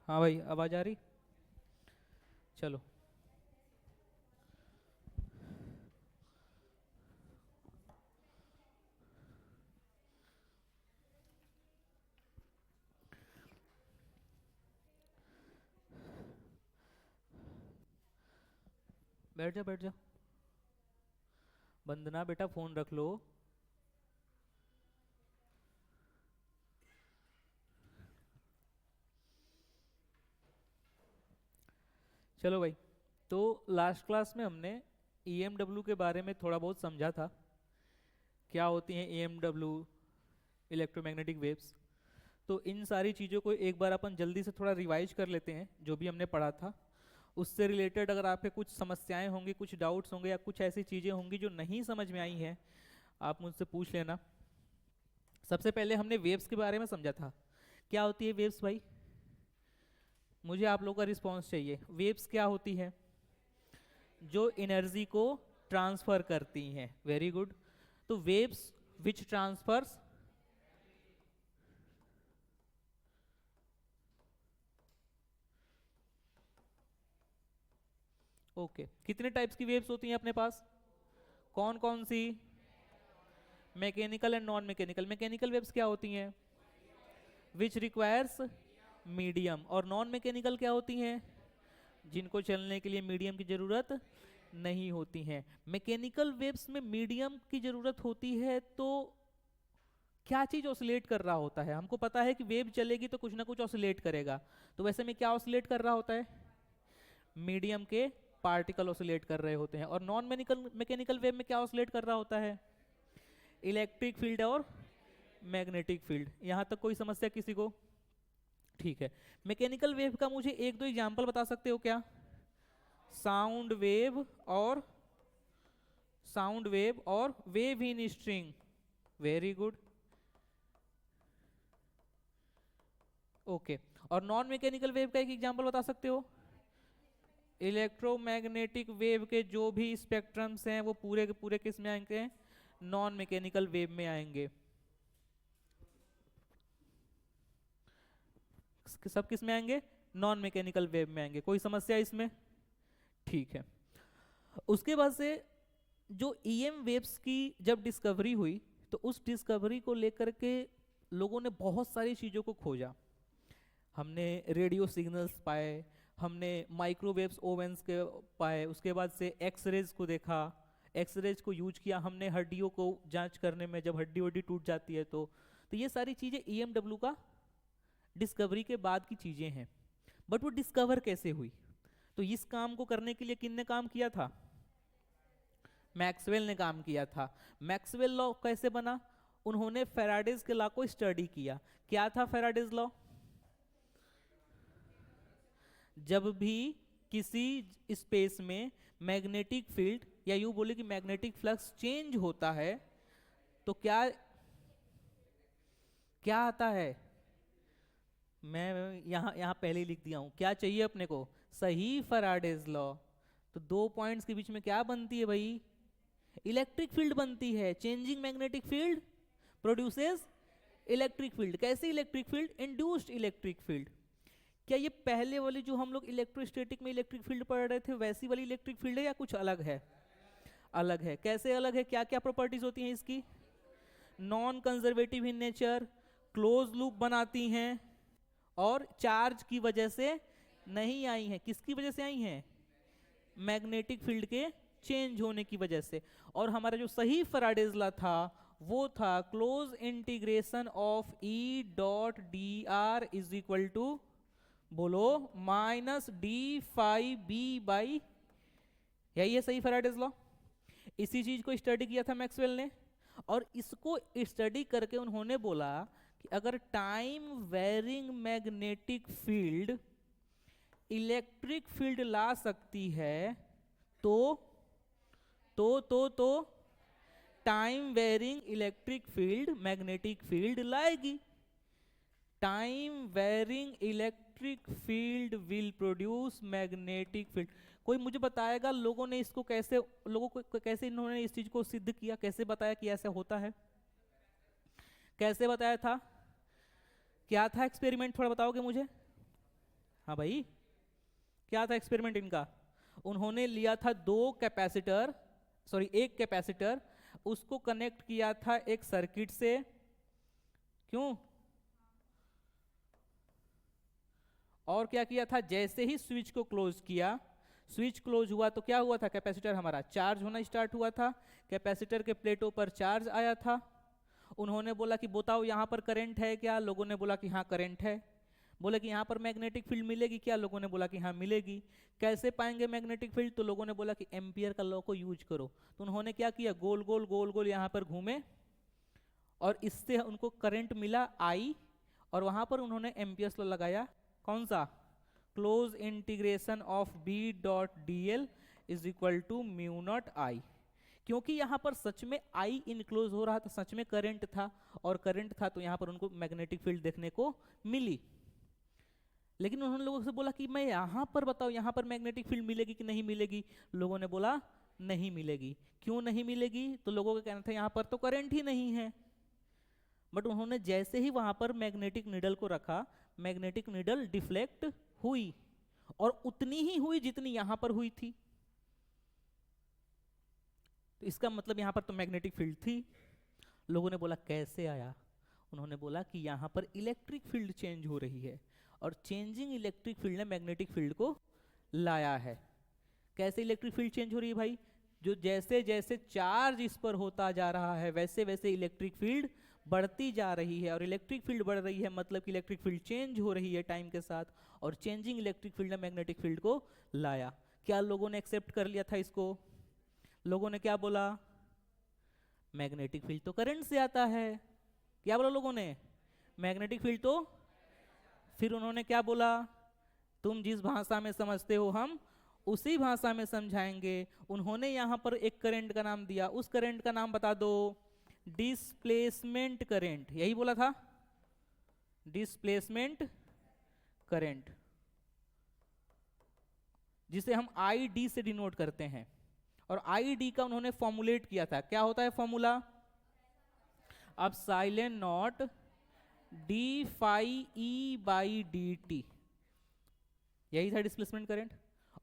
हाँ भाई, आवाज आ रही? चलो। बैठ जा बैठ जा। वंदना बेटा, फोन रख लो। चलो भाई। तो लास्ट क्लास में हमने ईएमडब्ल्यू के बारे में थोड़ा बहुत समझा था। क्या होती हैं ईएमडब्ल्यू, इलेक्ट्रोमैग्नेटिक वेव्स। तो इन सारी चीज़ों को एक बार अपन जल्दी से थोड़ा रिवाइज कर लेते हैं, जो भी हमने पढ़ा था। उससे रिलेटेड अगर आपके कुछ समस्याएं होंगी, कुछ डाउट्स होंगे, या कुछ ऐसी चीज़ें होंगी जो नहीं समझ में आई हैं, आप मुझसे पूछ लेना। सबसे पहले हमने वेव्स के बारे में समझा था। क्या होती है वेव्स भाई? मुझे आप लोगों का रिस्पॉन्स चाहिए। वेव्स क्या होती है? जो एनर्जी को ट्रांसफर करती हैं। Very good. तो वेव्स विच ट्रांसफर्स। ओके, कितने टाइप्स की वेव्स होती हैं अपने पास? कौन कौन सी? Mechanical and non mechanical. Mechanical waves क्या होती हैं? Which requires medium. और नॉन मैकेनिकल क्या होती हैं? जिनको चलने के लिए मीडियम की जरूरत नहीं होती हैं। मैकेनिकल वेव्स में मीडियम की जरूरत होती है, तो क्या चीज ऑसिलेट कर रहा होता है? हमको पता है कि वेव चलेगी तो कुछ ना कुछ ऑसिलेट करेगा। तो वैसे में क्या ऑसिलेट कर रहा होता है? मीडियम के पार्टिकल ऑसिलेट कर रहे होते हैं। और नॉन मैकेनिकल मैकेनिकल वेव में क्या ऑसिलेट कर रहा होता है? इलेक्ट्रिक फील्ड और मैग्नेटिक फील्ड। यहां तक कोई समस्या किसी को? ठीक है। मैकेनिकल वेव का मुझे एक दो एग्जांपल बता सकते हो क्या? साउंड वेव और wave in string. Very good. Okay. और नॉन मैकेनिकल वेव का एक एग्जांपल बता सकते हो? इलेक्ट्रोमैग्नेटिक वेव के जो भी स्पेक्ट्रम्स हैं वो पूरे के पूरे किस में आएंगे? नॉन मैकेनिकल वेव में आएंगे। सब किस में आएंगे? नॉन मैकेनिकल वेव में आएंगे। कोई समस्या इसमें? ठीक है। उसके बाद से जो ईएम वेव्स की जब डिस्कवरी हुई, तो उस डिस्कवरी को लेकर के लोगों ने बहुत सारी चीजों को खोजा। हमने रेडियो सिग्नल्स पाए, हमने माइक्रोवेव्स ओवेंस के पाए, उसके बाद से एक्सरेज को देखा, एक्सरेज को यूज किया हमने हड्डियों को जांच करने में, जब हड्डी वड्डी टूट जाती है तो ये सारी चीजें ईएमडब्ल्यू का डिस्कवरी के बाद की चीजें हैं। बट वो डिस्कवर कैसे हुई? तो इस काम को करने के लिए किसने काम किया था? मैक्सवेल ने काम किया था। मैक्सवेल लॉ कैसे बना? उन्होंने फेराडेज के लॉ को स्टडी किया। क्या था फेराडेज लॉ? जब भी किसी स्पेस में मैग्नेटिक फील्ड, या यूं बोले कि मैग्नेटिक फ्लक्स चेंज होता है, तो क्या क्या आता है? मैं यहां यहां पहले ही लिख दिया हूं। क्या चाहिए अपने को? सही फैराडेज लॉ। तो दो पॉइंट्स के बीच में क्या बनती है भाई? इलेक्ट्रिक फील्ड बनती है। Changing magnetic field produces electric field. कैसे electric field? Induced electric field. क्या ये पहले वाली जो हम लोग इलेक्ट्रोस्टैटिक में इलेक्ट्रिक फील्ड पढ़ रहे थे वैसी वाली इलेक्ट्रिक फील्ड है, या कुछ अलग है? अलग है। कैसे अलग है? क्या क्या प्रॉपर्टीज होती हैं इसकी? Non conservative in nature, close loop बनाती हैं, और चार्ज की वजह से नहीं आई हैं। किसकी वजह से आई हैं? मैग्नेटिक फील्ड के चेंज होने की वजह से। और हमारा जो सही फैराडेज लॉ था वो था close integration of E dot d r is equal to, बोलो, minus d phi B by. यही है सही फैराडेज लॉ। इसी चीज को स्टडी किया था मैक्सवेल ने, और इसको स्टडी करके उन्होंने बोला कि अगर time varying magnetic field electric field ला सकती है, तो तो time varying electric field magnetic field लाएगी। Time varying electric field will produce magnetic field. कोई मुझे बताएगा लोगों ने इसको कैसे, लोगों को कैसे इन्होंने इस चीज को सिद्ध किया? कैसे बताया कि ऐसा होता है? कैसे बताया था? क्या था एक्सपेरिमेंट? थोड़ा बताओगे मुझे? हाँ भाई, क्या था एक्सपेरिमेंट इनका? उन्होंने लिया था एक कैपेसिटर, उसको कनेक्ट किया था एक सर्किट से। क्यों? और क्या किया था, जैसे ही स्विच को क्लोज किया, स्विच क्लोज हुआ तो क्या हुआ था, कैपेसिटर हमारा चार्ज होना स्टार्ट हुआ था, कैपेसिटर के प्लेटों पर चार्ज आया था। उन्होंने बोला कि बताओ यहाँ पर करंट है क्या? लोगों ने बोला कि हाँ करंट है। बोले कि यहाँ पर मैग्नेटिक फील्ड मिलेगी क्या? लोगों ने बोला कि हाँ मिलेगी। कैसे पाएंगे मैग्नेटिक फील्ड? तो लोगों ने बोला कि एम्पियर का लॉ को यूज करो। तो उन्होंने क्या किया, गोल गोल गोल गोल यहाँ पर घूमे और इससे उनको करंट मिला आई, और वहां पर उन्होंने एम्पियर्स लॉ लगाया। कौन सा? Close integration of B dot d l is equal to mu not I. क्योंकि यहाँ पर सच में आई इनक्लोज हो रहा था, सच में करंट था, और करंट था तो यहाँ पर उनको मैग्नेटिक फील्ड देखने को मिली। लेकिन उन्होंने लोगों से बोला कि मैं यहाँ पर बताओ, यहाँ पर मैग्नेटिक फील्ड मिलेगी कि नहीं मिलेगी? लोगों ने बोला नहीं मिलेगी। क्यों नहीं मिलेगी? तो लोगों का कहना था यहाँ पर तो करंट ही नहीं है। बट उन्होंने जैसे ही वहां पर मैग्नेटिक नीडल को रखा, मैग्नेटिक नीडल डिफ्लेक्ट हुई, और उतनी ही हुई जितनी यहां पर हुई थी। तो इसका मतलब यहां पर तो मैग्नेटिक फील्ड थी। लोगों ने बोला कैसे आया? उन्होंने बोला कि यहां पर इलेक्ट्रिक फील्ड चेंज हो रही है, और चेंजिंग इलेक्ट्रिक फील्ड ने मैग्नेटिक फील्ड को लाया है। कैसे इलेक्ट्रिक फील्ड चेंज हो रही है भाई? जो जैसे जैसे चार्ज इस पर होता जा रहा है, वैसे वैसे इलेक्ट्रिक फील्ड बढ़ती जा रही है, और इलेक्ट्रिक फील्ड बढ़ रही है मतलब कि इलेक्ट्रिक फील्ड चेंज हो रही है टाइम के साथ, और चेंजिंग इलेक्ट्रिक फील्ड ने मैग्नेटिक फील्ड को लाया। क्या लोगों ने एक्सेप्ट कर लिया था इसको? लोगों ने क्या बोला? मैग्नेटिक फील्ड तो करंट से आता है। क्या बोला लोगों ने? मैग्नेटिक फील्ड तो। फिर उन्होंने क्या बोला? तुम जिस भाषा में समझते हो हम उसी भाषा में समझाएंगे। उन्होंने यहां पर एक करंट का नाम दिया, उस करंट का नाम बता दो। डिस्प्लेसमेंट करंट, यही बोला था, डिस्प्लेसमेंट करंट, जिसे हम आई डी से डिनोट करते हैं। और आई डी का उन्होंने फॉर्मुलेट किया था। क्या होता है formula? Epsilon nought d phi E by D t, यही था डिस्प्लेसमेंट करंट।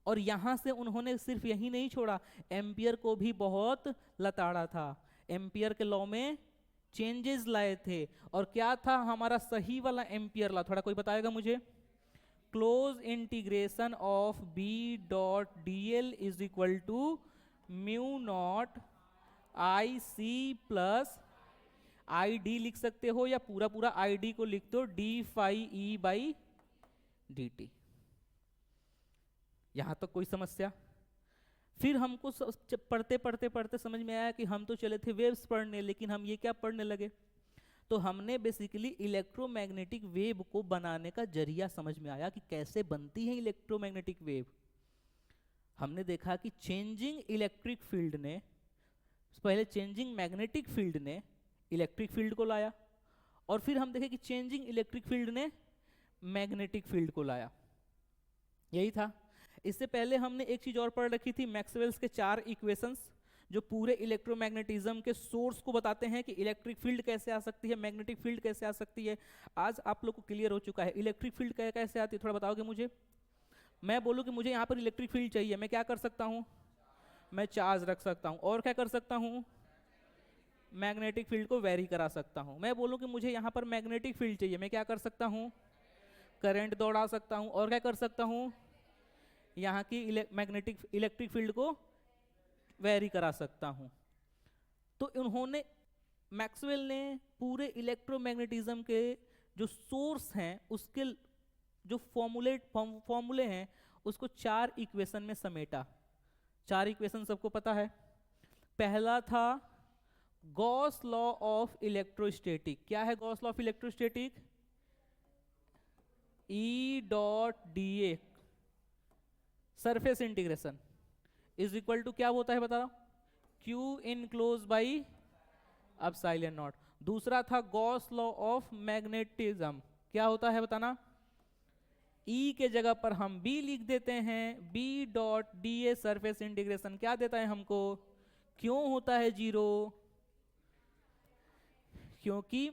और यहां से उन्होंने सिर्फ यही नहीं छोड़ा, एम्पियर को भी बहुत लताड़ा था। एम्पियर के लॉ में चेंजेस लाए थे। और क्या था हमारा सही वाला एम्पियर लॉ? थोड़ा कोई बताएगा मुझे? Close integration of B dot d l is equal to mu not I C plus I D लिख सकते हो, या पूरा पूरा आई डी को लिख दो d phi E by D t. यहां तक कोई समस्या? फिर हमको पढ़ते पढ़ते पढ़ते समझ में आया कि हम तो चले थे वेव्स पढ़ने, लेकिन हम ये क्या पढ़ने लगे? तो हमने बेसिकली इलेक्ट्रोमैग्नेटिक वेव को बनाने का जरिया समझ में आया कि कैसे बनती है इलेक्ट्रोमैग्नेटिक वेव। हमने देखा कि चेंजिंग इलेक्ट्रिक फील्ड ने, पहले चेंजिंग मैग्नेटिक फील्ड ने इलेक्ट्रिक फील्ड को लाया, और फिर हम देखे कि चेंजिंग इलेक्ट्रिक फील्ड ने मैग्नेटिक फील्ड को लाया। यही था। इससे पहले हमने एक चीज और पढ़ रखी थी, मैक्सवेल्स के 4 इक्वेशंस, जो पूरे इलेक्ट्रोमैग्नेटिज्म के सोर्स को बताते हैं कि इलेक्ट्रिक फील्ड कैसे आ सकती है, मैग्नेटिक फील्ड कैसे आ सकती है। आज आप लोग को क्लियर हो चुका है। इलेक्ट्रिक फील्ड कैसे आती है, थोड़ा बताओगे मुझे? मैं बोलूं कि मुझे यहाँ पर इलेक्ट्रिक फील्ड चाहिए, मैं क्या कर सकता हूँ? मैं चार्ज रख सकता हूँ। और क्या कर सकता हूँ? मैग्नेटिक फील्ड को वेरी करा सकता हूँ। मैं बोलूं कि मुझे यहाँ पर मैग्नेटिक फील्ड चाहिए, मैं क्या कर सकता हूँ? करंट दौड़ा सकता हूँ। और क्या कर सकता हूँ? यहाँ की मैग्नेटिक इलेक्ट्रिक फील्ड को वेरी करा सकता हूँ। तो उन्होंने, मैक्सवेल ने पूरे इलेक्ट्रोमैग्नेटिज्म के जो सोर्स हैं उसके जो फॉर्मूले हैं उसको 4 इक्वेशन में समेटा। 4 इक्वेशन सबको पता है। पहला था गॉस लॉ ऑफ इलेक्ट्रोस्टैटिक। क्या है Gauss law of electrostatic? E dot d A surface integration is equal to क्या होता है बता रहा हूं? Q enclose by epsilon nought. दूसरा था गॉस लॉ ऑफ मैग्नेटिज्म। क्या होता है बताना? ई के जगह पर हम बी लिख देते हैं, B dot d A surface integration क्या देता है हमको? क्यों होता है 0? क्योंकि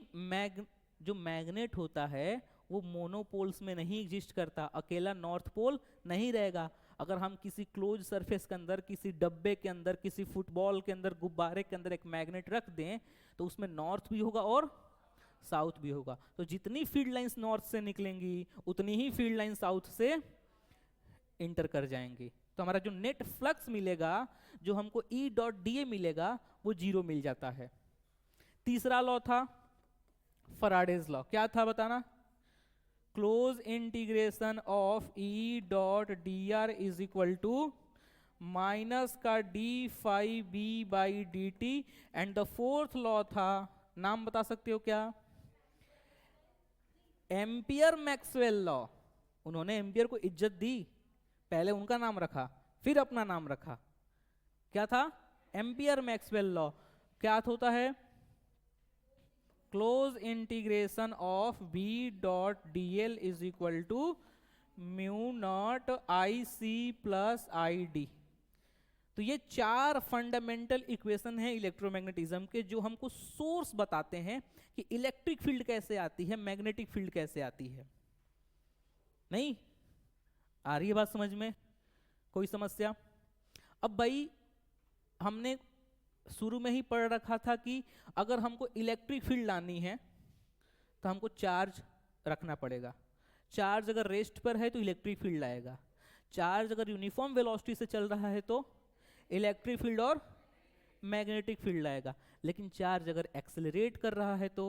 जो मैग्नेट होता है वो मोनोपोल्स में नहीं एग्जिस्ट करता, अकेला नॉर्थ पोल नहीं रहेगा। अगर हम किसी क्लोज सरफेस के अंदर, किसी डब्बे के अंदर, किसी फुटबॉल के अंदर, गुब्बारे के अंदर एक मैग्नेट रख दें तो उसमें नॉर्थ भी होगा और साउथ भी होगा। तो जितनी फील्ड लाइंस नॉर्थ से निकलेंगी उतनी ही फील्ड लाइन साउथ से इंटर कर जाएंगी। तो हमारा जो नेट फ्लक्स मिलेगा, जो हमको E डॉट डी मिलेगा, वो 0 मिल जाता है। तीसरा लॉ था फराडेज लॉ, क्या था बताना? Close integration of E dot d r is equal to minus का d phi B by D t. And the fourth law था, नाम बता सकते हो क्या? Ampere Maxwell law. उन्होंने एम्पियर को इज्जत दी, पहले उनका नाम रखा फिर अपना नाम रखा। क्या था? Ampere Maxwell law. क्या होता है? Close integration of B dot d l is equal to mu not I C plus I D. तो ये 4 फंडामेंटल इक्वेशन है इलेक्ट्रोमैग्नेटिज्म के, जो हमको सोर्स बताते हैं कि इलेक्ट्रिक फील्ड कैसे आती है, मैग्नेटिक फील्ड कैसे आती है। नहीं आ रही है बात समझ में? कोई समस्या? अब भाई हमने शुरू में ही पढ़ रखा था कि अगर हमको इलेक्ट्रिक फील्ड लानी है तो हमको चार्ज रखना पड़ेगा। चार्ज अगर रेस्ट पर है तो इलेक्ट्रिक फील्ड आएगा, चार्ज अगर यूनिफॉर्म वेलोसिटी से चल रहा है तो इलेक्ट्रिक फील्ड और मैग्नेटिक फील्ड आएगा। लेकिन चार्ज अगर एक्सेलरेट कर रहा है तो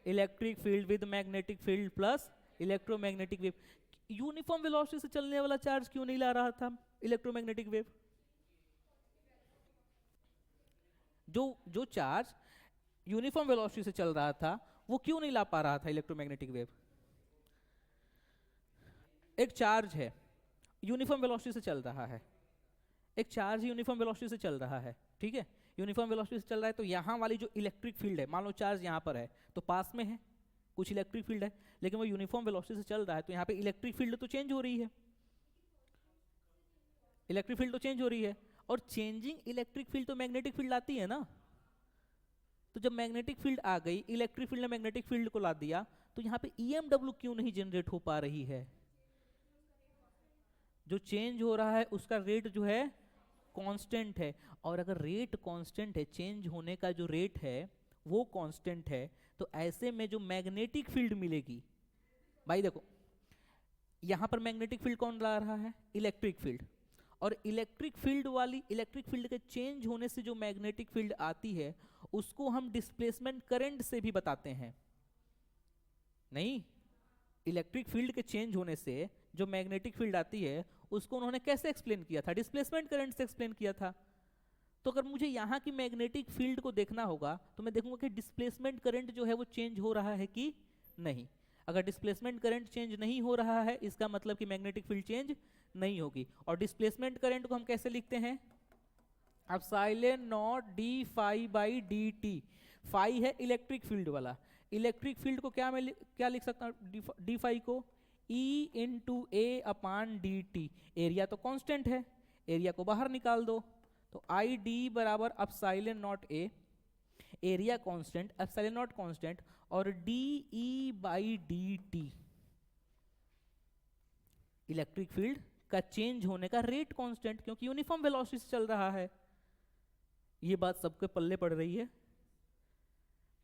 electric field with magnetic field plus electromagnetic wave. Uniform velocity से चलने वाला चार्ज क्यों नहीं ला रहा था इलेक्ट्रोमैग्नेटिक वेव? जो चार्ज यूनिफॉर्म वेलोसिटी से चल रहा था वो क्यों नहीं ला पा रहा था इलेक्ट्रोमैग्नेटिक वेव? एक चार्ज है यूनिफॉर्म वेलोसिटी से चल रहा है, एक चार्ज यूनिफॉर्म वेलोसिटी से चल रहा है, ठीक है, यूनिफॉर्म वेलोसिटी से चल रहा है। तो यहाँ वाली जो इलेक्ट्रिक फील्ड है, मान लो चार्ज यहाँ पर है तो पास में है कुछ इलेक्ट्रिक फील्ड है, लेकिन वो यूनिफॉर्म वेलोसिटी से चल रहा है तो यहाँ पे इलेक्ट्रिक फील्ड तो चेंज हो रही है, इलेक्ट्रिक फील्ड तो चेंज हो रही है। और चेंजिंग इलेक्ट्रिक फील्ड तो मैग्नेटिक फील्ड आती है ना। तो जब मैग्नेटिक फील्ड आ गई, इलेक्ट्रिक फील्ड ने मैग्नेटिक फील्ड को ला दिया, तो यहाँ पे EMW क्यों नहीं जनरेट हो पा रही है? जो चेंज हो रहा है उसका रेट जो है कांस्टेंट है, और अगर रेट कांस्टेंट है, चेंज होने का जो रेट है वो कांस्टेंट है, तो ऐसे में जो मैग्नेटिक फील्ड मिलेगी, भाई देखो यहां पर मैग्नेटिक फील्ड कौन ला रहा है? Electric field. और इलेक्ट्रिक फील्ड के चेंज होने से जो मैग्नेटिक फील्ड आती है उसको हम डिस्प्लेसमेंट करंट से भी बताते हैं। नहीं, इलेक्ट्रिक फील्ड के चेंज होने से जो मैग्नेटिक फील्ड आती है उसको उन्होंने कैसे एक्सप्लेन किया था? डिस्प्लेसमेंट करंट से एक्सप्लेन किया था। तो अगर मुझे यहाँ की मैग्नेटिक फील्ड को देखना होगा तो मैं देखूंगा कि डिस्प्लेसमेंट करंट जो है वो चेंज हो रहा है कि नहीं। अगर डिस्प्लेसमेंट करंट चेंज नहीं हो रहा है इसका मतलब कि मैग्नेटिक फील्ड चेंज नहीं होगी। और डिस्प्लेसमेंट करंट को हम कैसे लिखते हैं? Epsilon naught d phi by D t. Phi है इलेक्ट्रिक फील्ड वाला, इलेक्ट्रिक फील्ड को क्या लिख सकता हूँ? डी फाई को E into A upon d t. Area तो कांस्टेंट है, एरिया को बाहर निकाल दो, तो आई डी बराबर epsilon naught A, area constant, epsilon naught constant, और d E by D t electric field का चेंज होने का रेट कांस्टेंट, क्योंकि यूनिफॉर्म वेलोसिटी से चल रहा है। ये बात सबके पल्ले पड़ रही है।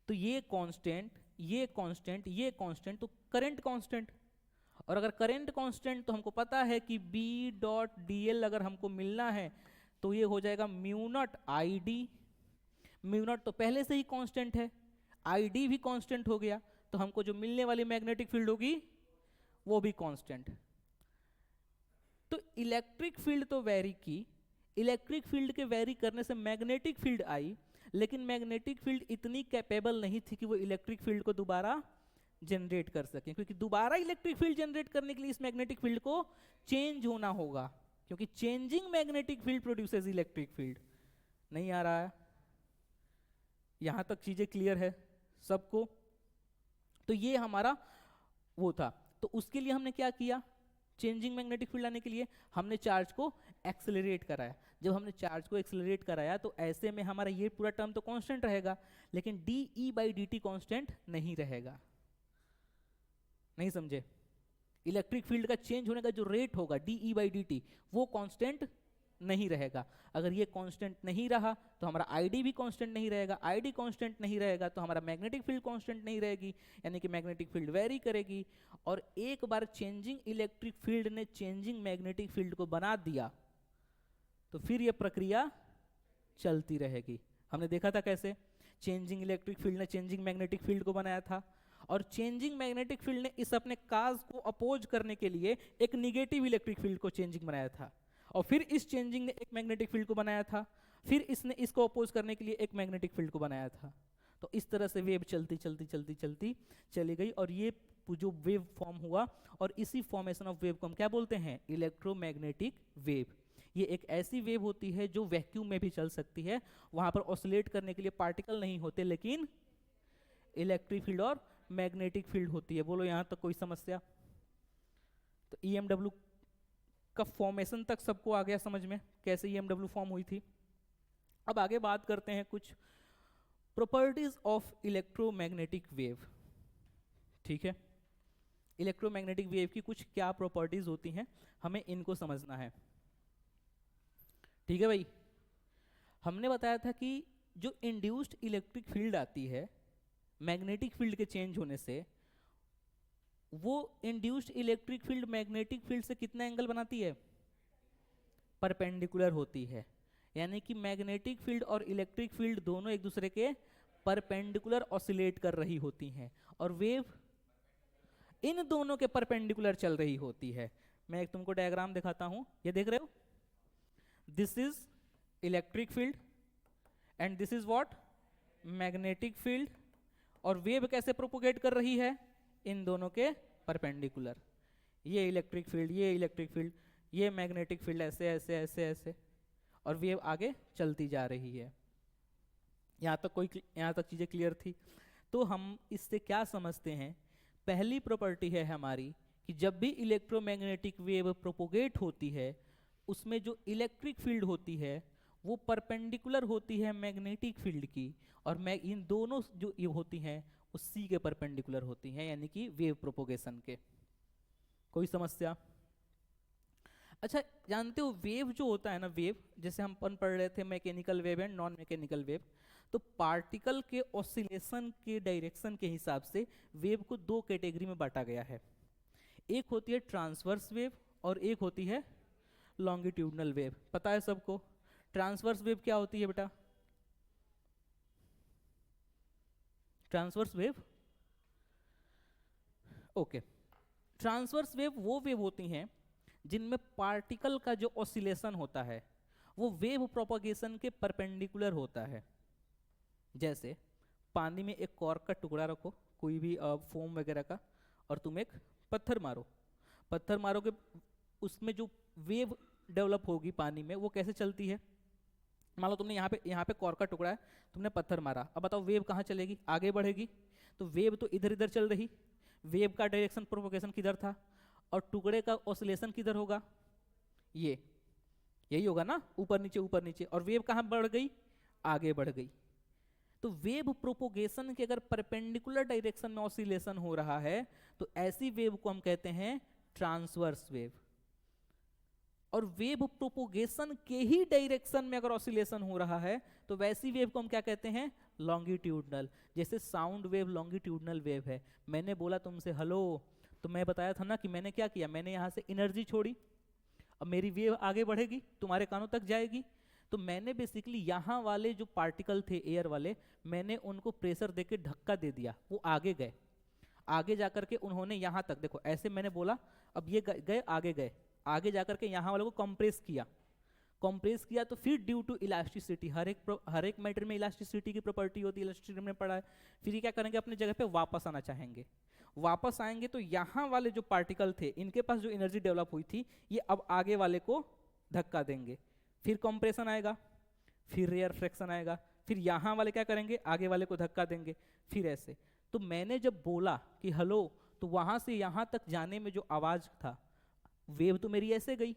तो ये कांस्टेंट, ये कांस्टेंट, ये कांस्टेंट, तो करंट कांस्टेंट। और अगर करंट कांस्टेंट तो हमको पता है कि B डॉट डी एल अगर हमको मिलना है तो ये हो जाएगा mu not I D. Mu naught तो पहले से ही कांस्टेंट है, आई डी भी कांस्टेंट हो गया, तो हमको जो मिलने वाली मैग्नेटिक फील्ड होगी वो भी कांस्टेंट। तो इलेक्ट्रिक फील्ड तो वेरी की, इलेक्ट्रिक फील्ड के वेरी करने से मैग्नेटिक फील्ड आई, लेकिन मैग्नेटिक फील्ड इतनी कैपेबल नहीं थी कि वो इलेक्ट्रिक फील्ड को दोबारा जनरेट कर सकें, क्योंकि दोबारा इलेक्ट्रिक फील्ड जनरेट करने के लिए इस मैग्नेटिक फील्ड को चेंज होना होगा, क्योंकि changing magnetic field produces electric field. नहीं आ रहा है? यहां तक चीजें क्लियर है सबको? तो ये हमारा वो था। तो उसके लिए हमने क्या किया? चेंजिंग मैग्नेटिक फील्ड आने के लिए हमने चार्ज को एक्सेलरेट कराया। जब हमने चार्ज को एक्सेलरेट कराया तो ऐसे में हमारा ये पूरा टर्म तो कांस्टेंट रहेगा, लेकिन D E by D T constant नहीं रहेगा। नहीं समझे? इलेक्ट्रिक फील्ड का चेंज होने का जो रेट होगा dE/dt वो कांस्टेंट नहीं रहेगा। अगर ये कांस्टेंट नहीं रहा तो हमारा ID भी कांस्टेंट नहीं रहेगा, ID कांस्टेंट नहीं रहेगा तो हमारा मैग्नेटिक फील्ड कांस्टेंट नहीं रहेगी, यानी कि मैग्नेटिक फील्ड वेरी करेगी। और एक बार चेंजिंग इलेक्ट्रिक फील्ड ने चेंजिंग मैग्नेटिक फील्ड को बना दिया तो फिर ये प्रक्रिया चलती रहेगी। हमने देखा था कैसे चेंजिंग इलेक्ट्रिक फील्ड ने चेंजिंग मैग्नेटिक फील्ड को बनाया था, और चेंजिंग मैग्नेटिक फील्ड ने इस अपने काज को अपोज करने के लिए एक निगेटिव इलेक्ट्रिक फील्ड को चेंजिंग बनाया था, और फिर इस चेंजिंग ने एक मैग्नेटिक फील्ड को बनाया था, फिर इसने इसको अपोज करने के लिए एक मैग्नेटिक फील्ड को बनाया था। तो इस तरह से वेव चलती चलती चलती चलती चली गई, और ये जो वेव फॉर्म हुआ, और इसी फॉर्मेशन ऑफ वेव को हम क्या बोलते हैं? Electromagnetic wave. ये एक ऐसी वेव होती है जो वैक्यूम में भी चल सकती है, वहां पर ऑसिलेट करने के लिए पार्टिकल नहीं होते, लेकिन इलेक्ट्रिक फील्ड और मैग्नेटिक फील्ड होती है। बोलो यहां तक कोई समस्या? तो EMW का फॉर्मेशन तक सबको आ गया समझ में, कैसे EMW फॉर्म हुई थी। अब आगे बात करते हैं कुछ प्रॉपर्टीज ऑफ इलेक्ट्रोमैग्नेटिक वेव। ठीक है, इलेक्ट्रोमैग्नेटिक वेव की कुछ क्या प्रॉपर्टीज होती हैं, हमें इनको समझना है। ठीक है भाई, हमने बताया था कि जो इंड्यूस्ड इलेक्ट्रिक फील्ड आती है मैग्नेटिक फील्ड के चेंज होने से, वो induced electric field magnetic field से कितना एंगल बनाती है? परपेंडिकुलर होती है। यानी कि मैग्नेटिक फील्ड और इलेक्ट्रिक फील्ड दोनों एक दूसरे के परपेंडिकुलर ऑसिलेट कर रही होती हैं, और वेव इन दोनों के परपेंडिकुलर चल रही होती है। मैं एक तुमको डायग्राम दिखाता हूं, ये देख रहे हो? This is electric field and this is what? Magnetic field. और वेव कैसे प्रोपोगेट कर रही है? इन दोनों के परपेंडिकुलर। ये इलेक्ट्रिक फील्ड, ये इलेक्ट्रिक फील्ड, ये मैग्नेटिक फील्ड, ऐसे ऐसे ऐसे ऐसे, और वेव आगे चलती जा रही है। यहाँ तक चीजें क्लियर थी? तो हम इससे क्या समझते हैं? पहली प्रॉपर्टी है हमारी कि जब भी इलेक्ट्रोमैग्नेटिक वेव प्रोपोगेट होती है, उसमें जो इलेक्ट्रिक फील्ड होती है वो परपेंडिकुलर होती है मैग्नेटिक फील्ड की, और इन दोनों जो ये होती हैं वो सी के परपेंडिकुलर होती हैं, यानी कि वेव प्रोपोगेशन के। कोई समस्या? अच्छा, जानते हो वेव जो होता है ना, वेव जैसे हम पढ़ रहे थे mechanical wave and non mechanical wave, तो पार्टिकल के ऑसिलेशन के डायरेक्शन के हिसाब से वेव को दो कैटेगरी में बांटा गया है। एक होती है ट्रांसवर्स वेव और एक होती है लॉन्गिट्यूडनल वेव। पता है सबको ट्रांसवर्स वेव क्या होती है बेटा? Transverse wave, okay, transverse wave वो वेव होती हैं जिनमें पार्टिकल का जो ऑसिलेशन होता है वो वेव प्रोपगेशन के परपेंडिकुलर होता है। जैसे पानी में एक कॉर्क का टुकड़ा रखो, कोई भी फोम वगैरह का, और तुम एक पत्थर मारोगे, उसमें जो वेव डेवलप होगी पानी में वो कैसे चलती है? मान लो तुमने यहाँ पे कॉर्क का टुकड़ा है, तुमने पत्थर मारा, अब बताओ वेव कहाँ चलेगी? आगे बढ़ेगी। तो वेव तो इधर इधर चल रही, वेव का डायरेक्शन प्रोपोगेशन किधर था, और टुकड़े का ऑसिलेशन किधर होगा? यही होगा ना, ऊपर नीचे ऊपर नीचे। और वेव कहाँ बढ़ गई? आगे बढ़ गई। तो वेव प्रोपोगेशन के अगर परपेंडिकुलर डायरेक्शन में ऑसिलेशन हो रहा है तो ऐसी वेव को हम कहते हैं ट्रांसवर्स वेव। और वेव प्रोपोगेशन के ही डायरेक्शन में अगर ऑसिलेशन हो रहा है तो वैसी वेव को हम क्या कहते हैं? लॉन्गिट्यूडनल। जैसे साउंड वेव लॉन्गिट्यूडनल वेव है। मैंने बोला तुमसे हेलो, तो मैं बताया था ना कि मैंने क्या किया, मैंने यहाँ से एनर्जी छोड़ी, अब मेरी वेव आगे बढ़ेगी, तुम्हारे कानों तक जाएगी। तो मैंने बेसिकली यहाँ वाले जो पार्टिकल थे एयर वाले, मैंने उनको प्रेशर देके धक्का दे दिया, वो आगे गए। आगे जाकर के उन्होंने यहाँ तक, देखो ऐसे मैंने बोला, अब ये गए आगे गए, आगे जाकर के यहाँ वालों को कंप्रेस किया तो फिर ड्यू टू इलास्टिसिटी, हर एक मैटर में इलास्टिसिटी की प्रॉपर्टी होती है, इलास्टिसिटी में पढ़ा है। फिर ये क्या करेंगे? अपने जगह पे वापस आना चाहेंगे। वापस आएंगे तो यहाँ वाले जो पार्टिकल थे, इनके पास जो एनर्जी डेवलप हुई थी, ये अब आगे वाले को धक्का देंगे, फिर कंप्रेशन आएगा, फिर रेयर फ्रैक्शन आएगा, फिर यहाँ वाले क्या करेंगे? आगे वाले को धक्का देंगे, फिर ऐसे। तो मैंने जब बोला कि हेलो, तो वहां से यहाँ तक जाने में जो आवाज था, वेव तो मेरी ऐसे गई,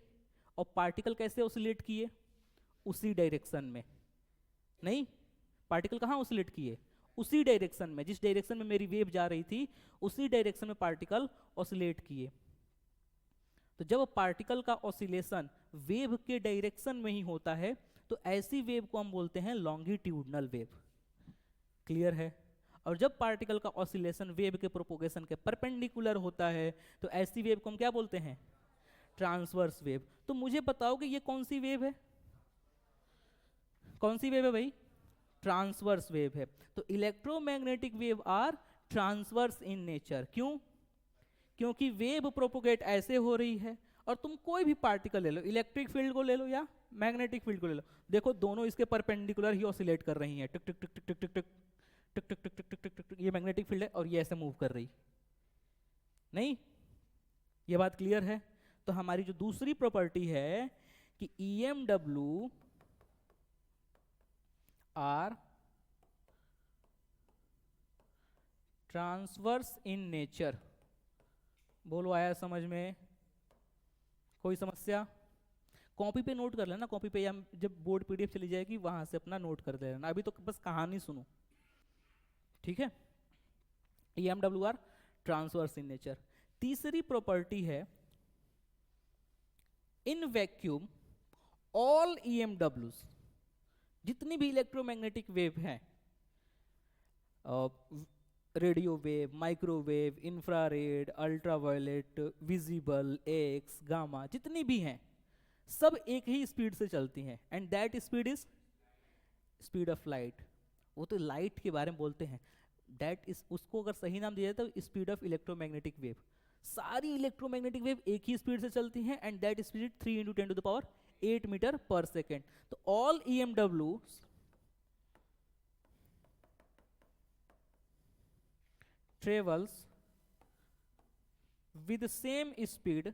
और पार्टिकल कैसे ऑसिलेट किए? उसी डायरेक्शन में। नहीं, पार्टिकल कहाँ ऑसिलेट किए? उसी डायरेक्शन में, जिस डायरेक्शन में मेरी वेव जा रही थी उसी डायरेक्शन में पार्टिकल ऑसिलेट किए। तो जब पार्टिकल का ऑसिलेशन वेव के डायरेक्शन में ही होता है तो ऐसी वेव को हम बोलते हैं लॉन्गिट्यूडनल वेव। क्लियर है? और जब पार्टिकल का ऑसिलेशन वेव के प्रोपोगेशन के परपेंडिकुलर होता है तो ऐसी वेव को हम क्या बोलते हैं? Transverse wave. तो मुझे बताओ कि ये कौन सी वेव है? कौन सी वेव है भाई? ट्रांसवर्स वेव है। तो electromagnetic wave are transverse in nature. क्यों? क्योंकि वेव प्रोपोगेट ऐसे हो रही है, और तुम कोई भी पार्टिकल ले लो, इलेक्ट्रिक फील्ड को ले लो या मैग्नेटिक फील्ड को ले लो, देखो दोनों इसके परपेंडिकुलर ही ऑसिलेट कर रही हैं, टिक टिक टिक टिक टिक टिक टिक टिक टिक टिक टिक टिक टिक टिक। ये मैग्नेटिक फील्ड है और ये ऐसे मूव कर रही नहीं। ये बात क्लियर है? तो हमारी जो दूसरी प्रॉपर्टी है कि EMW are transverse in nature. बोलो, आया समझ में? कोई समस्या? कॉपी पे नोट कर लेना, कॉपी पे या जब बोर्ड PDF चली जाएगी वहां से अपना नोट कर लेना। अभी तो बस कहानी सुनो, ठीक है? EMW are transverse in nature. तीसरी प्रॉपर्टी है इन वैक्यूम ऑल EMWs, जितनी भी इलेक्ट्रोमैग्नेटिक वेव हैं, radio wave, microwave, infrared, ultraviolet, visible, X, gamma, जितनी भी हैं सब एक ही स्पीड से चलती हैं, and that speed is speed of light. वो तो लाइट के बारे में बोलते हैं, दैट इज, उसको अगर सही नाम दिया जाए तो स्पीड ऑफ इलेक्ट्रोमैग्नेटिक वेव। सारी इलेक्ट्रोमैग्नेटिक वेव एक ही स्पीड से चलती हैं, एंड दैट स्पीड 3 × 10⁸ मीटर पर सेकेंड। तो all EMW travels with the same speed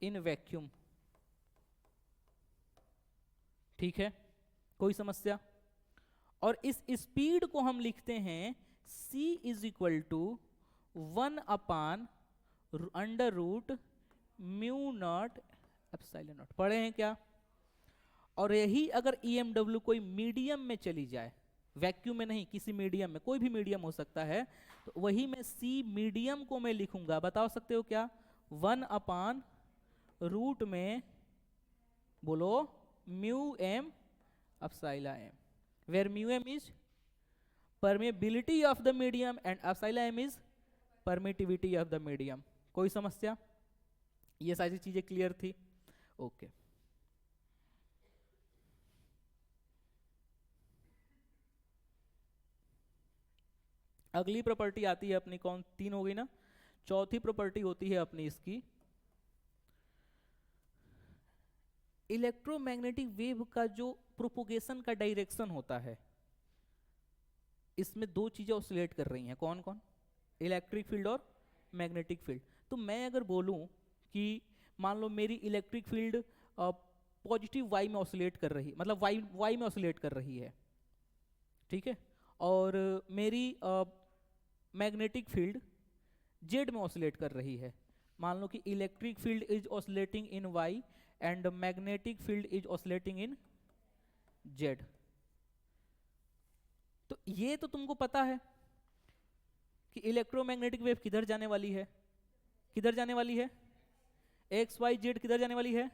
in vacuum। ठीक है? कोई समस्या? और इस स्पीड को हम लिखते हैं c इज इक्वल टू 1/√μ0 पढ़े हैं क्या? और यही अगर EMW कोई मीडियम में चली जाए, वैक्यूम में नहीं, किसी मीडियम में, कोई भी मीडियम हो सकता है, तो वही मैं C मीडियम को मैं लिखूंगा, बता सकते हो क्या? 1/√, में बोलो μm ε m, where μm is permeability of the medium and ε is permittivity of the medium। कोई समस्या? ये सारी चीजें क्लियर थी? ओके। अगली प्रॉपर्टी आती है अपनी, कौन? 3 हो गई ना। चौथी प्रॉपर्टी होती है अपनी इसकी, इलेक्ट्रोमैग्नेटिक वेव का जो प्रोपोगेशन का डायरेक्शन होता है, इसमें दो चीजें ऑसिलेट कर रही हैं। कौन कौन? इलेक्ट्रिक फील्ड और मैग्नेटिक फील्ड। तो मैं अगर बोलूं कि मान लो मेरी इलेक्ट्रिक फील्ड पॉजिटिव वाई में ऑसिलेट कर रही, मतलब वाई में ऑसिलेट कर रही है, ठीक है, और मेरी मैग्नेटिक फील्ड जेड में ऑसिलेट कर रही है। मान लो कि electric field is oscillating in Y and magnetic field is oscillating in Z. तो ये तो तुमको पता है कि इलेक्ट्रोमैग्नेटिक वेव किधर जाने वाली है? किधर जाने वाली है? एक्स वाई जेड किधर जाने वाली है?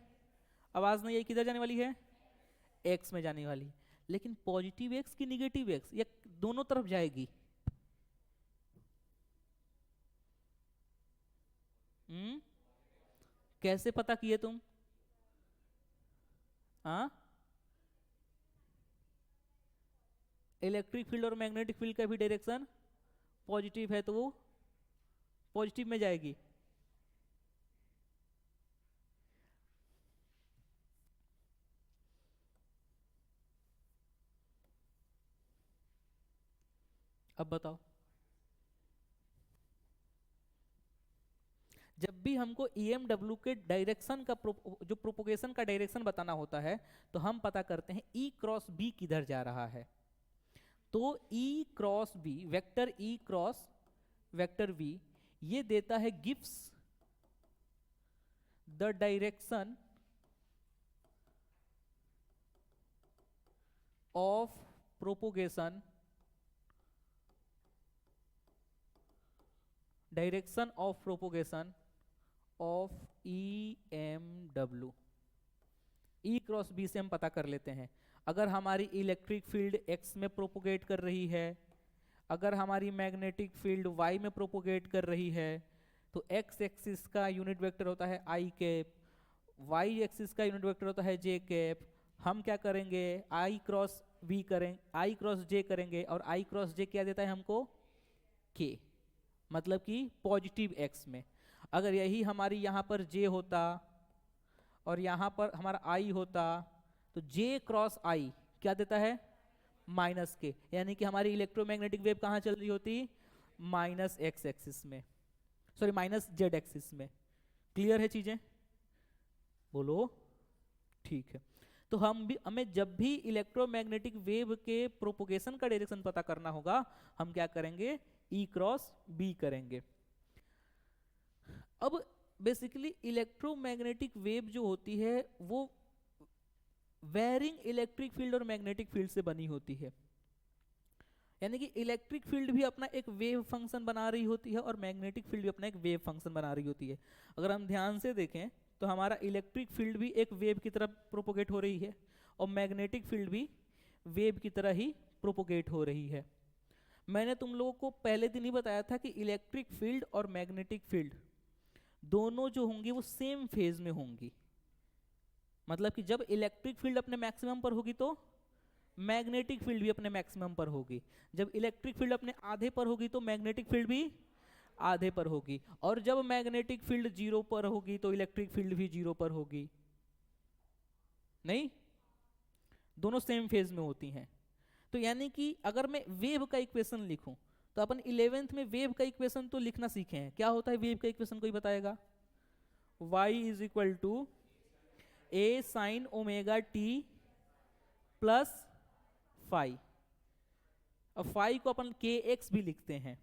आवाज नहीं आई, किधर जाने वाली है? एक्स में जाने वाली। लेकिन पॉजिटिव एक्स की निगेटिव एक्स, या दोनों तरफ जाएगी? कैसे पता किए तुम? हाँ, इलेक्ट्रिक फील्ड और मैग्नेटिक फील्ड का भी डायरेक्शन पॉजिटिव है, तो वो पॉजिटिव में जाएगी। अब बताओ, जब भी हमको EMW के डायरेक्शन का जो प्रोपोगेशन का डायरेक्शन बताना होता है तो हम पता करते हैं E क्रॉस B किधर जा रहा है। तो E cross B, vector E cross vector V, ये देता है gives the direction of propagation, direction of propagation of E M W. E cross B से हम पता कर लेते हैं। अगर हमारी इलेक्ट्रिक फील्ड एक्स में प्रोपोगेट कर रही है, अगर हमारी मैग्नेटिक फील्ड वाई में प्रोपोगेट कर रही है, तो एक्स एक्सिस का यूनिट वेक्टर होता है आई कैप, वाई एक्सिस का यूनिट वेक्टर होता है जे कैप। हम क्या करेंगे, आई क्रॉस वी करेंगे, आई क्रॉस जे करेंगे, और आई क्रॉस जे क्या देता है हमको, के, मतलब कि पॉजिटिव एक्स में। अगर यही हमारी यहाँ पर जे होता और यहाँ पर हमारा आई होता, तो जे क्रॉस आई क्या देता है, माइनस के, यानी कि हमारी इलेक्ट्रोमैग्नेटिक वेव कहाँ चल रही होती, माइनस एक्स एक्सिस में, सॉरी माइनस जेड एक्सिस में। क्लियर है चीजें, बोलो ठीक है। तो हमें जब भी इलेक्ट्रोमैग्नेटिक वेव के प्रोपोगेशन का डायरेक्शन पता करना होगा, हम क्या करेंगे, ई क्रॉस बी करेंगे। अब बेसिकली इलेक्ट्रोमैग्नेटिक वेव जो होती है वो वेरिंग इलेक्ट्रिक फील्ड और मैग्नेटिक फील्ड से बनी होती है। यानी कि इलेक्ट्रिक फील्ड भी अपना एक वेव फंक्शन बना रही होती है और मैग्नेटिक फील्ड भी अपना एक वेव फंक्शन बना रही होती है। अगर हम ध्यान से देखें तो हमारा इलेक्ट्रिक फील्ड भी एक वेव की तरह प्रोपोगेट हो रही है और मैग्नेटिक फील्ड भी वेव की तरह ही प्रोपोगेट हो रही है। मैंने तुम लोगों को पहले दिन ही बताया था कि इलेक्ट्रिक फील्ड और मैग्नेटिक फील्ड दोनों जो होंगी वो सेम फेज में होंगी। मतलब कि जब इलेक्ट्रिक फील्ड अपने मैक्सिमम पर होगी तो मैग्नेटिक फील्ड भी अपने मैक्सिमम पर होगी, जब इलेक्ट्रिक फील्ड अपने आधे पर होगी तो मैग्नेटिक फील्ड भी आधे पर होगी, और जब मैग्नेटिक फील्ड 0 पर होगी तो इलेक्ट्रिक फील्ड भी 0 पर होगी। नहीं, दोनों सेम फेज में होती हैं। तो यानी कि अगर मैं वेव का इक्वेशन लिखूं तो अपन 11th में वेव का इक्वेशन तो लिखना सीखे हैं। क्या होता है वेव का इक्वेशन, कोई बताएगा? y is equal to A sine omega T plus phi, और फाई को अपन के एक्स भी लिखते हैं,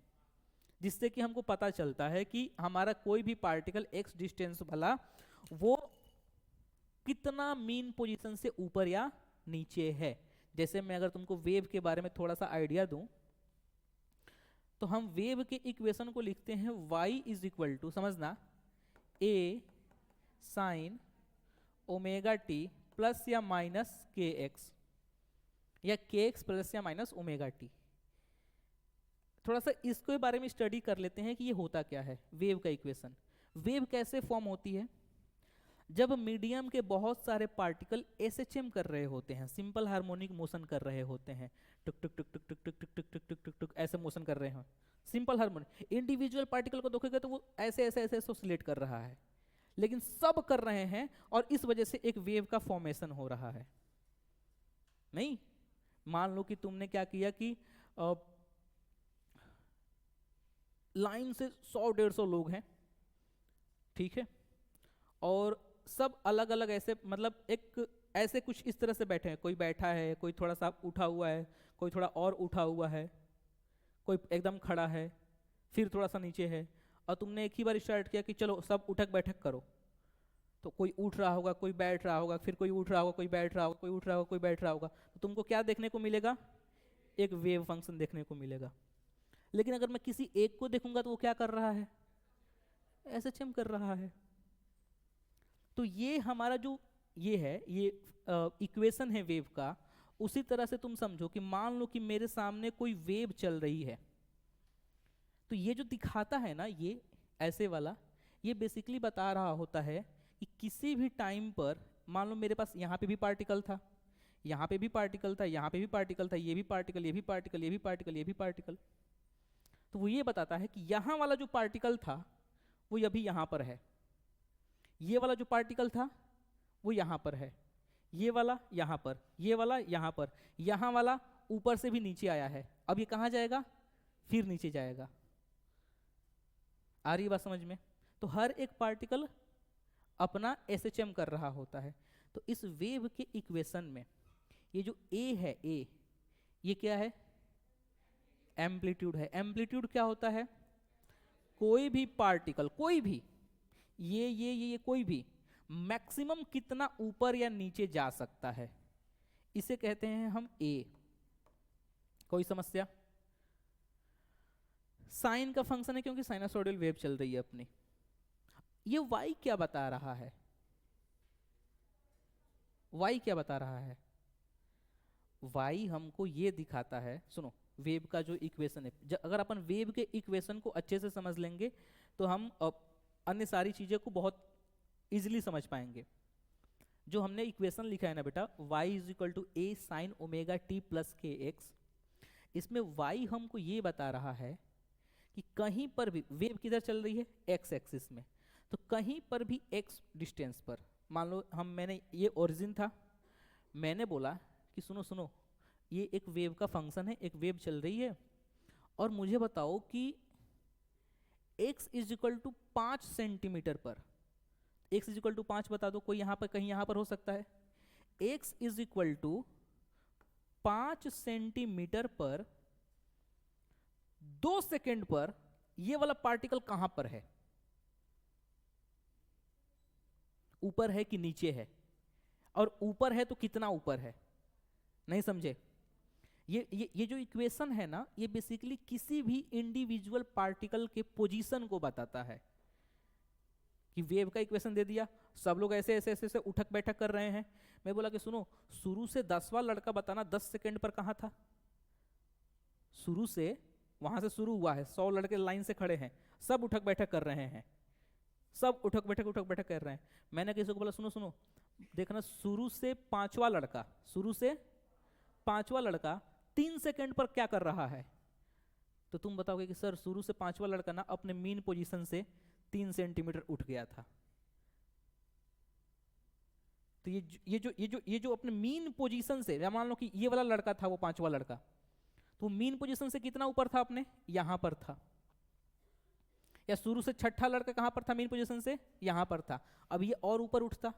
जिससे कि हमको पता चलता है कि हमारा कोई भी पार्टिकल एक्स डिस्टेंस वाला वो कितना मीन पोजीशन से ऊपर या नीचे है। जैसे मैं अगर तुमको वेव के बारे में थोड़ा सा आइडिया दूं तो हम वेव के इक्वेशन को लिखते हैं y इज इक्वल टू, समझना, ए साइन ओमेगा टी प्लस या माइनस के एक्स, या के एक्स प्लस या माइनस ओमेगा टी। थोड़ा सा इसके बारे में स्टडी कर लेते हैं कि ये होता क्या है वेव का इक्वेशन। वेव कैसे फॉर्म होती है? जब मीडियम के बहुत सारे पार्टिकल एसएचएम कर रहे होते हैं, सिंपल हार्मोनिक मोशन कर रहे होते हैं, टुक टुक टुक टुक टुक टुक टुक टुक टुक टुक टुक टुक ऐसे मोशन कर रहे हैं, सिंपल हार्मोनिक। इंडिविजुअल पार्टिकल को देखोगे तो वो ऐसे ऐसे ऐसे ऑसिलेट कर रहा है, लेकिन सब कर रहे हैं और इस वजह से एक वेव का फॉर्मेशन हो रहा है। नहीं, मान लो कि तुमने क्या किया कि लाइन से 100-150 लोग हैं, ठीक है, और सब अलग अलग ऐसे, मतलब एक ऐसे कुछ इस तरह से बैठे हैं, कोई बैठा है, कोई थोड़ा सा उठा हुआ है, कोई थोड़ा और उठा हुआ है, कोई एकदम खड़ा है, फिर थोड़ा सा नीचे है, और तुमने एक ही बार स्टार्ट किया कि चलो सब उठक बैठक करो, तो कोई उठ रहा होगा, कोई बैठ रहा होगा, फिर कोई उठ रहा होगा, कोई बैठ रहा होगा, कोई उठ रहा होगा, कोई बैठ रहा होगा, तो तुमको क्या देखने को मिलेगा? एक वेव फंक्शन देखने को मिलेगा। लेकिन अगर मैं किसी एक को देखूंगा तो वो क्या कर रहा है? एसएचएम कर रहा है। तो ये हमारा जो ये है, ये इक्वेशन है वेव का। उसी तरह से तुम समझो कि मान लो कि मेरे सामने कोई वेव चल रही है, तो ये जो दिखाता है ना, ये ऐसे वाला, ये बेसिकली बता रहा होता है कि किसी भी टाइम पर, मान लो मेरे पास यहाँ पे भी पार्टिकल था, यहाँ पे भी पार्टिकल था, यहाँ पे भी पार्टिकल था, ये भी पार्टिकल, ये भी पार्टिकल, ये भी पार्टिकल, ये भी पार्टिकल, तो वो ये बताता है कि यहाँ वाला जो पार्टिकल था वो अभी यहाँ पर है, ये वाला जो पार्टिकल था वो यहाँ पर है, ये वाला यहाँ पर, ये वाला यहाँ पर, यहाँ वाला ऊपर से भी नीचे आया है, अब ये कहाँ जाएगा? फिर नीचे जाएगा। आ रही बात समझ में? तो हर एक पार्टिकल अपना एसएचएम कर रहा होता है। तो इस वेव के इक्वेशन में ये जो ए है, ए, ये क्या है? एम्पलीट्यूड है। एम्पलीट्यूड क्या होता है? कोई भी पार्टिकल, कोई भी, ये कोई भी मैक्सिमम कितना ऊपर या नीचे जा सकता है, इसे कहते हैं हम ए। कोई समस्या? साइन का फंक्शन है क्योंकि साइनसोइडल वेव चल रही है अपनी। ये y क्या बता रहा है? y क्या बता रहा है? y हमको ये दिखाता है, सुनो, वेव का जो इक्वेशन है, अगर अपन वेव के इक्वेशन को अच्छे से समझ लेंगे तो हम अन्य सारी चीजें को बहुत इजीली समझ पाएंगे। जो हमने इक्वेशन लिखा है ना बेटा, y is equal to A sine omega T plus K X, इसमें y हमको ये बता रहा है कि कहीं पर भी वेव किधर चल रही है, x एक्सिस में, तो कहीं पर भी x डिस्टेंस पर, मान लो मैंने ये ओरिजिन था, मैंने बोला कि सुनो सुनो, ये एक वेव का फंक्शन है, एक वेव चल रही है और मुझे बताओ कि x is equal to 5 centimetre पर, x इज इक्वल टू 5 बता दो, कोई यहाँ पर कहीं यहाँ पर हो सकता है। x is equal to 5 centimetre पर 2 सेकेंड पर ये वाला पार्टिकल कहां पर है, ऊपर है कि नीचे है, और ऊपर है तो कितना ऊपर है, नहीं समझे? ये जो इक्वेशन है ना, ये बेसिकली किसी भी इंडिविजुअल पार्टिकल के पोजीशन को बताता है। कि वेव का इक्वेशन दे दिया, सब लोग ऐसे ऐसे ऐसे, ऐसे उठक बैठक कर रहे हैं, मैं बोला कि सुनो, शुरू से 10वां लड़का बताना 10 सेकंड पर कहां था। शुरू से वहां से शुरू हुआ है, 100 लड़के लाइन से खड़े हैं, सब उठक बैठक कर रहे हैं, सब उठक बैठक कर रहे हैं। मैंने किसी को बोला सुनो सुनो, देखना शुरू से 5वां लड़का, शुरू से 5वां लड़का 3 सेकंड पर क्या कर रहा है, तो तुम बताओगे कि सर शुरू से 5वां लड़का ना अपने मीन पोजीशन से 3 सेंटीमीटर उठ गया था। तो ये जो अपने मीन पोजीशन से, मान लो कि ये वाला लड़का था, वो 5वां लड़का, तो मीन पोजीशन से कितना ऊपर था, अपने यहां पर था। या शुरू से 6ठा लड़का कहां पर था मीन पोजीशन से, यहां पर था, अब ये और ऊपर उठता,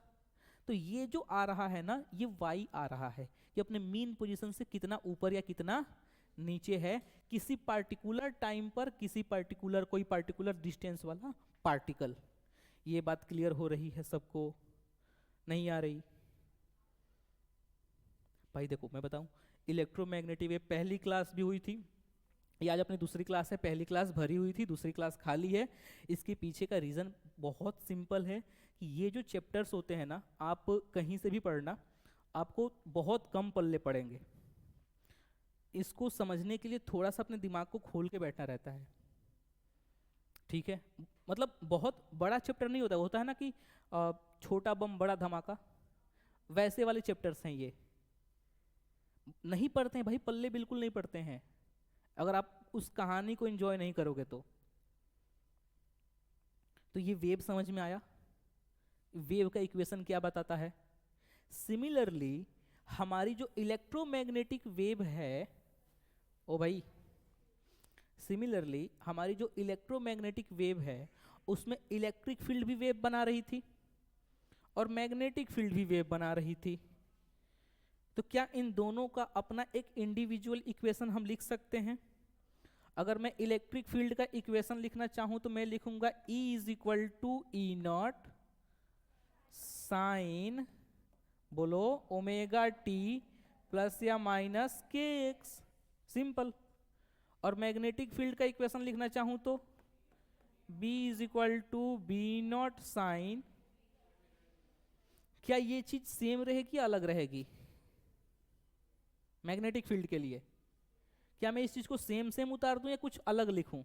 तो ये जो आ रहा है ना, ये y आ रहा है कि अपने मीन पोजीशन से कितना ऊपर या कितना नीचे है किसी पार्टिकुलर टाइम पर, किसी पार्टिकुलर कोई पार्टिकुलर डिस्टेंस वाला पार्टिकल। ये बात क्लियर हो रही है सबको, नहीं आ रही? भाई देखो मैं बताऊं, इलेक्ट्रोमैग्नेटिक वेव पहली क्लास भी हुई थी, ये आज अपनी दूसरी क्लास है, पहली क्लास भरी हुई थी, दूसरी क्लास खाली है। इसके पीछे का रीज़न बहुत सिंपल है कि ये जो चैप्टर्स होते हैं ना, आप कहीं से भी पढ़ना, आपको बहुत कम पल्ले पड़ेंगे। इसको समझने के लिए थोड़ा सा अपने दिमाग को खोल के बैठना रहता है, ठीक है? मतलब बहुत बड़ा चैप्टर नहीं होता, होता है ना कि छोटा बम बड़ा धमाका, वैसे वाले चैप्टर्स हैं ये। नहीं पढ़ते हैं भाई, पल्ले बिल्कुल नहीं पढ़ते हैं अगर आप उस कहानी को एंजॉय नहीं करोगे तो। ये वेव समझ में आया? वेव का इक्वेशन क्या बताता है? सिमिलरली हमारी जो इलेक्ट्रोमैग्नेटिक वेव है, ओ भाई, सिमिलरली हमारी जो इलेक्ट्रोमैग्नेटिक वेव है उसमें इलेक्ट्रिक फील्ड भी वेव बना रही थी और मैग्नेटिक फील्ड भी वेव बना रही थी। तो क्या इन दोनों का अपना एक इंडिविजुअल इक्वेशन हम लिख सकते हैं? अगर मैं इलेक्ट्रिक फील्ड का इक्वेशन लिखना चाहूं तो मैं लिखूंगा E is equal to E naught sine, बोलो, ओमेगा टी प्लस या माइनस के एक्स, सिंपल। और मैग्नेटिक फील्ड का इक्वेशन लिखना चाहूं तो B is equal to B naught sine, क्या ये चीज सेम रहेगी या अलग रहेगी? मैग्नेटिक फील्ड के लिए क्या मैं इस चीज को सेम सेम उतार दूं या कुछ अलग लिखूं?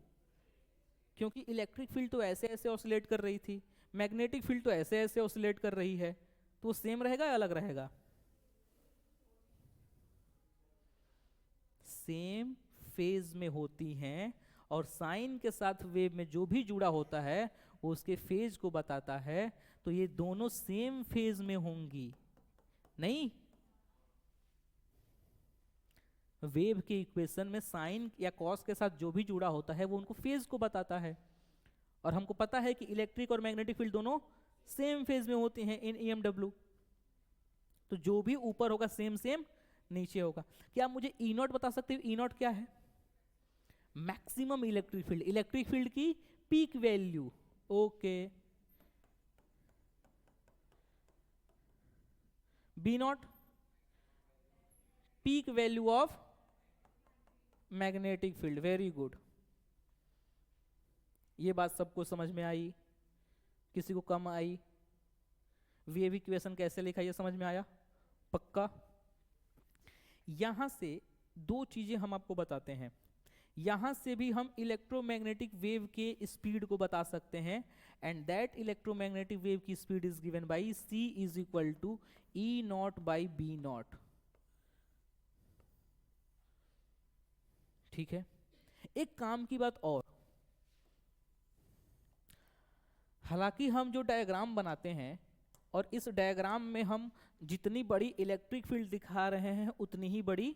क्योंकि इलेक्ट्रिक फील्ड तो ऐसे ऐसे ऑसिलेट कर रही थी, मैग्नेटिक फील्ड तो ऐसे ऐसे ऑसिलेट कर रही है, तो वो सेम रहेगा या अलग रहेगा? सेम फेज में होती हैं, और साइन के साथ वेव में जो भी जुड़ा होता है वो उसके फेज को बताता है, तो ये दोनों सेम फेज में होंगी। नहीं, वेव के इक्वेशन में साइन या कॉस के साथ जो भी जुड़ा होता है वो उनको फेज को बताता है, और हमको पता है कि इलेक्ट्रिक और मैग्नेटिक फील्ड दोनों सेम फेज में होती हैं इन EMW, तो जो भी ऊपर होगा सेम सेम नीचे होगा। क्या आप मुझे E नॉट बता सकते हो? E नॉट क्या है? Maximum electric field, electric field की peak value. Okay, B naught peak value of magnetic field. Very good, ये बात सबको समझ में आई? किसी को कम आई? वेव इक्वेशन कैसे लिखा ये समझ में आया? पक्का? यहां से दो चीजें हम आपको बताते हैं। यहां से भी हम इलेक्ट्रोमैग्नेटिक वेव के स्पीड को बता सकते हैं, एंड दैट इलेक्ट्रोमैग्नेटिक वेव की speed is given by c is equal to E naught by B naught. ठीक है, एक काम की बात और, हालांकि हम जो डायग्राम बनाते हैं और इस डायग्राम में हम जितनी बड़ी इलेक्ट्रिक फील्ड दिखा रहे हैं उतनी ही बड़ी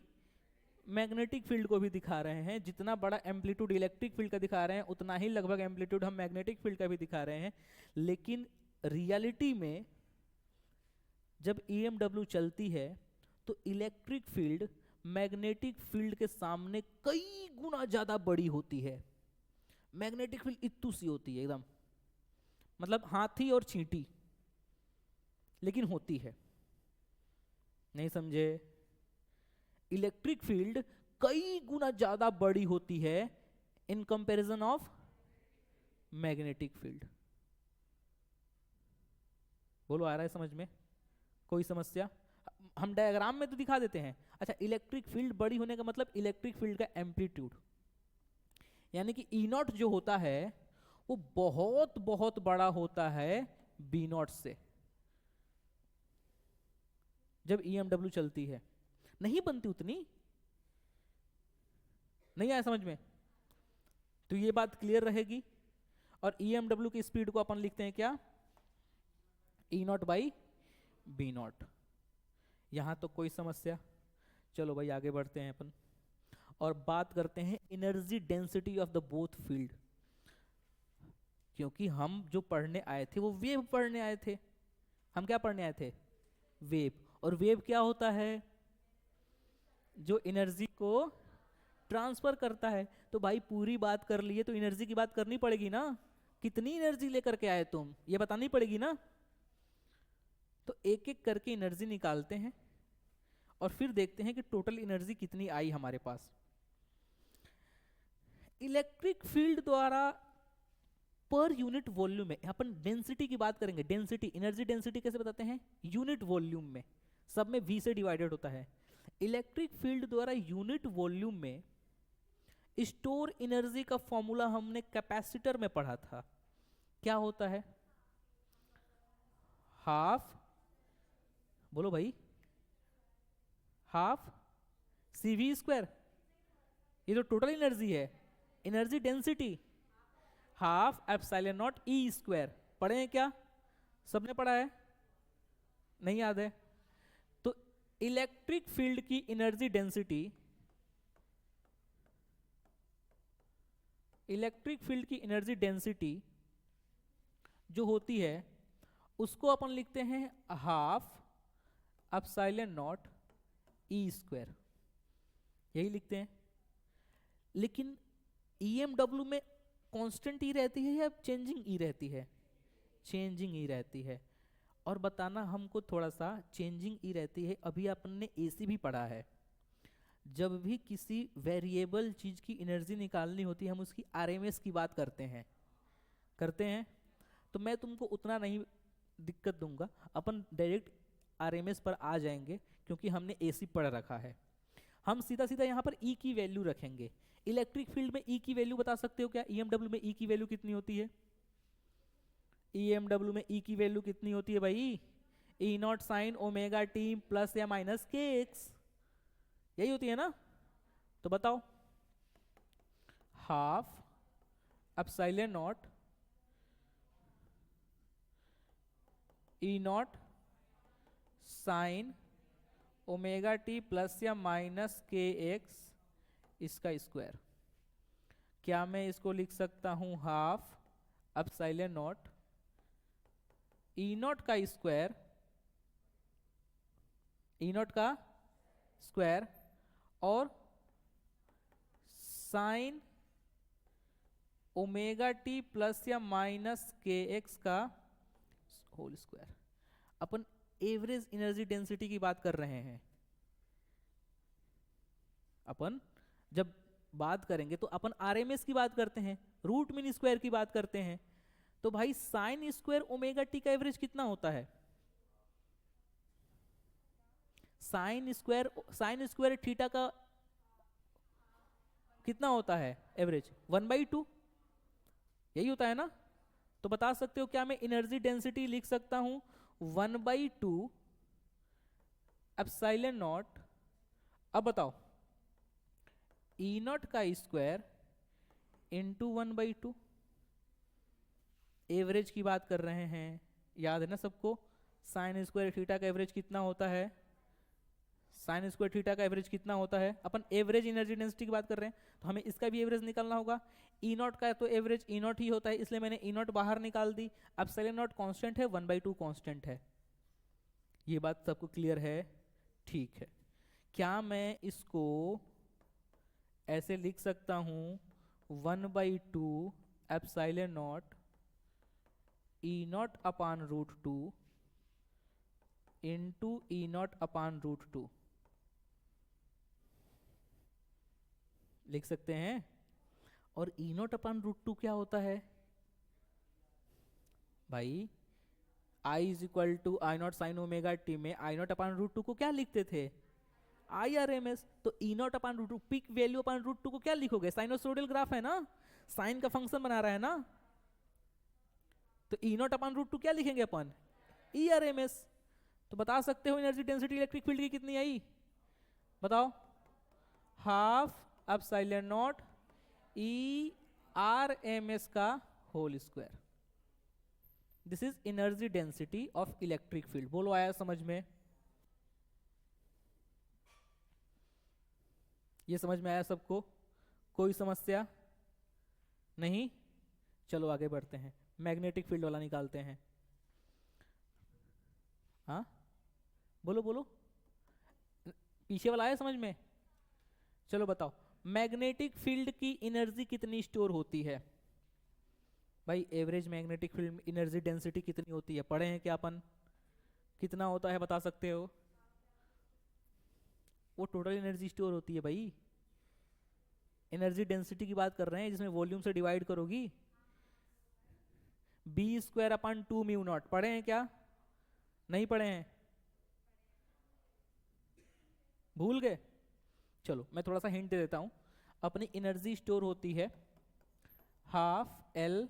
मैग्नेटिक फील्ड को भी दिखा रहे हैं, जितना बड़ा एम्पलीट्यूड इलेक्ट्रिक फील्ड का दिखा रहे हैं उतना ही लगभग एम्पलीट्यूड हम मैग्नेटिक फील्ड का भी दिखा रहे हैं। लेकिन रियलिटी में जब EMW चलती है तो इलेक्ट्रिक फील्ड मैग्नेटिक फील्ड के सामने कई गुना ज्यादा बड़ी होती है। मैग्नेटिक फील्ड इतनी सी होती है एकदम, मतलब हाथी और चींटी, लेकिन होती है। नहीं समझे? इलेक्ट्रिक फील्ड कई गुना ज्यादा बड़ी होती है in comparison of magnetic field. बोलो, आ रहा है समझ में? कोई समस्या? हम डायग्राम में तो दिखा देते हैं। अच्छा, इलेक्ट्रिक फील्ड बड़ी होने का मतलब इलेक्ट्रिक फील्ड का एम्पलीट्यूड, यानी कि ई नॉट जो होता है वो बहुत बहुत बड़ा होता है बी नॉट से। जब EMW चलती है नहीं बनती उतनी, नहीं आया समझ में? तो ये बात क्लियर रहेगी। और EMW की स्पीड को अपन लिखते हैं क्या? ई नॉट बाई बी नॉट। यहां तो कोई समस्या? चलो भाई आगे बढ़ते हैं अपन और बात करते हैं energy density of the both field. क्योंकि हम जो पढ़ने आए थे वो वेव पढ़ने आए थे। हम क्या पढ़ने आए थे? वेव। और वेव क्या होता है? जो एनर्जी को ट्रांसफर करता है। तो भाई पूरी बात कर लिए तो एनर्जी की बात करनी पड़ेगी ना। कितनी एनर्जी लेकर के आए तुम, ये बतानी पड़ेगी ना। तो एक एक करके एनर्जी निकालते हैं और फिर देखते हैं कि टोटल एनर्जी कितनी आई हमारे पास। इलेक्ट्रिक फील्ड द्वारा पर यूनिट वॉल्यूम में, अपन डेंसिटी की बात करेंगे। डेंसिटी, एनर्जी डेंसिटी कैसे बताते हैं? यूनिट वॉल्यूम में, सब में V से डिवाइडेड होता है। इलेक्ट्रिक फील्ड द्वारा यूनिट वॉल्यूम में स्टोर एनर्जी का फॉर्मूला हमने कैपेसिटर में पढ़ा था। क्या होता है? हाफ, बोलो भाई, हाफ CV स्क्वायर। ये तो टोटल एनर्जी है। Energy density half epsilon not E square. पढ़े हैं क्या? सबने पढ़ा है? नहीं याद है? तो इलेक्ट्रिक फील्ड की एनर्जी डेंसिटी, इलेक्ट्रिक फील्ड की एनर्जी डेंसिटी जो होती है उसको अपन लिखते हैं half epsilon not E square, यही लिखते हैं। लेकिन EMW में कांस्टेंट E रहती है या चेंजिंग E रहती है? चेंजिंग E रहती है। और बताना हमको थोड़ा सा, चेंजिंग E रहती है। अभी अपन ने AC भी पढ़ा है। जब भी किसी वेरिएबल चीज की एनर्जी निकालनी होती है हम उसकी RMS की बात करते हैं। तो मैं तुमको उतना नहीं दिक्कत दूंगा, अपन डायरेक्ट RMS पर आ जाएंगे क्योंकि हमने AC पढ़ रखा है। हम सीधा सीधा यहाँ पर E की वैल्यू रखेंगे। इलेक्ट्रिक फील्ड में E की वैल्यू बता सकते हो क्या? EMW में E की वैल्यू कितनी होती है? EMW में E की वैल्यू कितनी होती है भाई? E not sine omega t plus या माइनस kx, यही होती है ना। तो बताओ, half epsilon not E not sine omega t plus या माइनस kx इसका स्क्वायर। क्या मैं इसको लिख सकता हूं half epsilon not E not का स्क्वायर, E नॉट का स्क्वायर और साइन ओमेगा t प्लस या माइनस kx का होल स्क्वायर। अपन एवरेज एनर्जी डेंसिटी की बात कर रहे हैं। अपन जब बात करेंगे तो अपन आरएमएस की बात करते हैं, रूट मीन स्क्वायर की बात करते हैं। तो भाई साइन स्क्वायर ओमेगा टी का एवरेज कितना होता है? साइन स्क्वायर थीटा का कितना होता है एवरेज? 1/2, यही होता है ना? तो बता सकते हो क्या मैं एनर्जी डेंसिटी लिख सकता हूं 1/2 एप्सिलॉन नॉट। अब बताओ, ई नॉट का स्क्वायर इंटू 1/2, एवरेज की बात कर रहे हैं, याद है ना सबको? साइन स्क्वायर थीटा का एवरेज कितना होता है? साइन स्क्वायर थीटा का एवरेज कितना होता है? अपन एवरेज एनर्जी डेंसिटी की बात कर रहे हैं, तो हमें इसका भी एवरेज निकालना होगा। ई नॉट का तो एवरेज ई नॉट ही होता है, इसलिए मैंने ई नॉट बाहर निकाल दी। अब एप्सिलॉन नॉट कांस्टेंट है, 1/2 कांस्टेंट है। ये बात सबको क्लियर है? ठीक है। क्या मैं इसको ऐसे लिख सकता हूं 1/2 epsilon naught E naught upon root 2 into E naught upon root 2? लिख सकते हैं। और ई नॉट अपान रूट 2 क्या होता है भाई? I is equal to I naught sine omega t में आई नॉट अपान रूट 2 को क्या लिखते थे? I R M S. तो E naught upon root 2, peak value upon root 2 को क्या लिखोगे? साइनोसोडियल ग्राफ है ना, साइन का फंक्शन बना रहा है ना, तो ई नॉट अपान रूट 2 क्या लिखेंगे अपन? E R M S. तो बता सकते हो एनर्जी डेंसिटी इलेक्ट्रिक फील्ड की कितनी आई? बताओ। Half epsilon naught E R M S का whole square. This is energy density of electric field. बोलो, आया समझ में? ये समझ में आया सबको? कोई समस्या नहीं? चलो आगे बढ़ते हैं, मैग्नेटिक फील्ड वाला निकालते हैं। हाँ बोलो बोलो, पीछे वाला आया समझ में? चलो बताओ, मैग्नेटिक फील्ड की एनर्जी कितनी स्टोर होती है? भाई average magnetic field energy density कितनी होती है? पढ़े हैं क्या अपन? कितना होता है बता सकते हो? वो टोटल एनर्जी स्टोर होती है भाई। एनर्जी डेंसिटी की बात कर रहे हैं जिसमें वॉल्यूम से डिवाइड करोगी। B square upon 2 mu naught, पढ़े हैं क्या? नहीं पढ़े हैं? भूल गए? चलो मैं थोड़ा सा हिंट दे देता हूं। अपनी एनर्जी स्टोर होती है हाफ एल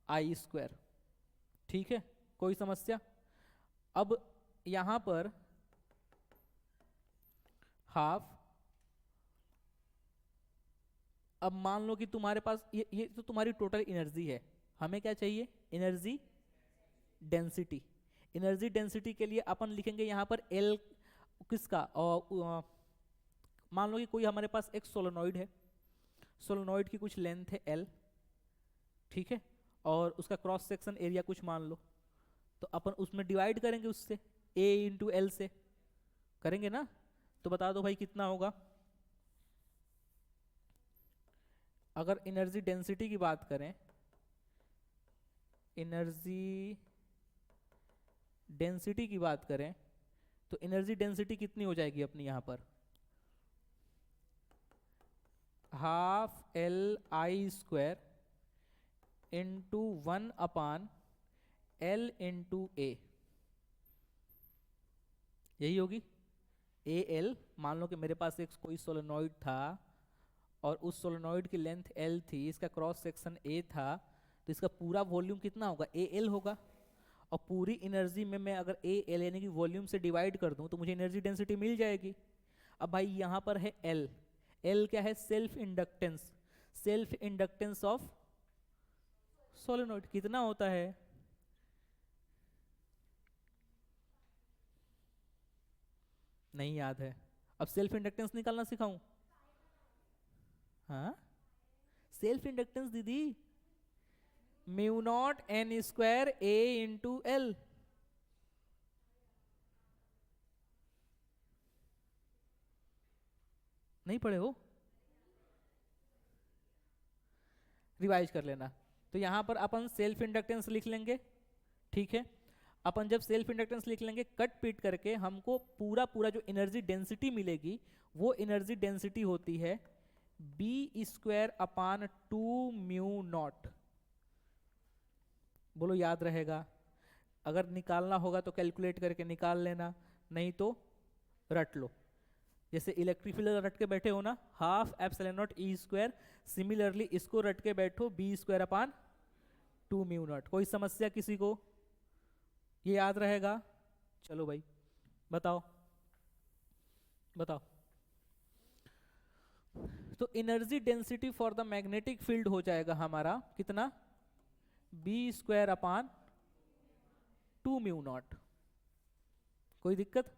आई स्क्वायर, ठीक है? कोई समस्या? अब यहां पर हाफ, अब मान लो कि तुम्हारे पास ये तो तुम्हारी टोटल एनर्जी है। हमें क्या चाहिए? Energy density. एनर्जी डेंसिटी के लिए अपन लिखेंगे यहां पर एल किसका? मान लो कि कोई हमारे पास एक सोलेनॉइड है, सोलेनॉइड की कुछ लेंथ है एल, ठीक है? और उसका क्रॉस सेक्शन एरिया कुछ मान लो, तो अपन उसमें डिवाइड करेंगे उससे, ए इंटू एल से करेंगे ना? तो बता दो भाई कितना होगा? अगर एनर्जी डेंसिटी की बात करें, एनर्जी डेंसिटी की बात करें तो एनर्जी डेंसिटी कितनी हो जाएगी अपनी यहां पर? Half L I square into 1 upon L into A, यही होगी। ए एल, मान लो कि मेरे पास एक कोई सोलेनॉइड था और उस सोलेनॉइड की लेंथ एल थी, इसका क्रॉस सेक्शन ए था, तो इसका पूरा वॉल्यूम कितना होगा? ए एल होगा। और पूरी एनर्जी में मैं अगर ए एल यानी कि वॉल्यूम से डिवाइड कर दूं तो मुझे एनर्जी डेंसिटी मिल जाएगी। अब भाई यहां पर है एल, एल क्या है? Self inductance, self inductance of solenoid कितना होता है? नहीं याद है? अब सेल्फ इंडक्टेंस निकालना सिखाऊं? हाँ, सेल्फ इंडक्टेंस दीदी mu not an square A into L. नहीं पढ़े हो? रिवाइज कर लेना। तो यहां पर अपन सेल्फ इंडक्टेंस लिख लेंगे, ठीक है? अपन जब सेल्फ इंडक्टेंस लिख लेंगे कट पीट करके, हमको पूरा पूरा जो एनर्जी डेंसिटी मिलेगी वो एनर्जी डेंसिटी होती है B square upon 2 mu naught. बोलो याद रहेगा? अगर निकालना होगा तो कैलकुलेट करके निकाल लेना, नहीं तो रट लो। जैसे इलेक्ट्रिक फील्ड रट के बैठे हो ना, half epsilon naught E square, similarly इसको रट के बैठो B square upon 2 mu naught. कोई समस्या किसी को? ये याद रहेगा? चलो भाई बताओ बताओ। तो energy density for the magnetic field हो जाएगा हमारा कितना? B square upon 2 mu naught. कोई दिक्कत?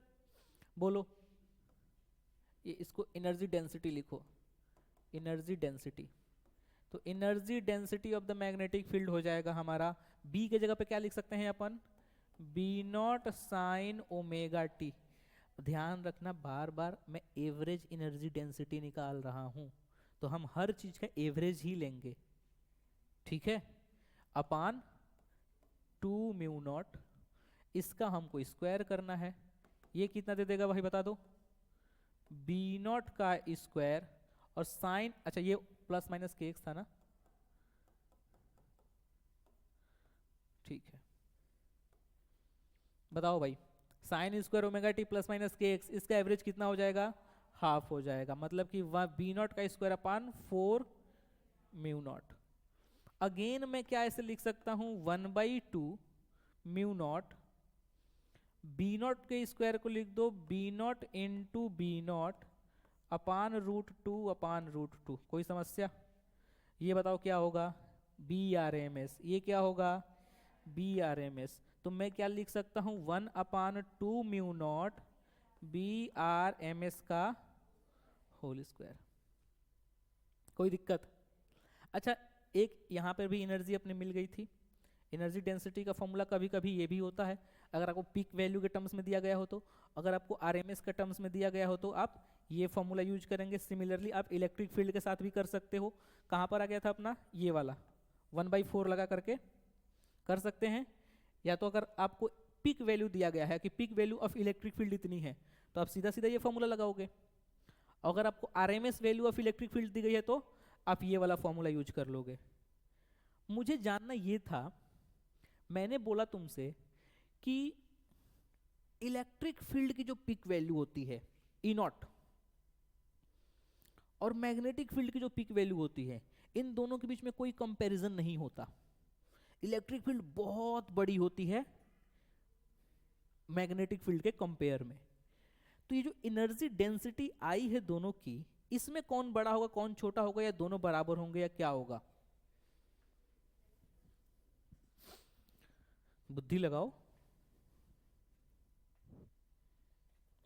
बोलो। ये इसको एनर्जी डेंसिटी लिखो, एनर्जी डेंसिटी। तो energy density of the magnetic field हो जाएगा हमारा, बी के जगह पे क्या लिख सकते हैं अपन? B naught sine omega t. ध्यान रखना बार बार मैं एवरेज एनर्जी डेंसिटी निकाल रहा हूं, तो हम हर चीज का एवरेज ही लेंगे, ठीक है? अपान 2 म्यू नॉट, इसका हमको स्क्वायर करना है। ये कितना दे देगा भाई बता दो? बी नॉट का स्क्वायर और साइन, अच्छा ये प्लस माइनस के एक्स था ना, ठीक है। बताओ भाई, sine square omega T plus minus के एक्स, इसका एवरेज कितना हो जाएगा? हाफ हो जाएगा, मतलब कि बी नॉट का square upon 4 mu naught. Again मैं क्या ऐसे लिख सकता हूं? 1/2 म्यू नॉट, बी नॉट के स्क्वायर को लिख दो B naught into B naught upon √2 कोई समस्या? ये बताओ क्या होगा? B R M S. ये क्या होगा? B R M S. तो मैं क्या लिख सकता हूं? 1/2 mu naught B R M S का होल स्क्वायर। कोई दिक्कत? अच्छा, एक यहां पर भी एनर्जी अपने मिल गई थी। एनर्जी डेंसिटी का फॉर्मूला कभी कभी ये भी होता है, अगर आपको पीक वैल्यू के टर्म्स में दिया गया हो तो, अगर आपको आरएमएस के टर्म्स में दिया गया हो तो आप ये फॉर्मूला यूज करेंगे। सिमिलरली आप इलेक्ट्रिक फील्ड के साथ भी कर सकते हो। कहाँ पर आ गया था अपना? ये वाला 1/4 लगा करके कर सकते हैं। या तो अगर आपको पीक वैल्यू दिया गया है कि peak value of electric field इतनी है, तो आप सीधा सीधा ये फॉर्मूला लगाओगे। अगर आपको RMS value of electric field दी गई है तो आप ये वाला फॉर्मूला यूज कर लोगे। मुझे जानना ये था, मैंने बोला तुमसे कि इलेक्ट्रिक फील्ड की जो पीक वैल्यू होती है ई नॉट, और मैग्नेटिक फील्ड की जो पीक वैल्यू होती है, इन दोनों के बीच में कोई कंपैरिजन नहीं होता। इलेक्ट्रिक फील्ड बहुत बड़ी होती है मैग्नेटिक फील्ड के कंपेयर में। तो ये जो एनर्जी डेंसिटी आई है दोनों की, इसमें कौन बड़ा होगा कौन छोटा होगा, या दोनों बराबर होंगे, या क्या होगा? बुद्धि लगाओ।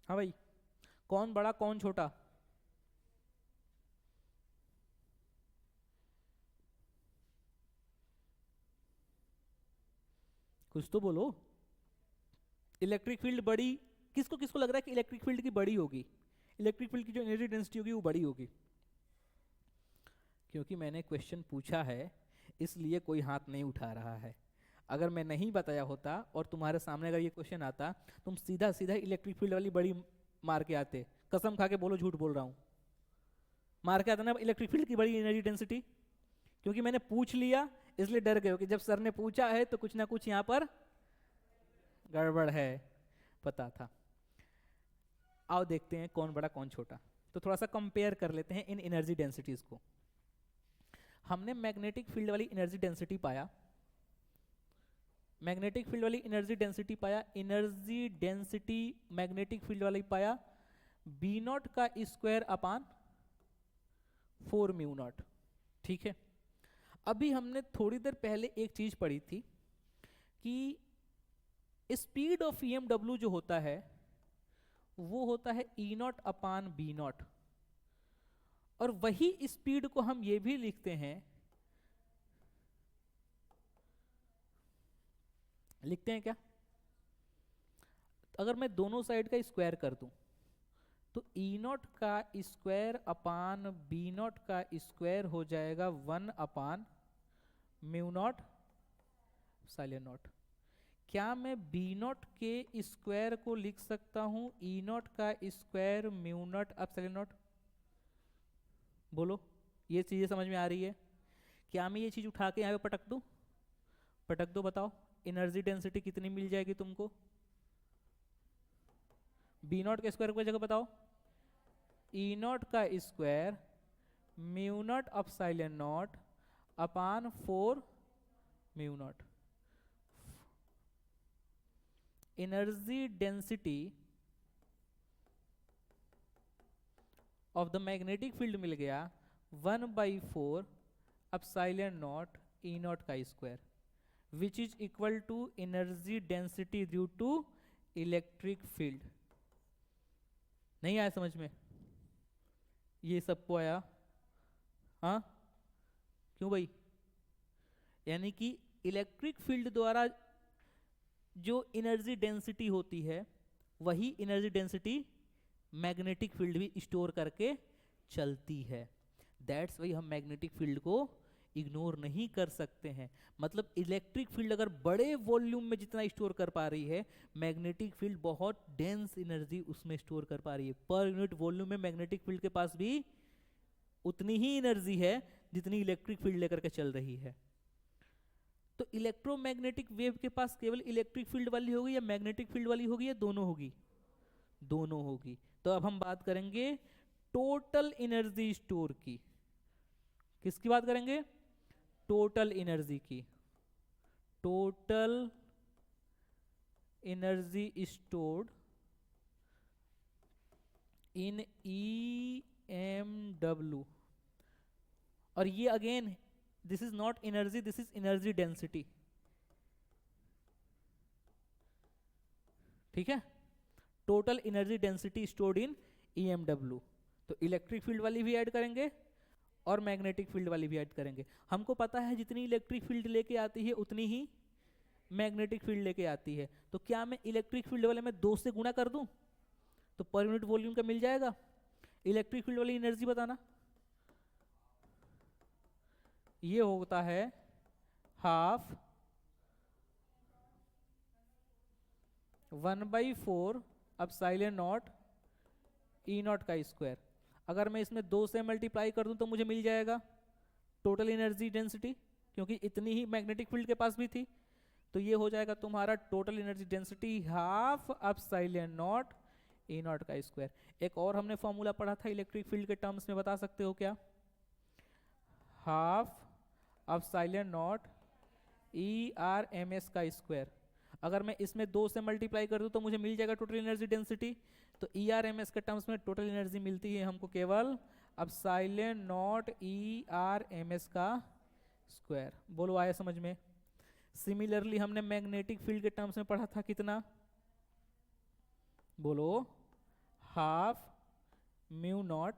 हाँ भाई, कौन बड़ा कौन छोटा? कुछ तो बोलो। इलेक्ट्रिक फील्ड बड़ी, किसको किसको लग रहा है कि इलेक्ट्रिक फील्ड की बड़ी होगी? इलेक्ट्रिक फील्ड की जो एनर्जी डेंसिटी होगी वो बड़ी होगी। क्योंकि मैंने क्वेश्चन पूछा है इसलिए कोई हाथ नहीं उठा रहा है। अगर मैं नहीं बताया होता और तुम्हारे सामने अगर ये क्वेश्चन आता, तुम सीधा सीधा इलेक्ट्रिक फील्ड वाली बड़ी मार के आते। कसम खा के बोलो झूठ बोल रहा हूं। मार के आता ना इलेक्ट्रिक फील्ड की बड़ी एनर्जी डेंसिटी। क्योंकि मैंने पूछ लिया इसलिए डर गए हो कि जब सर ने पूछा है तो कुछ ना कुछ यहां पर गड़बड़ है। पता था। आओ देखते हैं कौन बड़ा कौन छोटा। तो थोड़ा सा कंपेयर कर लेते हैं इन एनर्जी डेंसिटीज को। हमने मैग्नेटिक फील्ड वाली एनर्जी डेंसिटी पाया, मैग्नेटिक फील्ड वाली एनर्जी डेंसिटी पाया, एनर्जी डेंसिटी मैग्नेटिक फील्ड वाली पाया बी नॉट का स्क्वायर अपान 4 म्यू नॉट। ठीक है। अभी हमने थोड़ी देर पहले एक चीज पढ़ी थी कि स्पीड ऑफ ईएमडब्ल्यू जो होता है वो होता है ई नॉट अपान बी नॉट, और वही स्पीड को हम ये भी लिखते हैं, क्या? अगर मैं दोनों साइड का स्क्वायर कर दूं तो ई नॉट का स्क्वायर अपान बी नॉट का स्क्वायर हो जाएगा 1 अपान म्यू नॉट साइलेंट नॉट। क्या मैं बी नॉट के स्क्वायर को लिख सकता हूं ई नॉट का square mu naught epsilon not? बोलो, ये चीजें समझ में आ रही है? क्या मैं ये चीज उठा के यहाँ पे पटक दूं? पटक दो, बताओ एनर्जी डेंसिटी कितनी मिल जाएगी तुमको? बी नॉट के स्क्वायर की जगह बताओ, ई नॉट का square mu naught epsilon naught upon 4 mu naught. Energy density of the magnetic field मिल गया 1/4 एप्सिलॉन नॉट ई नॉट का square, which is equal to energy density due to electric field. नहीं आया समझ में? ये सबको आया? हाँ, क्यों भाई? यानी कि इलेक्ट्रिक फील्ड द्वारा जो एनर्जी डेंसिटी होती है वही एनर्जी डेंसिटी मैग्नेटिक फील्ड भी स्टोर करके चलती है। दैट्स वाई हम मैग्नेटिक फील्ड को इग्नोर नहीं कर सकते हैं। मतलब इलेक्ट्रिक फील्ड अगर बड़े वॉल्यूम में जितना स्टोर कर पा रही है, मैग्नेटिक फील्ड बहुत डेंस एनर्जी उसमें स्टोर कर पा रही है। पर यूनिट वॉल्यूम में मैग्नेटिक फील्ड के पास भी उतनी ही एनर्जी है जितनी इलेक्ट्रिक फील्ड लेकर के चल रही है। तो इलेक्ट्रोमैग्नेटिक वेव के पास केवल इलेक्ट्रिक फील्ड वाली होगी या मैग्नेटिक फील्ड वाली होगी या दोनों होगी? दोनों होगी। तो अब हम बात करेंगे टोटल एनर्जी स्टोर की। किसकी बात करेंगे? टोटल एनर्जी की। Total energy stored in EMW। और ये again this is not energy, this is energy density. ठीक है, total energy density stored in EMW। तो इलेक्ट्रिक फील्ड वाली भी ऐड करेंगे और मैग्नेटिक फील्ड वाली भी ऐड करेंगे। हमको पता है जितनी इलेक्ट्रिक फील्ड लेके आती है उतनी ही मैग्नेटिक फील्ड लेके आती है। तो क्या मैं इलेक्ट्रिक फील्ड वाले में 2 से गुणा कर दूं तो पर यूनिट वॉल्यूम का मिल जाएगा? इलेक्ट्रिक फील्ड वाली एनर्जी बताना। ये होता है half 1/4 epsilon naught E naught का स्क्वायर। अगर मैं इसमें 2 से मल्टीप्लाई कर दूं तो मुझे मिल जाएगा टोटल एनर्जी डेंसिटी, क्योंकि इतनी ही मैग्नेटिक फील्ड के पास भी थी। तो ये हो जाएगा तुम्हारा total energy density half epsilon naught E naught का स्क्वायर। एक और हमने फॉर्मूला पढ़ा था इलेक्ट्रिक फील्ड के टर्म्स में, बता सकते हो क्या? हाफ एप्सिलॉन नॉट ERMS का स्क्वायर। अगर मैं इसमें 2 से मल्टीप्लाई कर दूं तो मुझे मिल जाएगा टोटल एनर्जी डेंसिटी। तो ERMS के टर्म्स में टोटल एनर्जी मिलती है हमको केवल एप्सिलॉन नॉट ERMS का स्क्वायर। बोलो आया समझ में? सिमिलरली हमने मैग्नेटिक फील्ड के टर्म्स में पढ़ा था कितना? बोलो, half mu naught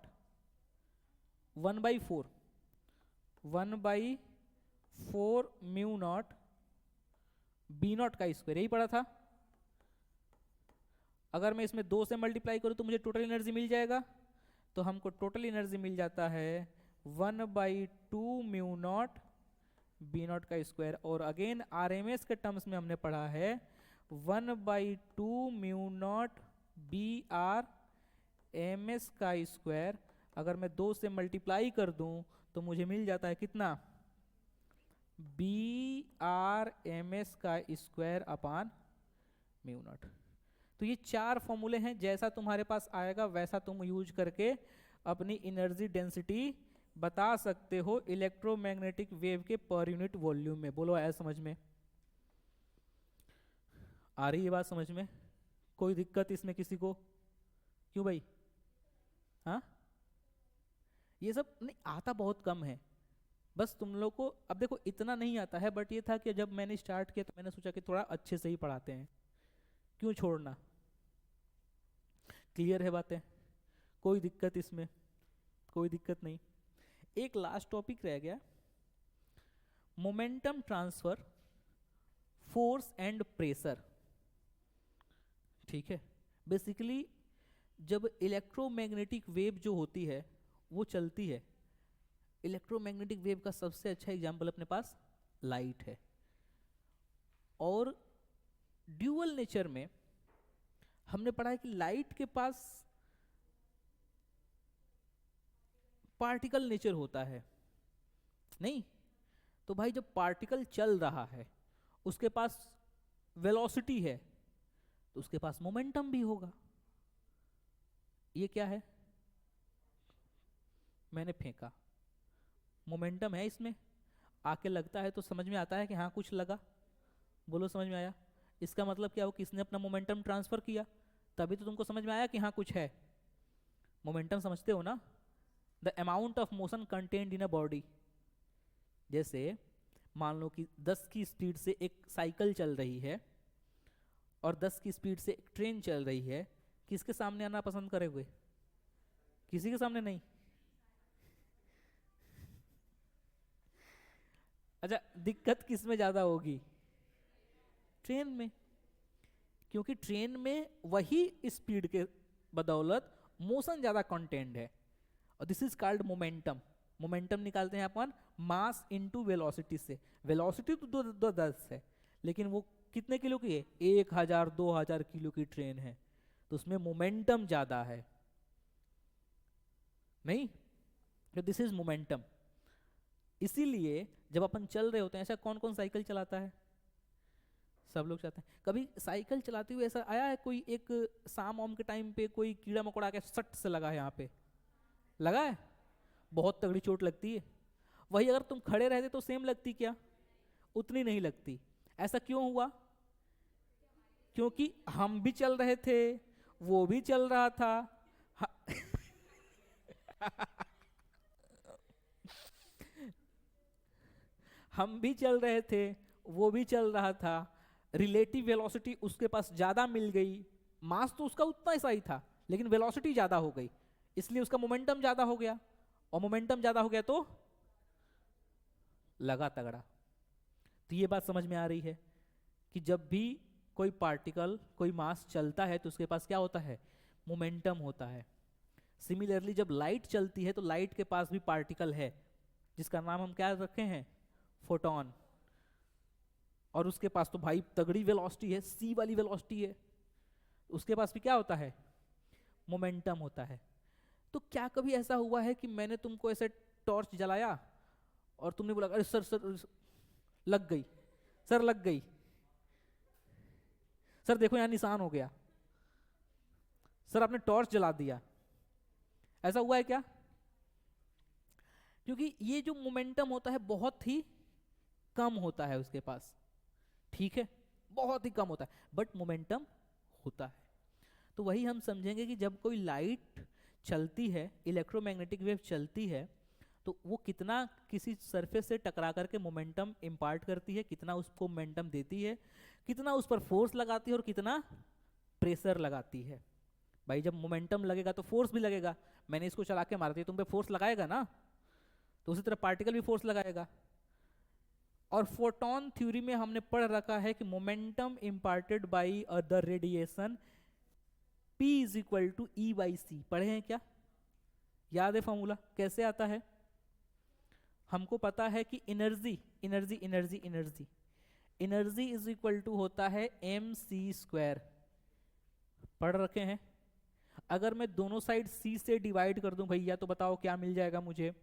1/4 mu naught B naught का स्क्वायर, यही पढ़ा था। अगर मैं इसमें 2 से मल्टीप्लाई करूं तो मुझे टोटल एनर्जी मिल जाएगा। तो हमको टोटल एनर्जी मिल जाता है 1/2 म्यू नॉट बी नॉट का स्क्वायर। और अगेन RMS के टर्म्स में हमने पढ़ा है 1/2 म्यू नॉट BRMS का स्क्वायर। अगर मैं 2 से मल्टीप्लाई कर दूं तो मुझे मिल जाता है कितना? BRMS का स्क्वायर अपान म्यू नॉट। तो ये 4 फॉर्मूले हैं, जैसा तुम्हारे पास आएगा वैसा तुम यूज करके अपनी एनर्जी डेंसिटी बता सकते हो इलेक्ट्रोमैग्नेटिक वेव के पर यूनिट वॉल्यूम में। बोलो आया समझ में? आ रही है बात समझ में? कोई दिक्कत इसमें किसी को? क्यों भाई? हाँ, ये सब नहीं आता, बहुत कम है। बस तुम लोग को अब देखो इतना नहीं आता है, बट ये था कि जब मैंने स्टार्ट किया तो मैंने सोचा कि थोड़ा अच्छे से ही पढ़ाते हैं, क्यों छोड़ना। क्लियर है बातें? कोई दिक्कत इसमें? कोई दिक्कत नहीं। एक लास्ट टॉपिक रह गया, momentum transfer, force and pressure. ठीक है, बेसिकली जब इलेक्ट्रोमैग्नेटिक वेव जो होती है वो चलती है, इलेक्ट्रोमैग्नेटिक वेव का सबसे अच्छा एग्जाम्पल अपने पास लाइट है। और ड्यूअल नेचर में हमने पढ़ा है कि लाइट के पास पार्टिकल नेचर होता है, नहीं? तो भाई जब पार्टिकल चल रहा है उसके पास वेलोसिटी है तो उसके पास मोमेंटम भी होगा। ये क्या है? मैंने फेंका, मोमेंटम है इसमें, आके लगता है तो समझ में आता है कि हाँ कुछ लगा। बोलो समझ में आया? इसका मतलब क्या हो? किसने अपना मोमेंटम ट्रांसफर किया, तभी तो तुमको समझ में आया कि हाँ कुछ है। मोमेंटम समझते हो ना? The amount of motion contained in a body. जैसे मान लो कि 10 की स्पीड से एक साइकिल चल रही है और 10 की स्पीड से एक ट्रेन चल रही है, किसके सामने आना पसंद करोगे? किसी के सामने नहीं। अच्छा, दिक्कत किस में ज्यादा होगी? ट्रेन में, क्योंकि ट्रेन में वही स्पीड के बदौलत मोशन ज्यादा कंटेंट है, और this is called momentum. Momentum निकालते हैं अपन मास इनटू वेलोसिटी से। वेलोसिटी तो दो 10 है, लेकिन वो कितने किलो की है? 1000 2000 किलो की ट्रेन है, तो उसमें मोमेंटम ज्यादा है, नहीं? तो दिस इज मोमेंटम। इसीलिए जब अपन चल रहे होते हैं, ऐसा कौन कौन साइकिल चलाता है? सब लोग चाहते हैं। कभी साइकिल चलाते हुए ऐसा आया है कोई एक शाम वाम के टाइम पे कोई कीड़ा मकोड़ा के सट से लगा है यहाँ पे? लगा है? बहुत तगड़ी चोट लगती है। वही अगर तुम खड़े रहते तो सेम लगती क्या? उतनी नहीं लगती। ऐसा क्यों हुआ? क्योंकि हम भी चल रहे थे, वो भी चल रहा था। हम भी चल रहे थे, वो भी चल रहा था, रिलेटिव वेलोसिटी उसके पास ज्यादा मिल गई। मास तो उसका उतना ऐसा ही था, लेकिन वेलोसिटी ज्यादा हो गई, इसलिए उसका मोमेंटम ज्यादा हो गया, और मोमेंटम ज्यादा हो गया तो लगा तगड़ा। तो ये बात समझ में आ रही है कि जब भी कोई पार्टिकल, कोई मास चलता है तो उसके पास क्या होता है? मोमेंटम होता है। सिमिलरली जब लाइट चलती है तो लाइट के पास भी पार्टिकल है, जिसका नाम हम क्या रखे हैं? फोटोन। और उसके पास तो भाई तगड़ी वेलोसिटी है, सी वाली वेलोसिटी है, उसके पास भी क्या होता है? मोमेंटम होता है। तो क्या कभी ऐसा हुआ है कि मैंने तुमको ऐसे टॉर्च जलाया और तुमने बोला अरे सर सर लग गई, सर लग गई, सर देखो यहां निशान हो गया, सर आपने टॉर्च जला दिया? ऐसा हुआ है क्या? क्योंकि ये जो मोमेंटम होता है बहुत ही कम होता है उसके पास, ठीक है? बहुत ही कम होता है, बट मोमेंटम होता है। तो वही हम समझेंगे कि जब कोई लाइट चलती है, इलेक्ट्रोमैग्नेटिक वेव चलती है, तो वो कितना किसी सरफेस से टकरा करके मोमेंटम इंपार्ट करती है, कितना उसको मोमेंटम देती है, कितना उस पर फोर्स लगाती है और कितना प्रेशर लगाती है। भाई जब मोमेंटम लगेगा तो फोर्स भी लगेगा। मैंने इसको चला के मार दिया, तुम पे फोर्स लगाएगा ना, तो उसी तरह पार्टिकल भी फोर्स लगाएगा। और फोटोन थ्योरी में हमने पढ़ रखा है कि momentum imparted by the radiation P is equal to E by C. पढ़े हैं क्या? याद है फॉर्मूला? कैसे आता है? हमको पता है कि energy energy energy energy energy is equal to होता है एम सी स्क्वायर। पढ़ रखे हैं? अगर मैं दोनों साइड C से डिवाइड कर दूं भैया, तो बताओ क्या मिल जाएगा मुझे?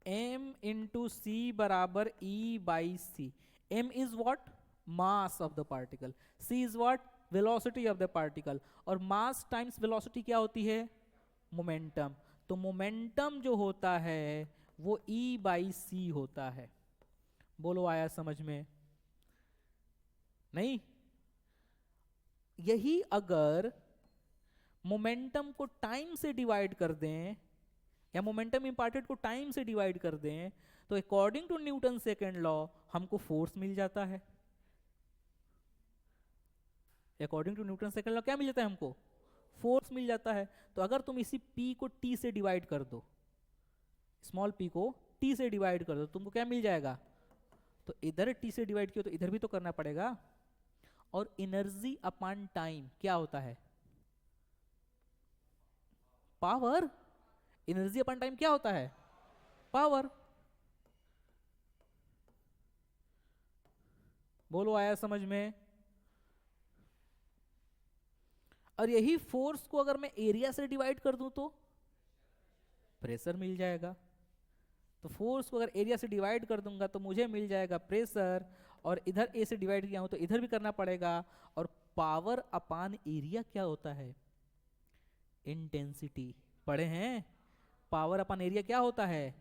m इंटू सी बराबर E by C. m is what? Mass of the particle. c is what? Velocity of the particle. और मास टाइम्स वेलोसिटी क्या होती है? मोमेंटम। तो मोमेंटम जो होता है वो E बाई सी होता है। बोलो आया समझ में? नहीं? यही अगर मोमेंटम को टाइम से डिवाइड कर दें, या मोमेंटम इंपार्टेड को टाइम से डिवाइड कर दें, तो according to Newton second law हमको फोर्स मिल जाता है। According to Newton second law क्या मिल जाता है हमको? फोर्स मिल जाता है। तो अगर तुम इसी P को T से डिवाइड कर दो, स्मॉल p को T से डिवाइड कर दो, तुमको क्या मिल जाएगा? तो इधर T से डिवाइड किया तो इधर भी तो करना पड़ेगा। और एनर्जी अपॉन टाइम क्या होता है? पावर। एनर्जी अपॉन टाइम क्या होता है? पावर। बोलो आया समझ में? और यही फोर्स को अगर मैं एरिया से डिवाइड कर दूं तो प्रेशर मिल जाएगा। तो फोर्स को अगर एरिया से डिवाइड कर दूंगा तो मुझे मिल जाएगा प्रेशर, और इधर ए से डिवाइड किया हूं तो इधर भी करना पड़ेगा। और पावर अपान एरिया क्या होता है? इंटेंसिटी। पढ़े हैं? पावर अपान एरिया क्या होता है?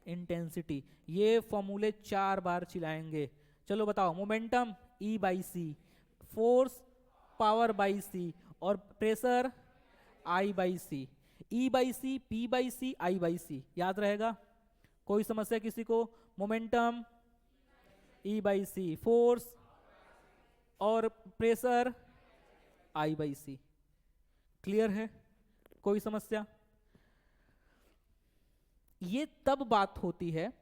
इंटेंसिटी। ये फॉर्मूले 4 बार चिल्लाएंगे। चलो बताओ, momentum E by C, force power by C, और pressure I by C. E by C, P by C, I by C, याद रहेगा? कोई समस्या किसी को? Momentum E by C, force और pressure I by C. Clear है? कोई समस्या? ये तब बात होती है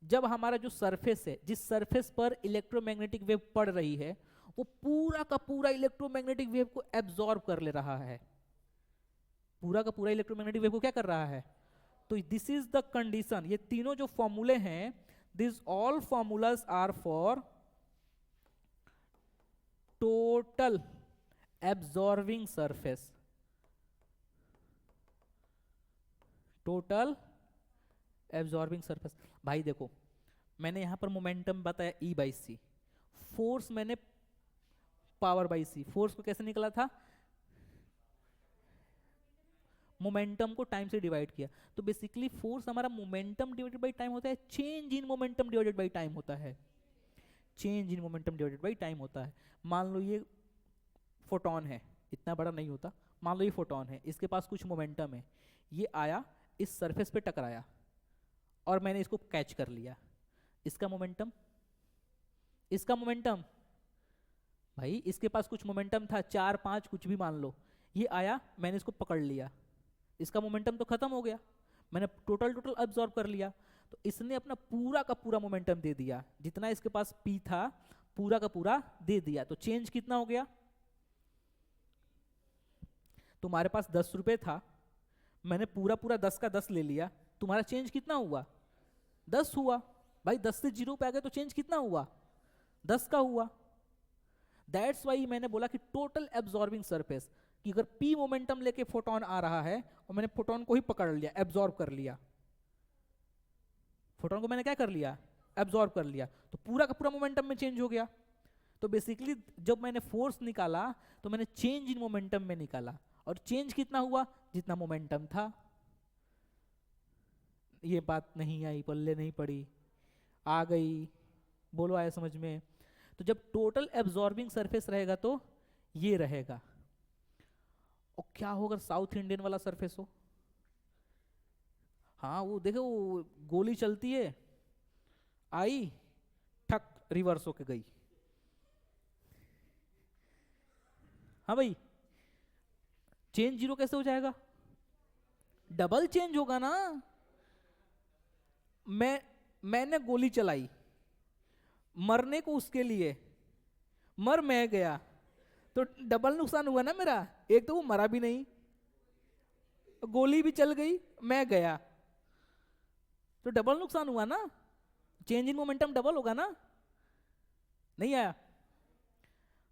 जब हमारा जो सरफेस है, जिस सरफेस पर इलेक्ट्रोमैग्नेटिक वेव पड़ रही है, वो पूरा का पूरा इलेक्ट्रोमैग्नेटिक वेव को एब्जॉर्ब कर ले रहा है। पूरा का पूरा इलेक्ट्रोमैग्नेटिक वेव को क्या कर रहा है? तो दिस इज द कंडीशन। ये तीनों जो फॉर्मूले हैं, this all formulas are for total absorbing surface. Total absorbing surface. भाई देखो, मैंने यहां पर मोमेंटम बताया E बाई सी, फोर्स मैंने पावर बाई सी। फोर्स को कैसे निकला था? मोमेंटम को टाइम से डिवाइड किया। तो बेसिकली फोर्स हमारा मोमेंटम डिवाइडेड बाई टाइम होता है, change in momentum divided by time होता है। Change in momentum divided by time होता है। मान लो ये फोटोन है, इतना बड़ा नहीं होता। मान लो ये फोटोन है, इसके पास कुछ मोमेंटम है, ये आया इस सरफेस पे टकराया और मैंने इसको कैच कर लिया। इसका मोमेंटम, इसका मोमेंटम, भाई इसके पास कुछ मोमेंटम था, 4 5 कुछ भी मान लो, ये आया मैंने इसको पकड़ लिया, इसका मोमेंटम तो खत्म हो गया, मैंने टोटल अब्सॉर्ब कर लिया। तो इसने अपना पूरा का पूरा मोमेंटम दे दिया, जितना इसके पास P था पूरा का पूरा दे दिया। तो चेंज कितना हो गया? तुम्हारे पास 10 रुपए था, मैंने पूरा पूरा 10 का 10 ले लिया, तुम्हारा चेंज कितना हुआ? 10 हुआ। भाई 10 से 0 पे आ गए तो चेंज कितना हुआ? 10 का हुआ। दैट्स वाई मैंने बोला कि टोटल एब्जॉर्बिंग सरफेस, कि अगर P मोमेंटम लेके फोटोन आ रहा है और मैंने फोटोन को ही पकड़ लिया, एब्जॉर्ब कर लिया, फोटोन को मैंने क्या कर लिया? एब्जॉर्ब कर लिया, तो पूरा का पूरा मोमेंटम में चेंज हो गया। तो बेसिकली जब मैंने फोर्स निकाला तो मैंने चेंज इन मोमेंटम में निकाला, और चेंज कितना हुआ? जितना मोमेंटम था। ये बात नहीं आई, पल्ले नहीं पड़ी, आ गई? बोलो आया समझ में? तो जब टोटल एब्जॉर्बिंग सरफेस रहेगा तो ये रहेगा। और क्या होगा साउथ इंडियन वाला सरफेस हो? हाँ वो देखो, वो गोली चलती है, आई ठक रिवर्स होके गई। हाँ भाई, चेंज 0 कैसे हो जाएगा? डबल चेंज होगा ना। मैंने गोली चलाई मरने को उसके लिए, मर मैं गया, तो डबल नुकसान हुआ ना मेरा। एक तो वो मरा भी नहीं, गोली भी चल गई, मैं गया, तो डबल नुकसान हुआ ना। चेंज इन मोमेंटम डबल होगा ना। नहीं आया?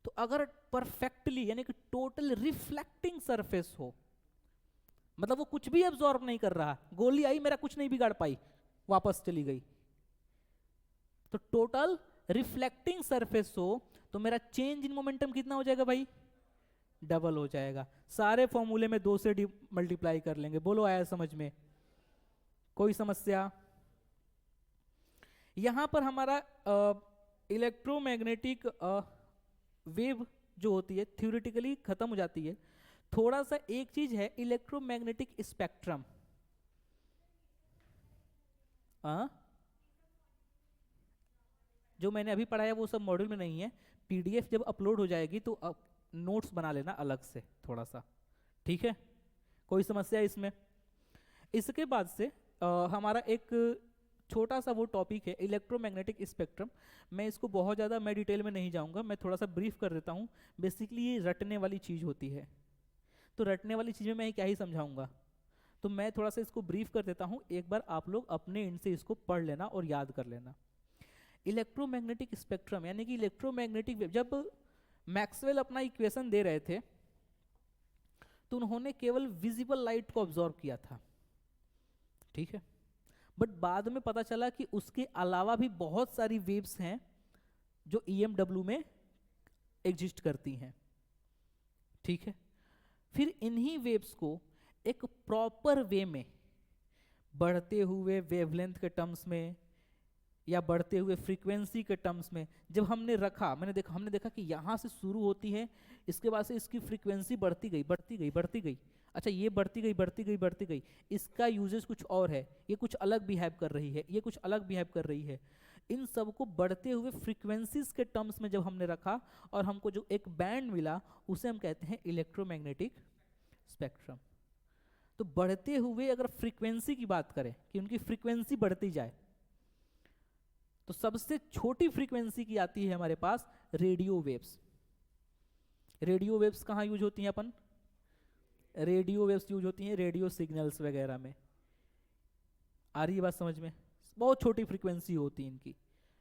तो अगर परफेक्टली यानी कि टोटल रिफ्लेक्टिंग सरफेस हो, मतलब वो कुछ भी एब्जॉर्ब नहीं कर रहा, गोली आई मेरा कुछ नहीं बिगाड़ पाई, वापस चली गई, तो टोटल रिफ्लेक्टिंग सरफेस हो, तो मेरा चेंज इन मोमेंटम कितना हो जाएगा भाई? डबल हो जाएगा। सारे फॉर्मूले में 2 से मल्टीप्लाई कर लेंगे। बोलो आया समझ में? कोई समस्या? यहां पर हमारा इलेक्ट्रोमैग्नेटिक वेव जो होती है थ्योरेटिकली खत्म हो जाती है। थोड़ा सा एक चीज है, इलेक्ट्रोमैग्नेटिक स्पेक्ट्रम। जो मैंने अभी पढ़ाया वो सब मॉड्यूल में नहीं है, PDF जब अपलोड हो जाएगी तो नोट्स बना लेना अलग से थोड़ा सा, ठीक है? कोई समस्या इसमें? इसके बाद से हमारा एक छोटा सा वो टॉपिक है इलेक्ट्रोमैग्नेटिक स्पेक्ट्रम। मैं इसको बहुत ज़्यादा मैं डिटेल में नहीं जाऊंगा, मैं थोड़ा सा ब्रीफ कर देता हूँ। बेसिकली ये रटने वाली चीज़ होती है, तो रटने वाली चीज़ में मैं क्या ही समझाऊंगा, तो मैं थोड़ा सा इसको ब्रीफ कर देता हूँ। एक बार आप लोग अपने एंड से इसको पढ़ लेना और याद कर लेना। इलेक्ट्रोमैग्नेटिक स्पेक्ट्रम यानी कि इलेक्ट्रोमैग्नेटिक वेव, जब मैक्सवेल अपना इक्वेशन दे रहे थे तो उन्होंने केवल विजिबल लाइट को ऑब्जॉर्व किया था, ठीक है, बट बाद में पता चला कि उसके अलावा भी बहुत सारी वेव्स हैं जो EMW में एग्जिस्ट करती हैं, ठीक है। फिर इन्हीं वेव्स को एक प्रॉपर वे में बढ़ते हुए वेवलेंथ के टर्म्स में या बढ़ते हुए फ्रीक्वेंसी के टर्म्स में जब हमने रखा, हमने देखा कि यहाँ से शुरू होती है, इसके बाद से इसकी फ्रीक्वेंसी बढ़ती गई बढ़ती गई बढ़ती गई, अच्छा ये बढ़ती गई बढ़ती गई बढ़ती गई, इसका यूजेस कुछ और है, ये कुछ अलग बिहेव कर रही है, ये कुछ अलग बिहेव कर रही है। इन सब को बढ़ते हुए फ्रीक्वेंसीज के टर्म्स में जब हमने रखा और हमको जो एक बैंड मिला उसे हम कहते हैं इलेक्ट्रोमैग्नेटिक स्पेक्ट्रम। तो बढ़ते हुए अगर फ्रीक्वेंसी की बात करें कि उनकी फ्रीक्वेंसी बढ़ती जाए, तो सबसे छोटी फ्रीक्वेंसी की आती है हमारे पास रेडियो वेव्स। रेडियो वेव्स कहाँ यूज होती हैं अपन? रेडियो वेव्स यूज होती हैं रेडियो सिग्नल्स वगैरह में। आ रही है बात समझ में? बहुत छोटी फ्रीक्वेंसी होती है इनकी,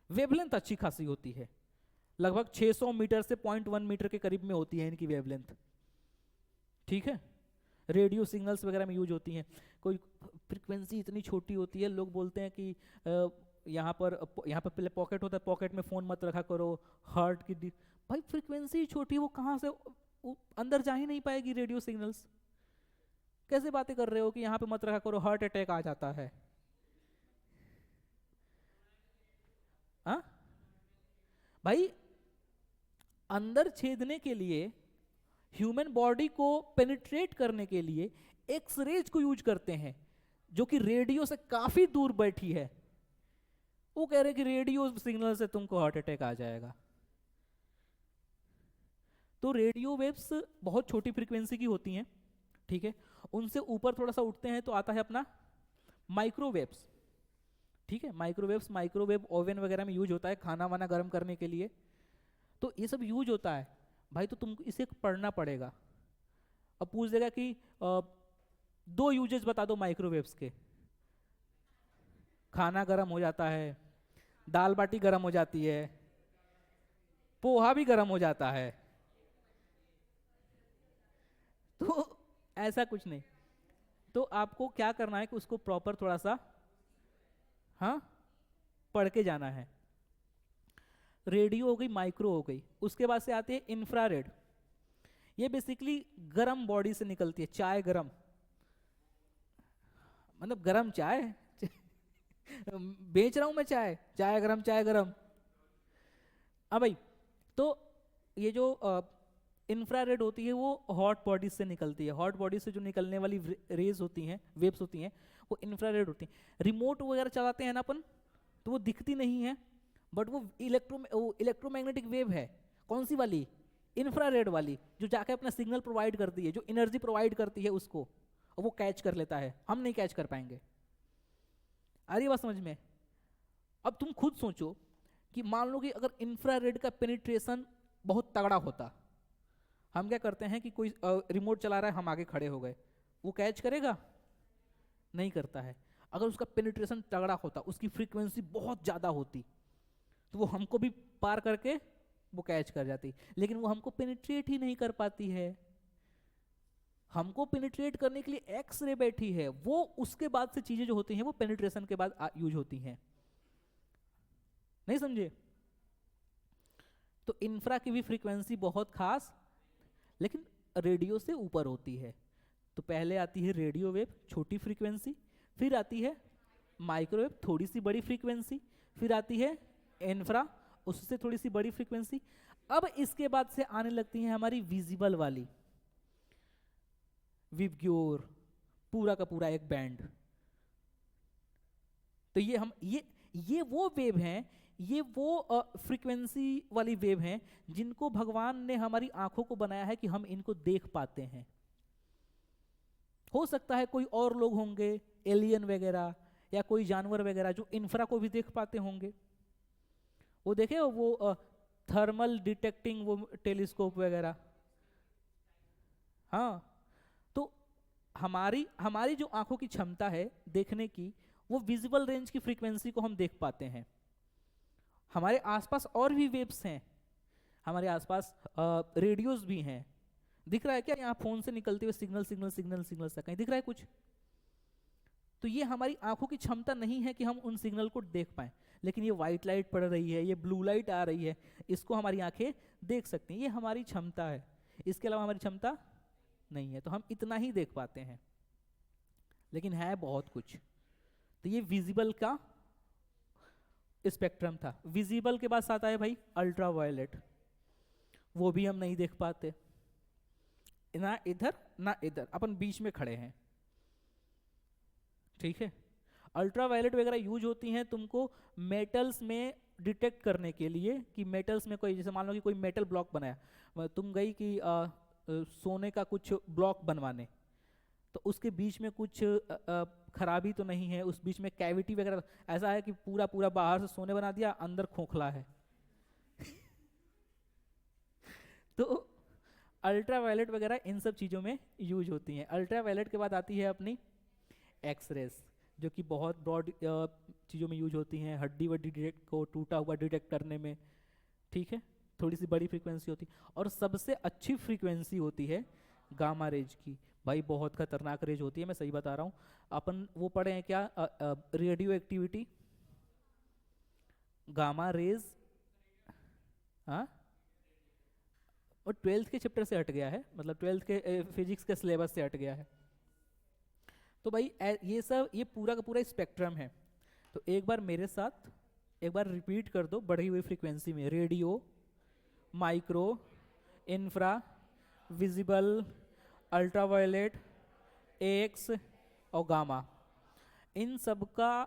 वेवलेंथ अच्छी खासी होती है, लगभग 600 मीटर से 0.1 मीटर के करीब में होती है इनकी वेवलेंथ, ठीक है। रेडियो सिग्नल्स वगैरह में यूज होती हैं। कोई फ्रीक्वेंसी इतनी छोटी होती है, लोग बोलते हैं कि यहाँ पर पहले पॉकेट होता है, पॉकेट में फ़ोन मत रखा करो, हार्ट की भाई फ्रीक्वेंसी छोटी, वो कहाँ से अंदर जा ही नहीं पाएगी रेडियो सिग्नल्स। कैसे बातें कर रहे हो कि यहाँ पे मत रखा करो, हार्ट अटैक आ जाता है? हाँ भाई, अंदर छेदने के लिए, ह्यूमन बॉडी को पेनिट्रेट करने के लिए एक्स रेज को यूज करते हैं जो कि रेडियो से काफी दूर बैठी है। वो कह रहे कि रेडियो सिग्नल से तुमको हार्ट अटैक आ जाएगा। तो रेडियो वेव्स बहुत छोटी फ्रीक्वेंसी की होती हैं, ठीक है। उनसे ऊपर थोड़ा सा उठते हैं तो आता है अपना माइक्रोवेव्स, ठीक है। माइक्रोवेव ओवन वगैरह में यूज होता है खाना वाना गर्म करने के लिए, तो ये सब यूज होता है भाई। तो तुमको इसे पढ़ना पड़ेगा। अब पूछ देगा कि 2 यूजेस बता दो माइक्रोवेव्स के। खाना गर्म हो जाता है, दाल बाटी गर्म हो जाती है, पोहा भी गर्म हो जाता है। तो ऐसा कुछ नहीं। तो आपको क्या करना है कि उसको प्रॉपर थोड़ा सा पढ़ के जाना है। रेडियो हो गई, माइक्रो हो गई, उसके बाद से आती है इंफ्रारेड। ये बेसिकली गरम बॉडी से निकलती है। चाय गरम, मतलब गरम चाय बेच रहा हूं मैं चाय गरम, चाय गरम। हाँ भाई, तो ये जो इंफ्रारेड होती है वो हॉट बॉडी से निकलती है। हॉट बॉडी से जो निकलने वाली रेज होती हैं, वेव्स होती हैं, वो इंफ्रारेड होती हैं। रिमोट वगैरह चलाते हैं ना अपन, तो वो दिखती नहीं है, बट वो इलेक्ट्रोमैग्नेटिक वेव है। कौन सी वाली? इंफ्रारेड वाली, जो जाके अपना सिग्नल प्रोवाइड करती है, जो एनर्जी प्रोवाइड करती है उसको, और वो कैच कर लेता है। हम नहीं कैच कर पाएंगे। आ रही बात समझ में? अब तुम खुद सोचो कि मान लो कि अगर इंफ्रारेड का पेनिट्रेशन बहुत तगड़ा होता, हम क्या करते हैं कि कोई रिमोट चला रहा है, हम आगे खड़े हो गए, वो कैच करेगा? नहीं करता है। अगर उसका पेनिट्रेशन तगड़ा होता, उसकी फ्रीक्वेंसी बहुत ज़्यादा होती, तो वो हमको भी पार करके वो कैच कर जाती, लेकिन वो हमको पेनिट्रेट ही नहीं कर पाती है। हमको पेनिट्रेट करने के लिए एक्स रे बैठी है, वो उसके बाद से चीजें जो होती हैं वो पेनिट्रेशन के बाद यूज होती हैं। नहीं समझे? तो इंफ्रा की भी फ्रीक्वेंसी बहुत खास, लेकिन रेडियो से ऊपर होती है। तो पहले आती है रेडियो वेव, छोटी फ्रीक्वेंसी, फिर आती है माइक्रोवेव, थोड़ी सी बड़ी फ्रीक्वेंसी, फिर आती है इंफ्रा, उससे थोड़ी सी बड़ी फ्रीक्वेंसी। अब इसके बाद से आने लगती है हमारी विजिबल वाली, विबग्योर, पूरा का पूरा एक बैंड। तो ये वो वेव हैं, ये वो फ्रीक्वेंसी वाली वेव हैं जिनको भगवान ने हमारी आंखों को बनाया है कि हम इनको देख पाते हैं। हो सकता है कोई और लोग होंगे, एलियन वगैरह या कोई जानवर वगैरह, जो इंफ्रा को भी देख पाते होंगे। वो देखे वो थर्मल डिटेक्टिंग वो टेलीस्कोप वगैरह। हाँ, तो हमारी जो आंखों की क्षमता है देखने की, वो विजिबल रेंज की फ्रीक्वेंसी को हम देख पाते हैं। हमारे आसपास और भी वेव्स हैं, हमारे आसपास रेडियोस भी हैं। दिख रहा है क्या यहाँ फोन से निकलते हुए सिग्नल सिग्नल सिग्नल सिग्नल से कहीं दिख रहा है कुछ? तो ये हमारी आंखों की क्षमता नहीं है कि हम उन सिग्नल को देख पाएं, लेकिन ये व्हाइट लाइट पड़ रही है, ये ब्लू लाइट आ रही है, इसको हमारी आंखें देख सकती हैं, ये हमारी क्षमता है। इसके अलावा हमारी क्षमता नहीं है, तो हम इतना ही देख पाते हैं, लेकिन है बहुत कुछ। तो ये विजिबल का स्पेक्ट्रम था। विजिबल के बाद आता है भाई अल्ट्रावायलेट, वो भी हम नहीं देख पाते, ना इधर ना इधर, अपन बीच में खड़े हैं, ठीक है। अल्ट्रावायलेट वगैरह यूज होती हैं तुमको मेटल्स में डिटेक्ट करने के लिए, कि मेटल्स में कोई, जैसे मान लो कि कोई मेटल ब्लॉक बनाया, तुम गई कि सोने का कुछ ब्लॉक बनवाने, तो उसके बीच में कुछ खराबी तो नहीं है, उस बीच में कैविटी वगैरह, ऐसा है कि पूरा पूरा बाहर से सोने बना दिया, अंदर खोखला है तो अल्ट्रावायलेट वगैरह इन सब चीज़ों में यूज होती हैं। अल्ट्रावायलेट के बाद आती है अपनी एक्सरेस, जो कि बहुत ब्रॉड चीज़ों में यूज होती हैं, हड्डी वड्डी डिटेक्ट को टूटा हुआ डिटेक्ट करने में, ठीक है। थोड़ी सी बड़ी फ्रीक्वेंसी होती है, और सबसे अच्छी फ्रीक्वेंसी होती है गामा रेज की। भाई बहुत खतरनाक रेज होती है, मैं सही बता रहा हूँ। अपन वो पढ़े हैं क्या, रेडियो एक्टिविटी, गामा रेज, हाँ, और 12th के चैप्टर से हट गया है, मतलब 12th के फिजिक्स के सिलेबस से हट गया है। तो भाई ये सब, ये पूरा का पूरा स्पेक्ट्रम है। तो एक बार मेरे साथ एक बार रिपीट कर दो बढ़ी हुई फ्रीक्वेंसी में, radio, micro, infra, visible, ultraviolet, x और गामा, इन सब का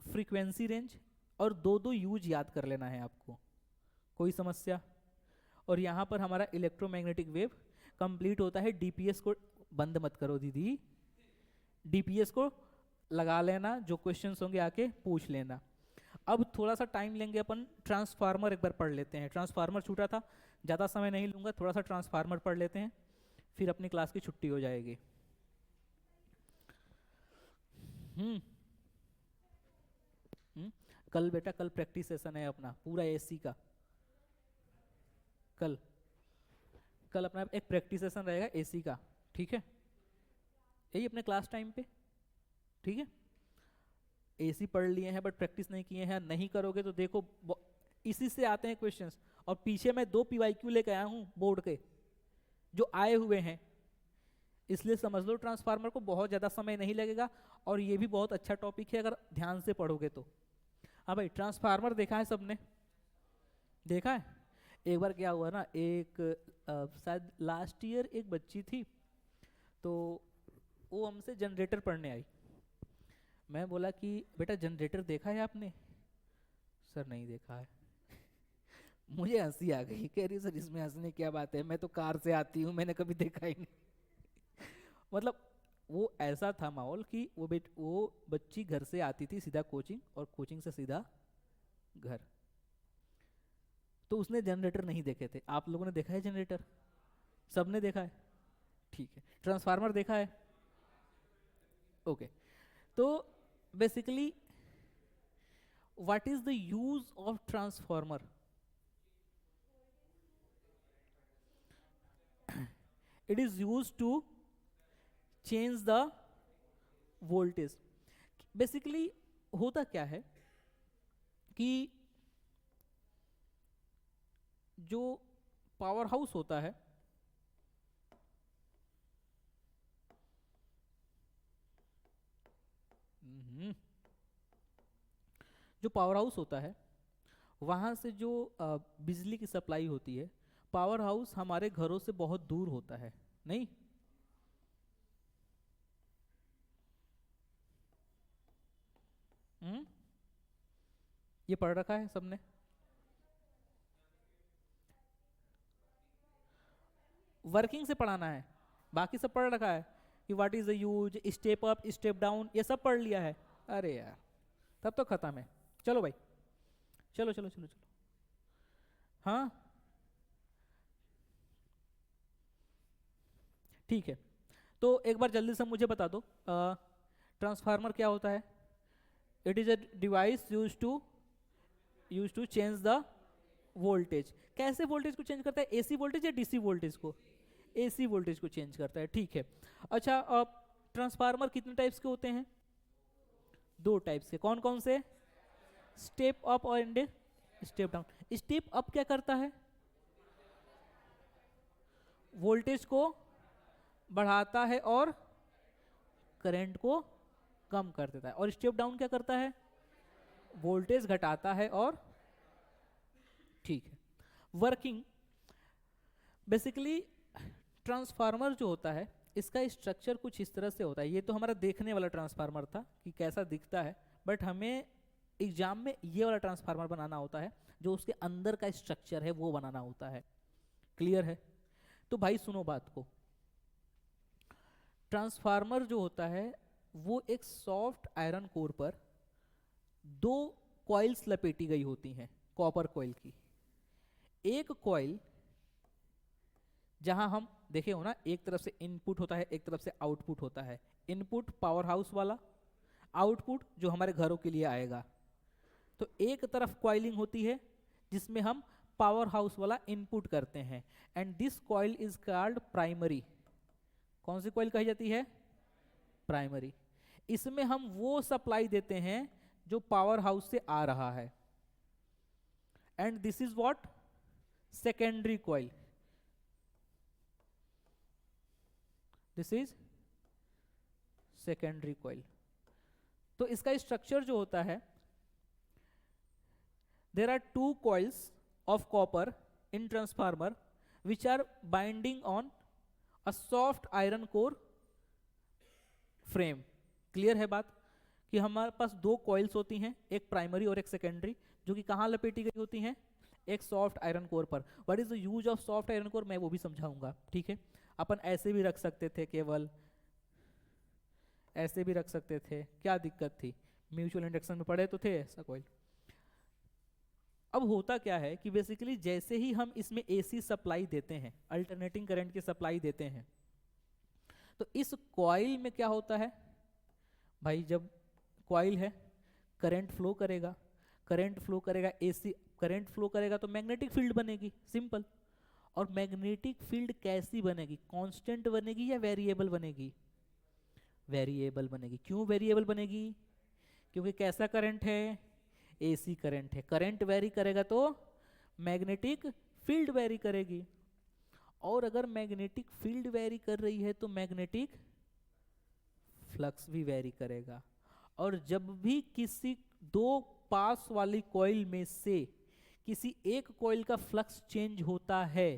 फ्रीक्वेंसी रेंज और दो दो यूज याद कर लेना है आपको, कोई समस्या? और यहाँ पर हमारा इलेक्ट्रोमैग्नेटिक वेव कंप्लीट होता है। डीपीएस को बंद मत करो दीदी, डीपीएस को लगा लेना, जो क्वेश्चंस होंगे आके पूछ लेना। अब थोड़ा सा टाइम लेंगे अपन, ट्रांसफार्मर एक बार पढ़ लेते हैं। ट्रांसफार्मर छूटा था, ज़्यादा समय नहीं लूँगा, थोड़ा सा ट्रांसफार्मर पढ़ लेते हैं, फिर अपनी क्लास की छुट्टी हो जाएगी। कल बेटा, कल प्रैक्टिस सेशन है अपना पूरा एसी का। कल कल अपना एक प्रैक्टिस सेशन रहेगा एसी का, ठीक है, यही अपने क्लास टाइम पे, ठीक है। एसी पढ़ लिए हैं बट प्रैक्टिस नहीं किए हैं, नहीं करोगे तो देखो इसी से आते हैं क्वेश्चंस। और पीछे मैं 2 पीवाईक्यू लेके आया हूँ बोर्ड के, जो आए हुए हैं, इसलिए समझ लो ट्रांसफार्मर को बहुत ज़्यादा समय नहीं लगेगा, और ये भी बहुत अच्छा टॉपिक है अगर ध्यान से पढ़ोगे तो। हाँ भाई, ट्रांसफार्मर देखा है सबने? देखा है? एक बार क्या हुआ ना, एक शायद लास्ट ईयर एक बच्ची थी, तो वो हमसे जनरेटर पढ़ने आई। मैं बोला कि बेटा जनरेटर देखा है आपने? सर नहीं देखा है मुझे हंसी आ गई, कह रही सर इसमें हंसने क्या बात है, मैं तो कार से आती हूँ, मैंने कभी देखा ही नहीं मतलब वो ऐसा था माहौल कि वो बच्ची घर से आती थी सीधा कोचिंग, और कोचिंग से सीधा घर, तो उसने जनरेटर नहीं देखे थे। आप लोगों ने देखा है जनरेटर? सबने देखा है, ठीक है। ट्रांसफार्मर देखा है? ओके। तो basically what is the use of transformer? It is use to change the voltage. Basically होता क्या है कि जो पावर हाउस होता है, जो पावर हाउस होता है वहाँ से जो बिजली की सप्लाई होती है, पावर हाउस हमारे घरों से बहुत दूर होता है, नहीं? ये पढ़ रखा है सबने? वर्किंग से पढ़ाना है, बाकी सब पढ़ रखा है कि what is the use, step up step down, ये सब पढ़ लिया है। अरे यार, तब तो खत्म है। चलो भाई, चलो चलो चलो चलो। हाँ ठीक है, तो एक बार जल्दी से मुझे बता दो ट्रांसफार्मर क्या होता है? It is a device use to use to change the voltage. कैसे वोल्टेज को चेंज करता है, एसी वोल्टेज या डीसी वोल्टेज को? एसी वोल्टेज को चेंज करता है, ठीक है। अच्छा, ट्रांसफार्मर कितने टाइप्स के होते हैं? 2 टाइप्स के। कौन कौन से? स्टेप अप और स्टेप डाउन। स्टेप अप क्या करता है? वोल्टेज को बढ़ाता है और करंट को कम कर देता है। और स्टेप डाउन क्या करता है? वोल्टेज घटाता है और, ठीक है। वर्किंग, बेसिकली ट्रांसफार्मर जो होता है इसका स्ट्रक्चर कुछ इस तरह से होता है। ये तो हमारा देखने वाला ट्रांसफार्मर था कि कैसा दिखता है, बट हमें एग्जाम में ये वाला ट्रांसफार्मर बनाना होता है, जो उसके अंदर का स्ट्रक्चर है वो बनाना होता है। क्लियर है? तो भाई सुनो बात को। ट्रांसफार्मर जो होता है वो एक सॉफ्ट आयरन कोर पर 2 कॉइल्स लपेटी गई होती हैं, कॉपर कॉइल की। एक कॉइल, जहां हम देखे हो ना, एक तरफ से इनपुट होता है, एक तरफ से आउटपुट होता है। इनपुट पावर हाउस वाला, आउटपुट जो हमारे घरों के लिए आएगा। तो एक तरफ कॉइलिंग होती है जिसमें हम पावर हाउस वाला इनपुट करते हैं, and this coil is called primary. कौन सी कॉइल कही जाती है? प्राइमरी। इसमें हम वो सप्लाई देते हैं जो पावर हाउस से आ रहा है, and this is what? Secondary coil. This is secondary coil. तो इसका स्ट्रक्चर जो होता है, there are 2 coils of copper in transformer which are binding on a soft iron core frame। Clear है बात कि हमारे पास 2 कॉइल्स होती हैं, एक प्राइमरी और एक सेकेंडरी, जो कि कहाँ लपेटी गई होती हैं? एक सॉफ्ट आयरन कोर पर। What is the use of soft iron core, मैं वो भी समझाऊंगा, ठीक है। अपन ऐसे भी रख सकते थे, केवल ऐसे भी रख सकते थे, क्या दिक्कत थी? म्यूचुअल इंडक्शन में पढ़े तो थे ऐसा कॉइल। अब होता क्या है कि बेसिकली जैसे ही हम इसमें एसी सप्लाई देते हैं, अल्टरनेटिंग करंट की सप्लाई देते हैं, तो इस कॉइल में क्या होता है भाई? जब कॉइल है, करंट फ्लो करेगा, करंट फ्लो करेगा, एसी करंट फ्लो करेगा तो मैग्नेटिक फील्ड बनेगी, सिंपल। और मैग्नेटिक फील्ड कैसी बनेगी? कांस्टेंट बनेगी या वेरिएबल बनेगी? वेरिएबल बनेगी। क्यों वेरिएबल बनेगी? क्योंकि कैसा करंट है? एसी करंट है। करंट वेरी करेगा तो मैग्नेटिक फील्ड वेरी करेगी, और अगर मैग्नेटिक फील्ड वेरी कर रही है तो मैग्नेटिक फ्लक्स भी वेरी करेगा। और जब भी किसी 2 पास वाली कॉइल में से किसी एक कॉइल का फ्लक्स चेंज होता है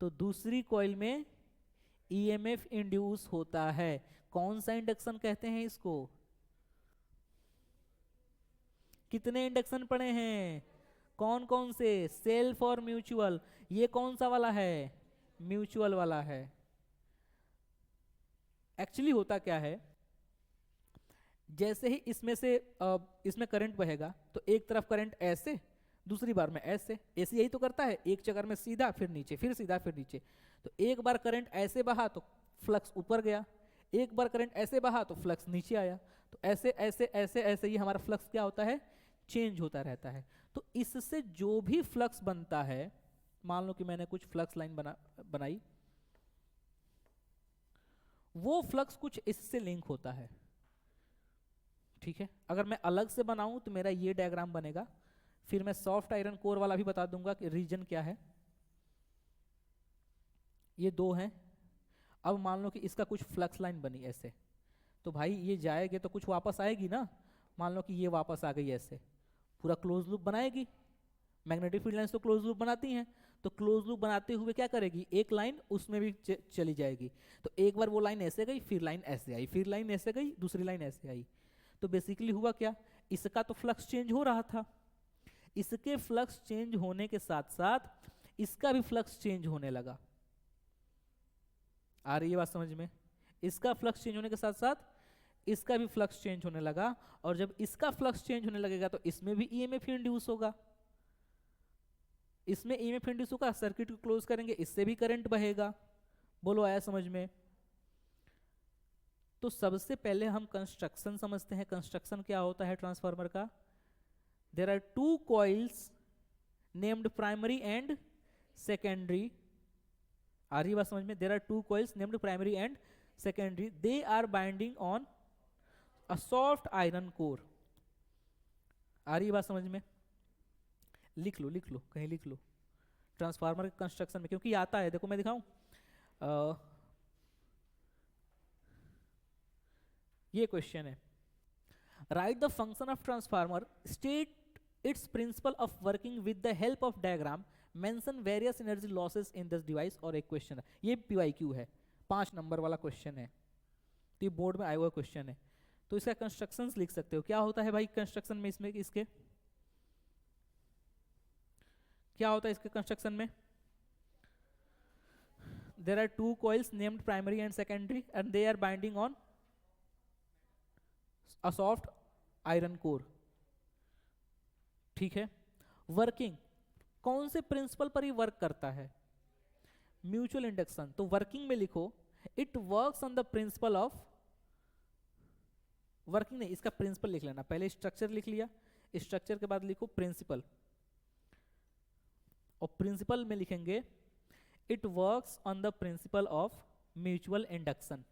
तो दूसरी कॉइल में ईएमएफ इंड्यूस होता है। कौन सा इंडक्शन कहते हैं इसको? कितने इंडक्शन पढ़े हैं? कौन कौन से? सेल्फ और म्यूचुअल। ये कौन सा वाला है? म्यूचुअल वाला है। एक्चुअली होता क्या है, जैसे ही इसमें से इसमें करंट बहेगा तो एक तरफ करंट ऐसे, दूसरी बार में ऐसे। ऐसे यही तो करता है, एक चक्कर में सीधा फिर नीचे, फिर सीधा फिर नीचे। तो एक बार करंट ऐसे बहा तो फ्लक्स ऊपर गया, एक बार करंट ऐसे बहा तो फ्लक्स नीचे आया। तो ऐसे ऐसे ऐसे ऐसे ही हमारा फ्लक्स क्या होता है? चेंज होता रहता है। तो इससे जो भी फ्लक्स बनता है, मान लो कि मैंने कुछ फ्लक्स लाइन बनाई, वो फ्लक्स कुछ इससे लिंक होता है, ठीक है। अगर मैं अलग से बनाऊं तो मेरा ये डायग्राम बनेगा। फिर मैं सॉफ्ट आयरन कोर वाला भी बता दूंगा कि रीजन क्या है। ये 2 हैं। अब मान लो कि इसका कुछ फ्लक्स लाइन बनी ऐसे, तो भाई ये जाएगी तो कुछ वापस आएगी ना। मान लो कि ये वापस आ गई ऐसे, पूरा क्लोज लूप बनाएगी। मैग्नेटिक फील्ड लाइंस तो क्लोज लूप बनाती हैं, तो क्लोज लूप बनाते हुए क्या करेगी? एक लाइन उसमें भी चली जाएगी। तो एक बार वो लाइन ऐसे गई, फिर लाइन ऐसे आई, फिर लाइन ऐसे गई, दूसरी लाइन ऐसे आई। तो बेसिकली हुआ क्या? इसका तो फ्लक्स चेंज हो रहा था, इसके फ्लक्स चेंज होने के साथ साथ इसका भी फ्लक्स चेंज होने लगा। आ रही है बात समझ में? इसका फ्लक्स चेंज होने के साथ साथ इसका भी फ्लक्स चेंज होने लगा, और जब इसका फ्लक्स चेंज होने लगेगा तो इसमें भी ईएमएफ इंड्यूस होगा। इसमें ईएमएफ इंड्यूस होगा, सर्किट को क्लोज करेंगे, इससे भी करंट बहेगा। बोलो आया समझ में? तो सबसे पहले हम कंस्ट्रक्शन समझते हैं। कंस्ट्रक्शन क्या होता है ट्रांसफार्मर का? There are two coils named primary and secondary, आ रही बात समझ में? There are two coils named primary and secondary, they are binding on a soft iron core. आ रही बात समझ में? लिख लो, लिख लो, कहीं लिख लो। ट्रांसफार्मर के कंस्ट्रक्शन में, क्योंकि आता है, देखो मैं दिखाऊं, ये क्वेश्चन है, right the function of transformer, state it's principle of working with the help of diagram, mention various energy losses in this device, और एक क्वेश्चन है, ये PYQ है, 5 नंबर वाला क्वेश्चन है, तो ये बोर्ड में आया हुआ क्वेश्चन है। तो इसका कंस्ट्रक्शंस लिख सकते हो, क्या होता है भाई कंस्ट्रक्शन में, इसमें इसके क्या होता है इसके कंस्ट्रक्शन में? There are two coils named primary and secondary and they are binding on a soft iron core. ठीक है। वर्किंग कौन से प्रिंसिपल पर ही वर्क करता है? Mutual induction. तो वर्किंग में लिखो it works on the principle of, working नहीं, इसका प्रिंसिपल लिख लेना, पहले स्ट्रक्चर लिख लिया, स्ट्रक्चर के बाद लिखो प्रिंसिपल, और प्रिंसिपल में लिखेंगे it works on the principle of mutual induction.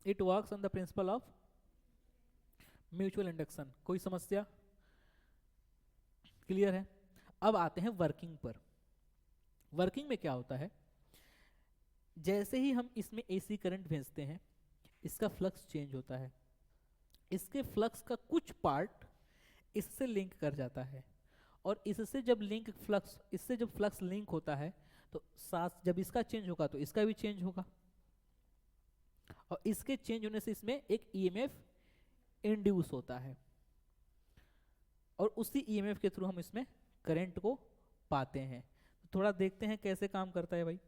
It works on the principle of mutual induction. कोई समस्या? क्लियर है। अब आते हैं वर्किंग पर। वर्किंग में क्या होता है, जैसे ही हम इसमें AC करंट भेजते हैं, इसका फ्लक्स चेंज होता है, इसके फ्लक्स का कुछ पार्ट इससे लिंक कर जाता है, और इससे जब लिंक फ्लक्स, इससे जब फ्लक्स लिंक होता है तो साथ जब इसका चेंज होगा तो इसका भी चेंज होगा, और इसके चेंज होने से इसमें एक EMF इंड्यूस होता है, और उसी EMF के थ्रू हम इसमें करंट को पाते हैं। तो थोड़ा देखते हैं कैसे काम करता है भाई।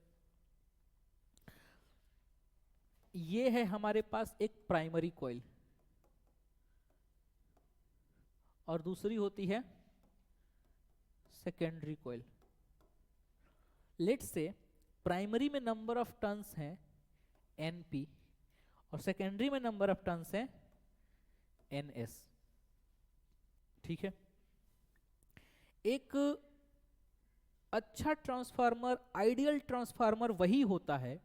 ये है हमारे पास एक प्राइमरी कॉइल, और दूसरी होती है secondary coil. Let's say primary में नंबर ऑफ टर्न्स हैं NP, और सेकेंडरी में नंबर ऑफ टर्न्स हैं NS। ठीक है। एक अच्छा ट्रांसफार्मर, आइडियल ट्रांसफार्मर वही होता है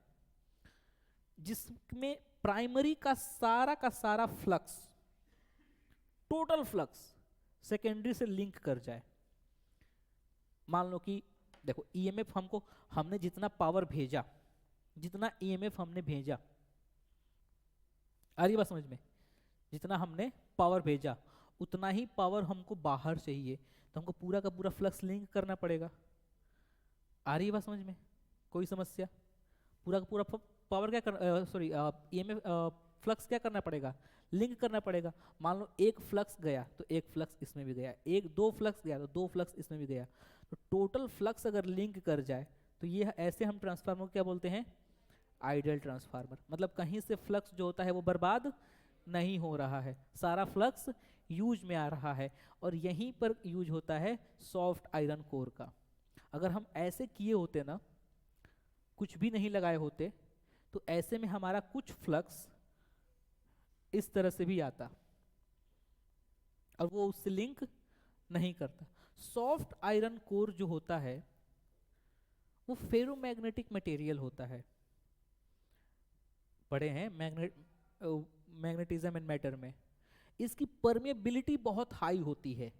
जिसमें प्राइमरी का सारा फ्लक्स, टोटल फ्लक्स सेकेंडरी से लिंक कर जाए। मान लो कि देखो EMF हमको, हमने जितना पावर भेजा, जितना EMF हमने भेजा, आ रही बात समझ में? जितना हमने पावर भेजा उतना ही पावर हमको बाहर चाहिए, तो हमको पूरा का पूरा फ्लक्स लिंक करना पड़ेगा। आ रही बात समझ में? कोई समस्या? पूरा का पूरा पावर क्या कर, सॉरी EMF फ्लक्स क्या करना पड़ेगा? लिंक करना पड़ेगा। मान लो एक फ्लक्स गया तो एक फ्लक्स इसमें भी गया, एक दो फ्लक्स गया तो दो फ्लक्स इसमें भी गया, तो टोटल फ्लक्स अगर लिंक कर जाए तो ये ऐसे हम ट्रांसफार्मर को क्या बोलते हैं? Ideal transformer. मतलब कहीं से फ्लक्स जो होता है वो बर्बाद नहीं हो रहा है, सारा फ्लक्स यूज में आ रहा है, और यहीं पर यूज होता है सॉफ्ट आयरन कोर का। अगर हम ऐसे किए होते ना, कुछ भी नहीं लगाए होते, तो ऐसे में हमारा कुछ फ्लक्स इस तरह से भी आता और वो उससे लिंक नहीं करता। सॉफ्ट आयरन कोर जो होता है वो फेरोमैग्नेटिक मटेरियल होता है। पढ़े हैं मैग्नेटिज्म एंड मैटर में। इसकी परमेबिलिटी बहुत हाई होती है,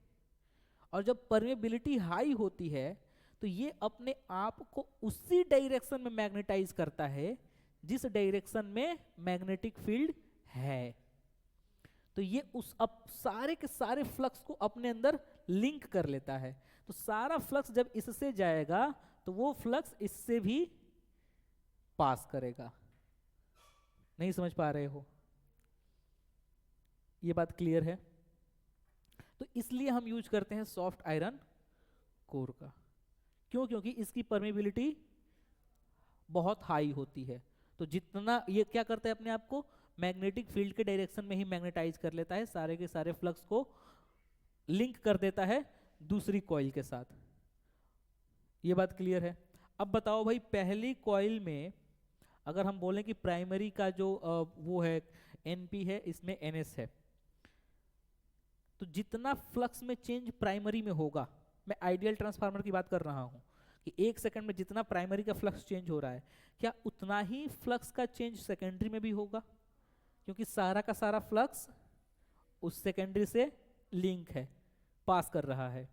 और जब परमेबिलिटी हाई होती है तो ये अपने आप को उसी डायरेक्शन में मैग्नेटाइज करता है जिस डायरेक्शन में मैग्नेटिक फील्ड है। तो ये उस अब सारे के सारे फ्लक्स को अपने अंदर लिंक कर लेता है। तो सारा फ्लक्स जब इससे जाएगा तो वो फ्लक्स इससे भी पास करेगा। नहीं समझ पा रहे हो? ये बात क्लियर है? तो इसलिए हम यूज करते हैं सॉफ्ट आयरन कोर का। क्यों? क्योंकि इसकी परमेबिलिटी बहुत हाई होती है। तो जितना ये क्या करता है अपने आप को मैग्नेटिक फील्ड के डायरेक्शन में ही मैग्नेटाइज कर लेता है, सारे के सारे फ्लक्स को लिंक कर देता है दूसरी कॉइल के साथ। ये बात क्लियर है? अब बताओ भाई, पहली कॉइल में अगर हम बोलें कि प्राइमरी का जो वो है एनपी है, इसमें एनएस है, तो जितना फ्लक्स में चेंज प्राइमरी में होगा, मैं आइडियल ट्रांसफार्मर की बात कर रहा हूं कि 1 सेकंड में जितना प्राइमरी का फ्लक्स चेंज हो रहा है, क्या उतना ही फ्लक्स का चेंज सेकेंडरी में भी होगा? क्योंकि सारा का सारा फ्लक्स उस सेकेंडरी से लिंक है, पास कर रहा है।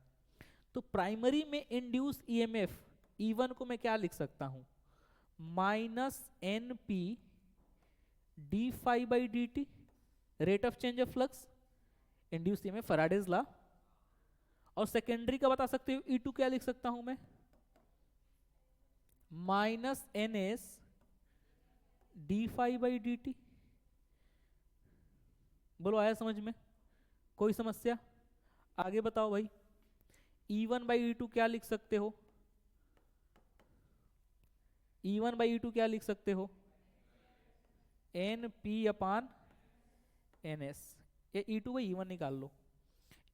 तो प्राइमरी में इंड्यूस ईएमएफ E1 को मैं क्या लिख सकता हूं? Minus N P D phi by D T, rate of change of flux, induce EMF, Faraday's law. और सेकेंडरी का बता सकते हो E2 क्या लिख सकता हूं मैं? Minus N S D phi by D T. बोलो, आया समझ में? कोई समस्या? आगे बताओ भाई, E1 बाई E2 क्या लिख सकते हो? E1 बाई E2 क्या लिख सकते हो? N P upon N S. ये E2 बाई E1 निकाल लो।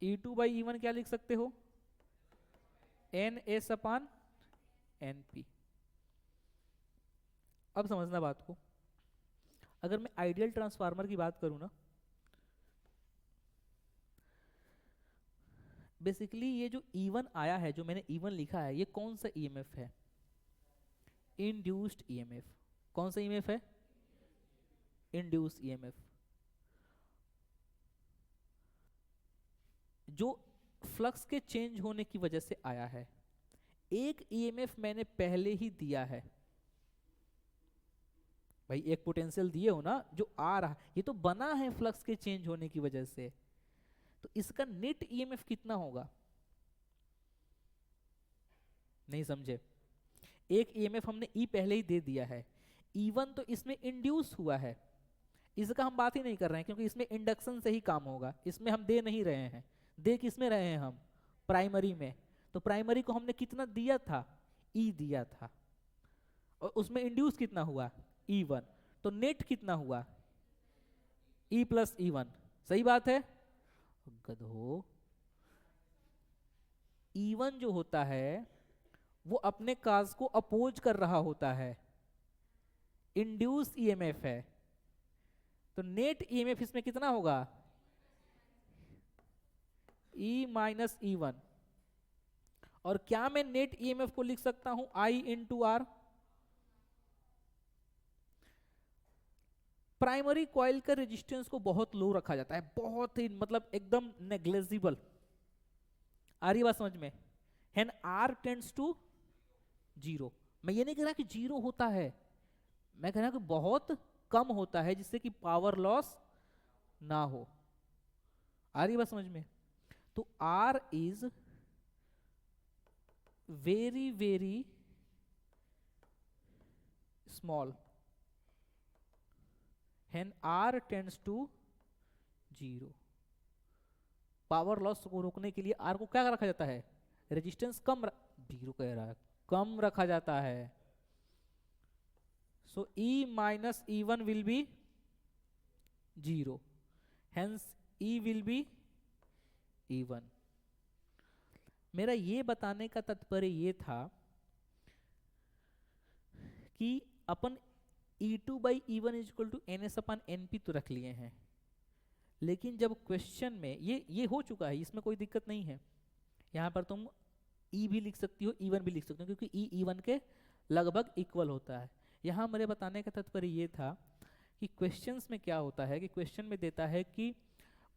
E2 बाई E1 क्या लिख सकते हो? N S upon N P. अब समझना बात को, अगर मैं आइडियल ट्रांसफार्मर की बात करूं ना, बेसिकली ये जो E1 आया है, जो मैंने E1 लिखा है, ये कौन सा ईएमएफ है? Induced EMF. कौन सा ईएमएफ है? इंड्यूस्ड ईएमएफ, जो फ्लक्स के चेंज होने की वजह से आया है। एक ईएमएफ मैंने पहले ही दिया है भाई, एक पोटेंशियल दिए हो ना जो आ रहा, ये तो बना है फ्लक्स के चेंज होने की वजह से। तो इसका नेट ईएमएफ कितना होगा? नहीं समझे? एक ईएमएफ हमने ई पहले ही दे दिया है, E1 तो इसमें इंड्यूस हुआ है, इसका हम बात ही नहीं कर रहे हैं क्योंकि इसमें इंडक्शन से ही काम होगा, इसमें हम दे नहीं रहे हैं। दे किसमें रहे हैं हम? प्राइमरी में। तो प्राइमरी को हमने कितना दिया था? ई दिया था, और उसमें इंड्यूस कितना हुआ? E1। तो नेट कितना हुआ? E plus E1। सही बात है? गधो, E1 जो होता है वो अपने काज को अपोज कर रहा होता है, इंड्यूस ईएमएफ है, तो नेट ईएमएफ इसमें कितना होगा? E minus E1। और क्या मैं नेट ईएमएफ को लिख सकता हूं I into R? Primary coil का रेजिस्टेंस को बहुत लो रखा जाता है, बहुत ही मतलब एकदम नेग्लेजिबल। आ रही बात समझ में? And R tends to zero. मैं ये नहीं कह रहा कि जीरो होता है, मैं कह रहा हूं कि बहुत कम होता है, जिससे कि पावर लॉस ना हो। आ रही बात समझ में? तो R is very very small, and R tends to zero. Power loss को रोकने के लिए आर को क्या रखा जाता है? रेजिस्टेंस कम जीरो कह रहा है, कम रखा जाता है। So E minus E1 will be zero, hence E will be E1। मेरा ये बताने का तात्पर्य ये था कि अपन E2 by E1 is equal to N S upon N P तो रख लिए हैं, लेकिन जब क्वेश्चन में ये हो चुका है, इसमें कोई दिक्कत नहीं है। यहां पर तुम E भी लिख सकती हो, E1 भी लिख सकती हो, क्योंकि E E1 के लगभग इक्वल होता है। यहां मेरे बताने का तात्पर्य ये था कि क्वेश्चंस में क्या होता है कि क्वेश्चन में देता है कि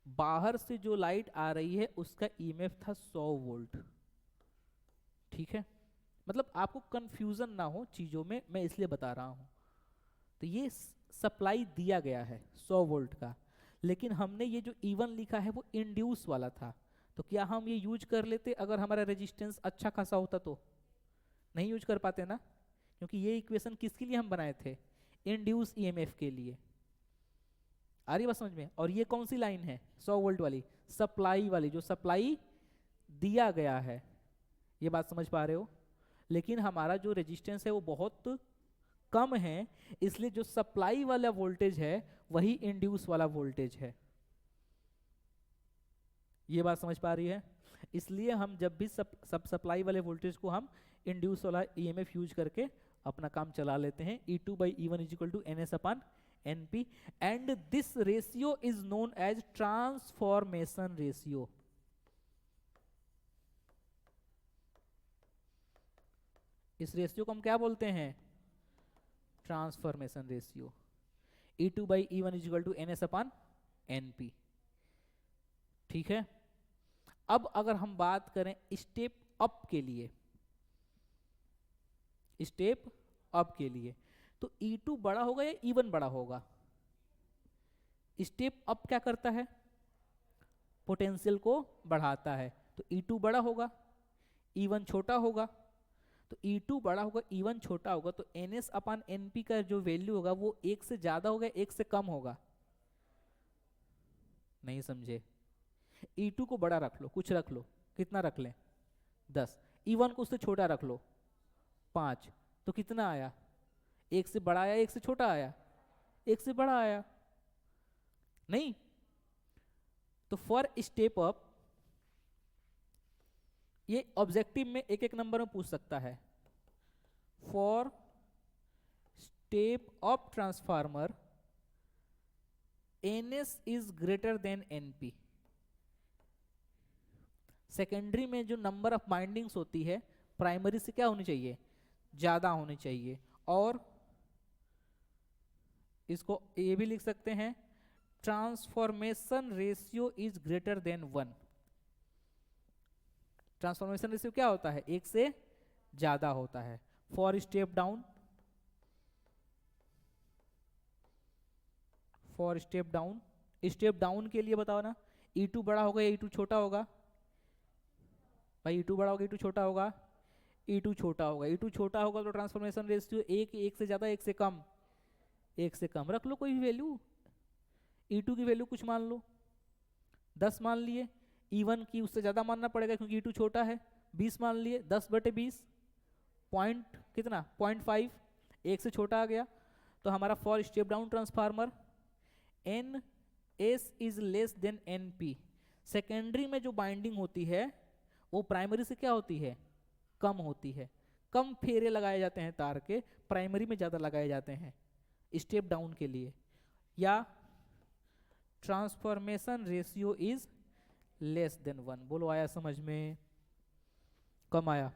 बाहर से जो लाइट आ रही है उसका ईएमएफ था 100 वोल्ट। ठीक है, मतलब आपको कंफ्यूजन ना हो चीजों में, मैं इसलिए बता रहा हूं। तो ये सप्लाई दिया गया है 100 वोल्ट का, लेकिन हमने ये जो E1 लिखा है वो इंड्यूस वाला था। तो क्या हम ये यूज कर लेते अगर हमारा रेजिस्टेंस अच्छा खासा होता? तो नहीं यूज कर पाते ना, क्योंकि ये इक्वेशन किसके लिए हम बनाए थे? इंड्यूस ईएमएफ के लिए। आ रही बात समझ में? और ये कौन सी लाइन है? 100 वोल्ट वाली, सप्लाई वाली, जो सप्लाई दिया गया है। ये बात समझ पा रहे हो? लेकिन हमारा जो रेजिस्टेंस है वो बहुत कम है, इसलिए जो सप्लाई वाला वोल्टेज है वही इंड्यूस वाला वोल्टेज है। ये बात समझ पा रही है? इसलिए हम जब भी सब सप्लाई वाले वोल्टेज को हम इंड्यूस वाला ईएमएफ यूज करके अपना काम चला लेते हैं। E2 by E1 is equal to NS upon NP and this ratio is known as transformation ratio। इस रेशियो को हम क्या बोलते हैं? Transformation ratio. E2 by E1 is equal to NS upon NP। ठीक है, अब अगर हम बात करें स्टेप अप के लिए, स्टेप अप के लिए तो E2 बड़ा होगा या E1 बड़ा होगा? स्टेप अप क्या करता है? पोटेंशियल को बढ़ाता है, तो E2 बड़ा होगा, E1 छोटा होगा। तो E2 बड़ा होगा, E1 छोटा होगा, तो NS अपॉन NP का जो वैल्यू होगा वो एक से ज्यादा होगा, एक से कम होगा? नहीं समझे? E2 को बड़ा रख लो, कुछ रख लो, कितना रख लें? 10। E1 को उससे छोटा रख लो, 5। तो कितना आया? एक से बड़ा आया, एक से छोटा आया? एक से बड़ा आया। नहीं, तो फॉर स्टेप अप, ये ऑब्जेक्टिव में एक एक नंबर में पूछ सकता है। For step up transformer NS is greater than NP। Secondary में जो नंबर ऑफ बाइंडिंग्स होती है प्राइमरी से क्या होनी चाहिए? ज्यादा होनी चाहिए। और इसको ये भी लिख सकते हैं, transformation ratio is greater than 1। Transformation ratio क्या होता है? एक से ज्यादा होता है। For step down, for step down, step down के लिए बताओ ना, E2 बड़ा होगा या E2 छोटा होगा? भाई E2 बड़ा होगा, E2 छोटा होगा? E2 छोटा होगा। E2 छोटा होगा तो ट्रांसफॉर्मेशन रेशियो एक से ज्यादा, एक से कम? एक से कम। रख लो कोई भी वैल्यू, E2 की वैल्यू कुछ मान लो, 10 मान लिए। E1 की उससे ज्यादा मानना पड़ेगा क्योंकि E2 छोटा है, 20 मान लिए। 10/20 पॉइंट कितना? 0.5, एक से छोटा आ गया। तो हमारा for step down transformer NS is less than NP। Secondary में जो बाइंडिंग होती है वो प्राइमरी से क्या होती है? कम होती है। कम फेरे लगाए जाते हैं तार के, प्राइमरी में ज्यादा लगाए जाते हैं स्टेप डाउन के लिए। या transformation ratio is less than 1। बोलो, आया समझ में? कम आया?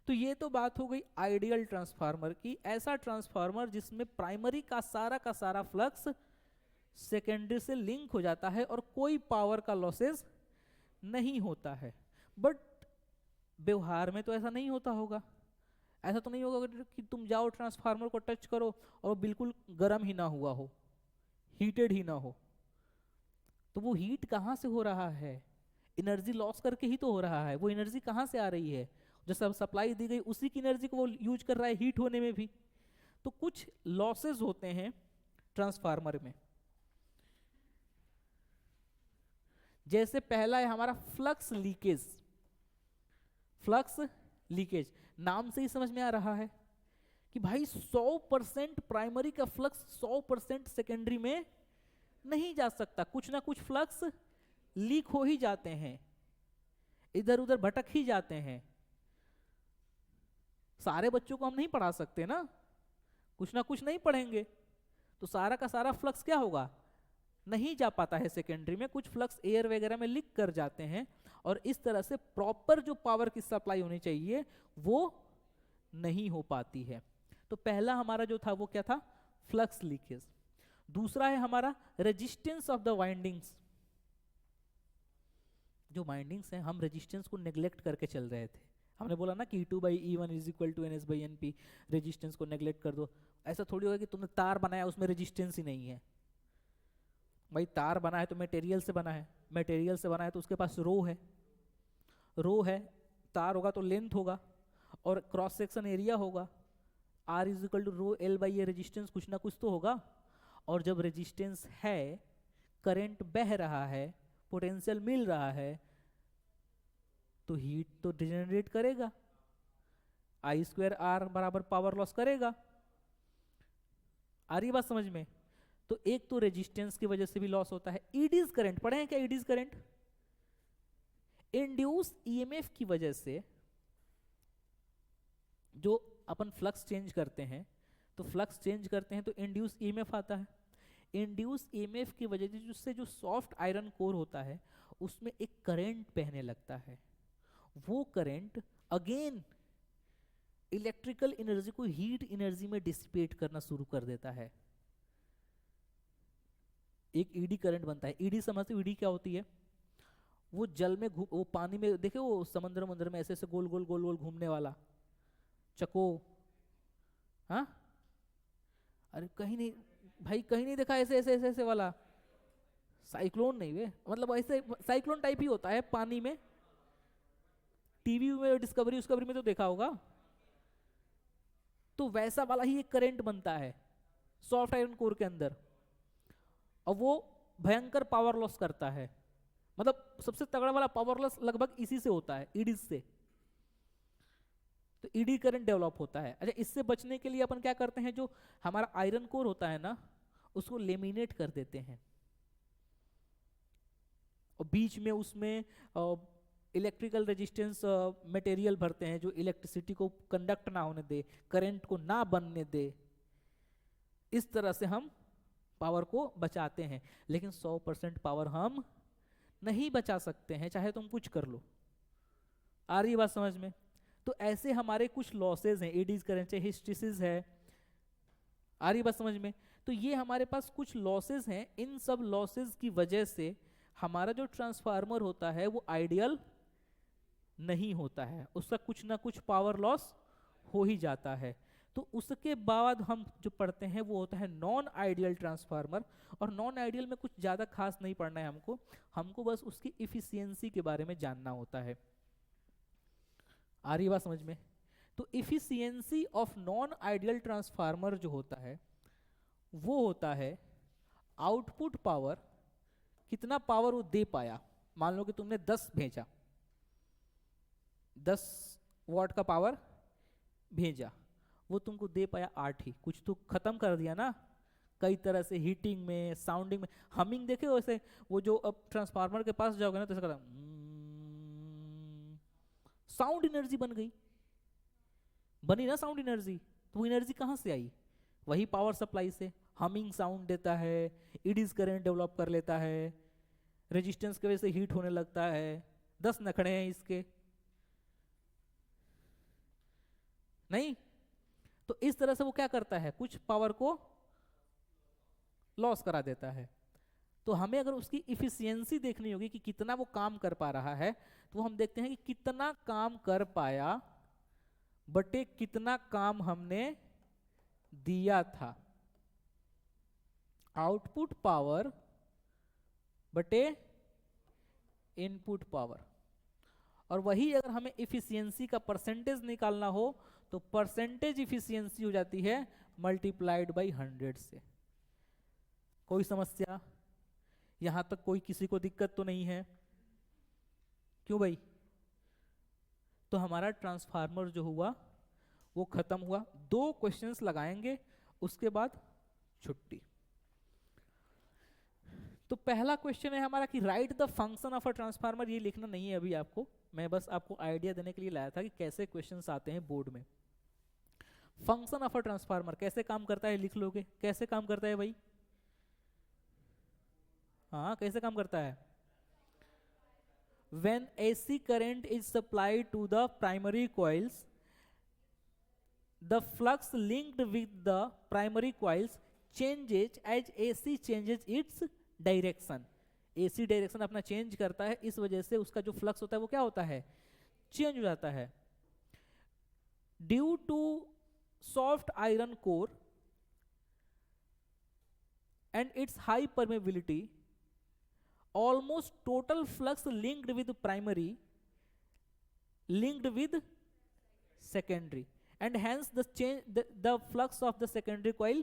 तो ये तो बात हो गई आइडियल ट्रांसफार्मर की। ऐसा ट्रांसफार्मर जिसमें प्राइमरी का सारा फ्लक्स सेकेंडरी से लिंक हो जाता है और कोई पावर का लॉसेस नहीं होता है। बट व्यवहार में तो ऐसा नहीं होता होगा। ऐसा तो नहीं होगा कि तुम जाओ ट्रांसफार्मर को टच करो और बिल्कुल गर्म ही ना हुआ हो, हीटेड ही ना हो। तो वो हीट कहाँ से हो रहा है? एनर्जी लॉस करके ही तो हो रहा है। वो एनर्जी कहाँ से आ रही है? जो सब सप्लाई दी गई उसी की एनर्जी को वो यूज कर रहा है हीट होने में भी। तो कुछ लॉसेस होते हैं ट्रांसफार्मर में। जैसे पहला है हमारा फ्लक्स लीकेज। फ्लक्स लीकेज नाम से ही समझ में आ रहा है कि भाई 100% प्राइमरी का फ्लक्स 100% सेकेंडरी में नहीं जा सकता। कुछ ना कुछ फ्लक्स लीक हो ही जाते हैं, इधर उधर भटक ही जाते हैं। सारे बच्चों को हम नहीं पढ़ा सकते ना, कुछ ना कुछ नहीं पढ़ेंगे तो सारा का सारा फ्लक्स क्या होगा? नहीं जा पाता है सेकेंडरी में। कुछ फ्लक्स एयर वगैरह में लीक कर जाते हैं और इस तरह से प्रॉपर जो पावर की सप्लाई होनी चाहिए वो नहीं हो पाती है। तो पहला हमारा जो था वो क्या था? Flux leakage. दूसरा है हमारा रेजिस्टेंस ऑफ द वाइंडिंग्स। जो वाइंडिंग्स हैं हम रेजिस्टेंस को नेग्लेक्ट करके चल रहे थे। हमने बोला ना कि E2 by E1 is equal to NS by NP, resistance को नेग्लेक्ट कर दो। ऐसा थोड़ी होगा कि तुमने तार बनाया उसमें रेजिस्टेंस ही नहीं है। भाई तार बना है तो मटेरियल से बना है, मटेरियल से बना है तो उसके पास रो है, रो है, तार होगा तो लेंथ होगा और क्रॉस सेक्शन एरिया होगा। R is equal to rho L by A, resistance कुछ ना कुछ तो होगा। और जब रेजिस्टेंस है, करंट बह रहा है, पोटेंशियल मिल रहा है, तो हीट तो जनरेट करेगा। आई स्क्वायर आर बराबर पावर लॉस करेगा। आ रही बात समझ में? तो एक तो रेजिस्टेंस की वजह से भी लॉस होता है। ईडीज करंट पढ़े हैं क्या? ईडीज करंट इंड्यूस ईएमएफ की वजह से जो अपन फ्लक्स चेंज करते हैं, तो फ्लक्स चेंज करते हैं तो इंड्यूस ईएमएफ आता है। इंड्यूस ईएमएफ की वजह से जो सॉफ्ट आयरन कोर होता है उसमें एक करंट बहने लगता है। वो करंट अगेन इलेक्ट्रिकल एनर्जी को हीट एनर्जी में डिसिपेट करना शुरू कर देता है। एक ईडी करंट बनता है। ईडी समझते हो? ईडी क्या होती है? वो जल में वो पानी में देखे, वो समुद्र मंदिर में ऐसे ऐसे गोल गोल गोल गोल घूमने वाला चको। हाँ, अरे कहीं नहीं भाई, कहीं नहीं देखा ऐसे ऐसे ऐसे ऐसे वाला? साइक्लोन नहीं वे, मतलब ऐसे साइक्लोन टाइप ही होता है पानी में। टीवी में डिस्कवरी डिस्कवरी में तो देखा होगा। तो वैसा वाला ही एक करंट बनता है सॉफ्ट आयरन कोर के अंदर, और वो भयंकर पावर लॉस करता है। मतलब सबसे तगड़ा वाला पावर लॉस लगभग इसी से होता है, ईडी से। तो ईडी करंट डेवलप होता है। अच्छा, इससे बचने के लिए अपन क्या करते हैं, जो हमारा आयरन कोर होता है ना, उसको लेमिनेट कर देते हैं और बीच में उसमें इलेक्ट्रिकल रेजिस्टेंस मटेरियल भरते हैं जो इलेक्ट्रिसिटी को कंडक्ट ना होने दे, करंट को ना बनने दे। इस तरह से हम पावर को बचाते हैं। लेकिन 100% पावर हम नहीं बचा सकते हैं, चाहे तुम कुछ कर लो। आ रही बात समझ में? तो ऐसे हमारे कुछ लॉसेज हैं, एडीज करंट, हिस्टेरिसिस है। आ रही बात समझ में? तो ये हमारे पास कुछ लॉसेज हैं। इन सब लॉसेज की वजह से हमारा जो ट्रांसफार्मर होता है वो आइडियल नहीं होता है, उसका कुछ ना कुछ पावर लॉस हो ही जाता है। तो उसके बाद हम जो पढ़ते हैं वो होता है नॉन आइडियल ट्रांसफार्मर। और नॉन आइडियल में कुछ ज़्यादा खास नहीं पढ़ना है हमको, हमको बस उसकी इफिशियंसी के बारे में जानना होता है। आ रही बात समझ में? तो efficiency of non ideal transformer जो होता है वो होता है आउटपुट पावर, कितना पावर वो दे पाया। मान लो कि तुमने 10 भेजा, 10 वॉट का पावर भेजा, वो तुमको दे पाया 8 ही। कुछ तो खत्म कर दिया ना कई तरह से, हीटिंग में, साउंडिंग में। हमिंग देखे वैसे, वो जो अब ट्रांसफार्मर के पास जाओगे ना तो ऐसा करता, साउंड एनर्जी बन गई, बनी ना साउंड एनर्जी। तो वो एनर्जी कहाँ से आई? वही पावर सप्लाई से। हमिंग साउंड देता है, ईडीज करंट डेवलप कर लेता है, रेजिस्टेंस की वजह से हीट होने लगता है। 10 नखड़े हैं इसके, नहीं? तो इस तरह से वो क्या करता है, कुछ पावर को लॉस करा देता है। तो हमें अगर उसकी इफिशियंसी देखनी होगी कि कितना वो काम कर पा रहा है, तो हम देखते हैं कि कितना काम कर पाया बटे कितना काम हमने दिया था। आउटपुट पावर बटे इनपुट पावर। और वही अगर हमें इफिशियंसी का परसेंटेज निकालना हो तो परसेंटेज इफिशियंसी हो जाती है मल्टीप्लाइड बाई 100 से। कोई समस्या? यहां तक कोई किसी को दिक्कत तो नहीं है? क्यों भाई? तो हमारा ट्रांसफार्मर जो हुआ वो खत्म हुआ। 2 क्वेश्चंस लगाएंगे, उसके बाद छुट्टी। तो पहला क्वेश्चन है हमारा कि right the function of a transformer. ये लिखना नहीं है अभी आपको, मैं बस आपको आइडिया देने के लिए लाया था कि कैसे क्वेश्चंस आते हैं बोर्ड में। फंक्शन ऑफ अ ट्रांसफार्मर कैसे काम करता है लिख लोगे? कैसे काम करता है भाई? हाँ, कैसे काम करता है? When AC current is supplied to the primary coils, the flux linked with the primary coils changes as AC changes its direction. AC direction अपना चेंज करता है, इस वजह से उसका जो फ्लक्स होता है वो क्या होता है, चेंज हो जाता है। Due to soft iron core and its high permeability, almost total flux linked with primary linked with secondary, and hence the change the flux of the secondary coil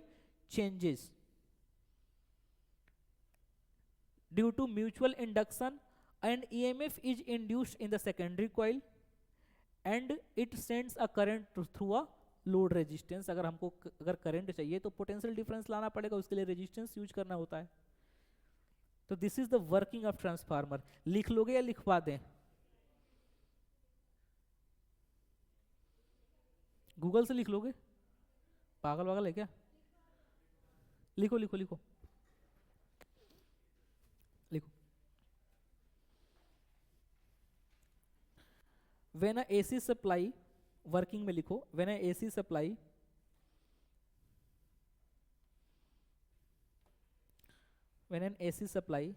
changes due to mutual induction, and EMF is induced in the secondary coil, and it sends a current through a load resistance. अगर हमको अगर current चाहिए तो potential difference लाना पड़ेगा, उसके लिए resistance use करना होता है। तो this is the working of transformer. लिख लोगे या लिखवा दें? गूगल से लिख लोगे? पागल वागल है क्या? लिखो लिखो लिखो लिखो। When a AC supply, working में लिखो, when a AC supply when an AC supply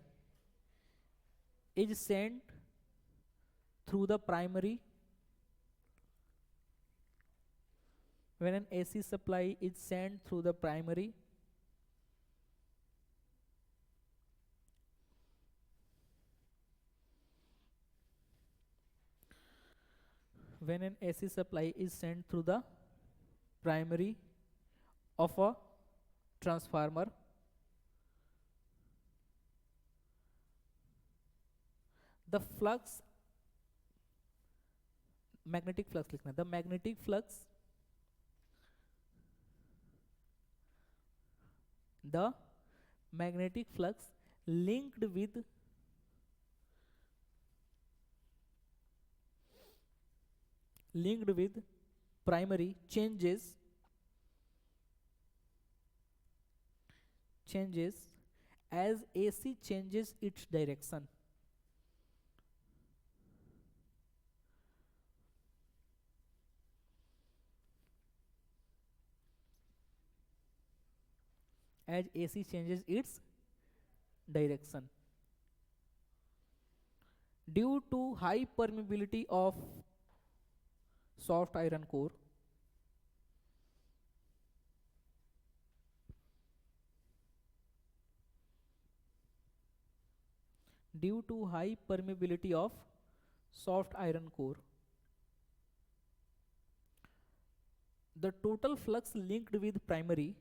is sent through the primary, when an AC supply is sent through the primary, when an AC supply is sent through the primary of a transformer, the flux, magnetic flux लिखना, the magnetic flux, the magnetic flux linked with primary changes as AC changes its direction. As AC changes its direction. Due to high permeability of soft iron core, due to high permeability of soft iron core, the total flux linked with primary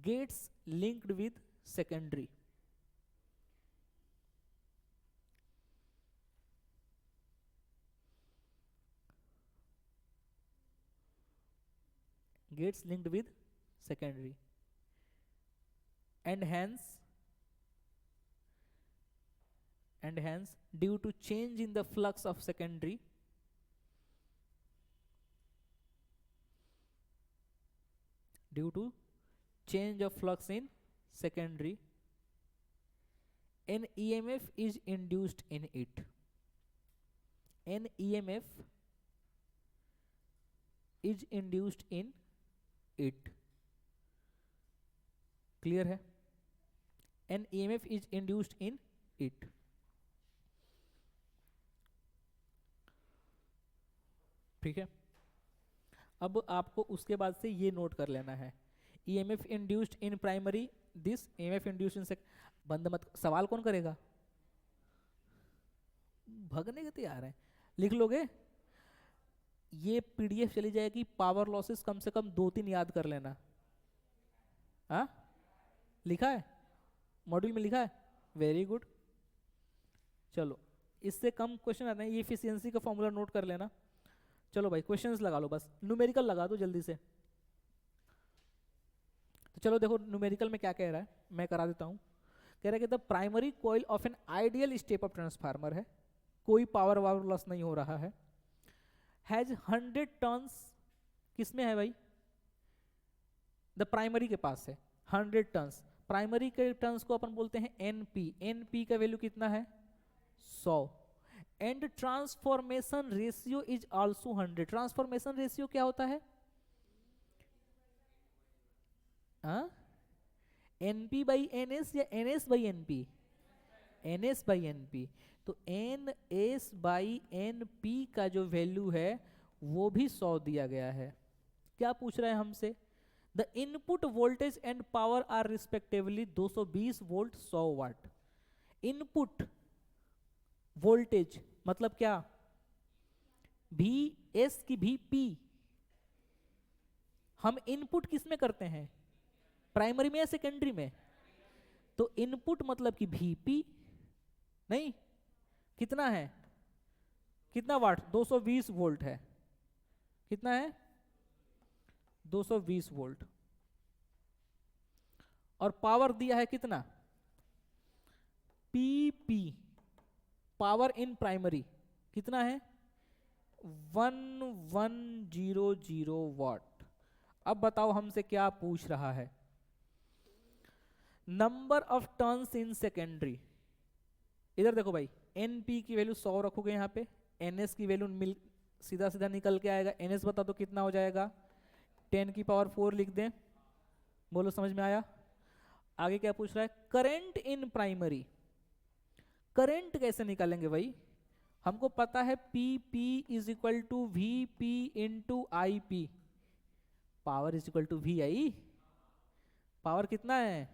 gets linked with secondary. Gets linked with secondary, and hence due to change in the flux of secondary, due to change of flux in secondary, an EMF is induced in it. An EMF is induced in it. Clear है? An EMF is induced in it. ठीक है, अब आपको उसके बाद से ये note कर लेना है, EMF induced in primary, this EMF induced in बंद मत, सवाल कौन करेगा? भगने के तैयार है, लिख लोगे? ये पीडीएफ चली जाएगी, पावर लॉसेस कम से कम 2-3 याद कर लेना। हाँ, लिखा है मॉड्यूल में, लिखा है, वेरी गुड। चलो, इससे कम क्वेश्चन आते हैं, ये एफिशिएंसी का फॉर्मूला नोट कर लेना। चलो भाई, क्वेश्चंस लगा लो, बस न्यूमेरिकल लगा दो जल्दी से। तो चलो देखो न्यूमेरिकल में क्या कह रहा है, मैं करा देता हूँ। कह रहा है कि the primary coil of an ideal step up transformer है, कोई पावर वावर लॉस नहीं हो रहा है, हैज 100 टर्न्स, किसमें है भाई? द प्राइमरी के पास है 100 टर्न्स। प्राइमरी के टर्न्स को अपन बोलते हैं एनपी, एनपी का वैल्यू कितना है? 100। And transformation ratio is also 100। Transformation ratio क्या होता है? एनपी बाई एनएस या NS by NP? NS by NP. तो N S by N P का जो वैल्यू है वो भी 100 दिया गया है। क्या पूछ रहा है हमसे? The input voltage and power are respectively 220 volt 100 watt. Input voltage मतलब क्या? भी एस की भी पी, हम इनपुट किस में करते हैं, प्राइमरी में या सेकेंडरी में? तो इनपुट मतलब कि वीपी, नहीं कितना है, कितना वाट, 220 वोल्ट है, कितना है 220 वोल्ट, और पावर दिया है कितना, पीपी, पावर इन प्राइमरी कितना है 1100 वाट। अब बताओ हमसे क्या पूछ रहा है, number of turns in secondary. इधर देखो भाई, एनपी की वैल्यू 100 रखोगे यहाँ पे, एनएस की वैल्यू मिल सीधा सीधा निकल के आएगा, एनएस बता दो कितना हो जाएगा, 10 की पावर 4 लिख दें, बोलो समझ में आया। आगे क्या पूछ रहा है, करंट इन प्राइमरी, करंट कैसे निकालेंगे भाई, हमको पता है P P is equal to V P into I P, power is equal to V I, power कितना है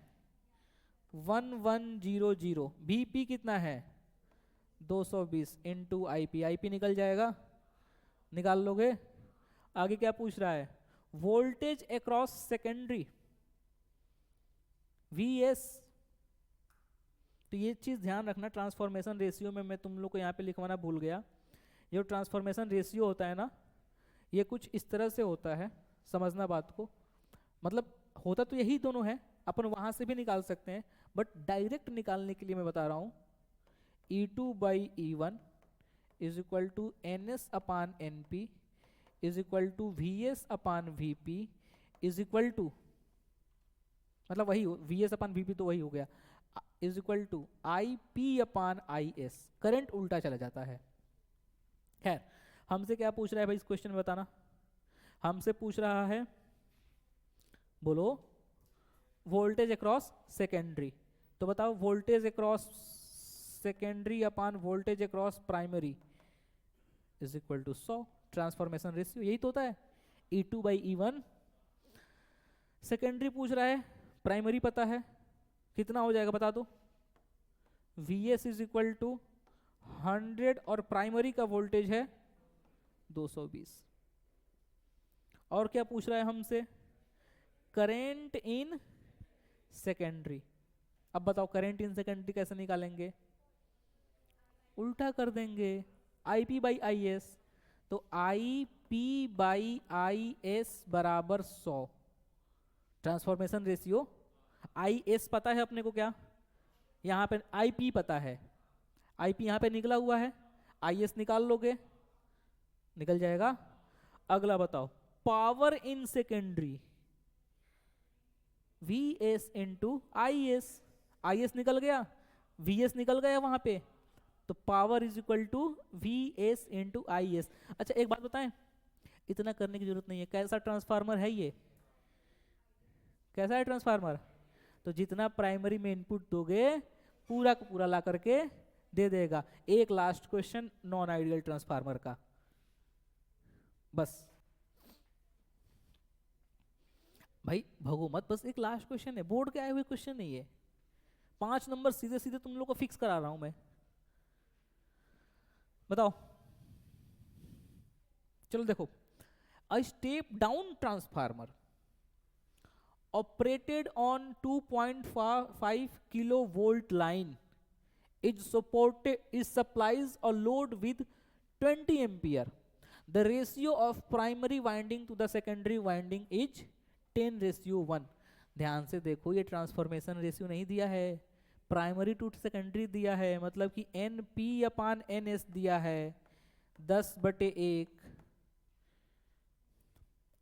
1100, वी पी कितना है 220 into I P, I P निकल जाएगा, निकाल लोगे। आगे क्या पूछ रहा है, वोल्टेज अक्रॉस सेकेंडरी वीएस, तो ये चीज ध्यान रखना, ट्रांसफॉर्मेशन रेशियो में मैं तुम लोग को यहाँ पे लिखवाना भूल गया, जो ट्रांसफॉर्मेशन रेशियो होता है ना, ये कुछ इस तरह से होता है, समझना बात को, मतलब होता तो यही दोनों है, अपन वहां से भी निकाल सकते हैं, बट डायरेक्ट निकालने के लिए मैं बता रहा हूं, E2 by E1 is equal to NS upon NP is equal to VS upon VP is equal to, मतलब वही VS अपान VP तो वही हो गया, is equal to IP upon IS, current उल्टा चला जाता है। खैर हमसे क्या पूछ रहा है भाई इस क्वेश्चन में बताना, हमसे पूछ रहा है, बोलो वोल्टेज अक्रॉस सेकेंडरी, तो बताओ voltage across secondary upon voltage across primary is equal to 100, transformation ratio यही तो होता है, E2 बाई E1, सेकेंडरी पूछ रहा है, प्राइमरी पता है कितना हो जाएगा बता दो, VS इज इक्वल टू 100 और प्राइमरी का वोल्टेज है 220। और क्या पूछ रहा है हमसे, करेंट इन सेकेंडरी, अब बताओ करेंट इन सेकेंडरी कैसे निकालेंगे, उल्टा कर देंगे, IP बाई IS, तो IP बाई IS बराबर 100, ट्रांसफॉर्मेशन रेशियो, IS पता है अपने को क्या, यहाँ पे IP पता है, IP यहाँ पे निकला हुआ है, IS निकाल लोगे, निकल जाएगा। अगला बताओ, power in secondary VS into IS, IS निकल गया, VS निकल गया वहां पे, तो power is equal to VS into IS। अच्छा एक बात बताएं, इतना करने की जरूरत नहीं है, कैसा ट्रांसफार्मर है ये, कैसा है ट्रांसफार्मर, तो जितना प्राइमरी में इनपुट दोगे पूरा का पूरा ला करके दे देगा। एक last question non ideal transformer का, बस भाई भगो मत, बस एक लास्ट क्वेश्चन है, बोर्ड के आए हुए क्वेश्चन नहीं है, 5 नंबर सीधे सीधे तुम लोग को फिक्स करा रहा हूं मैं, बताओ। चलो देखो, a step down transformer operated on 2.5 kilovolt line is supplies a load with 20 ampere. The ratio of primary winding to the secondary winding is 10:1। ध्यान से देखो, ये ट्रांसफॉर्मेशन रेशियो नहीं दिया है, प्राइमरी टू सेकेंडरी दिया है, मतलब कि NP अपान NS दिया है 10/1।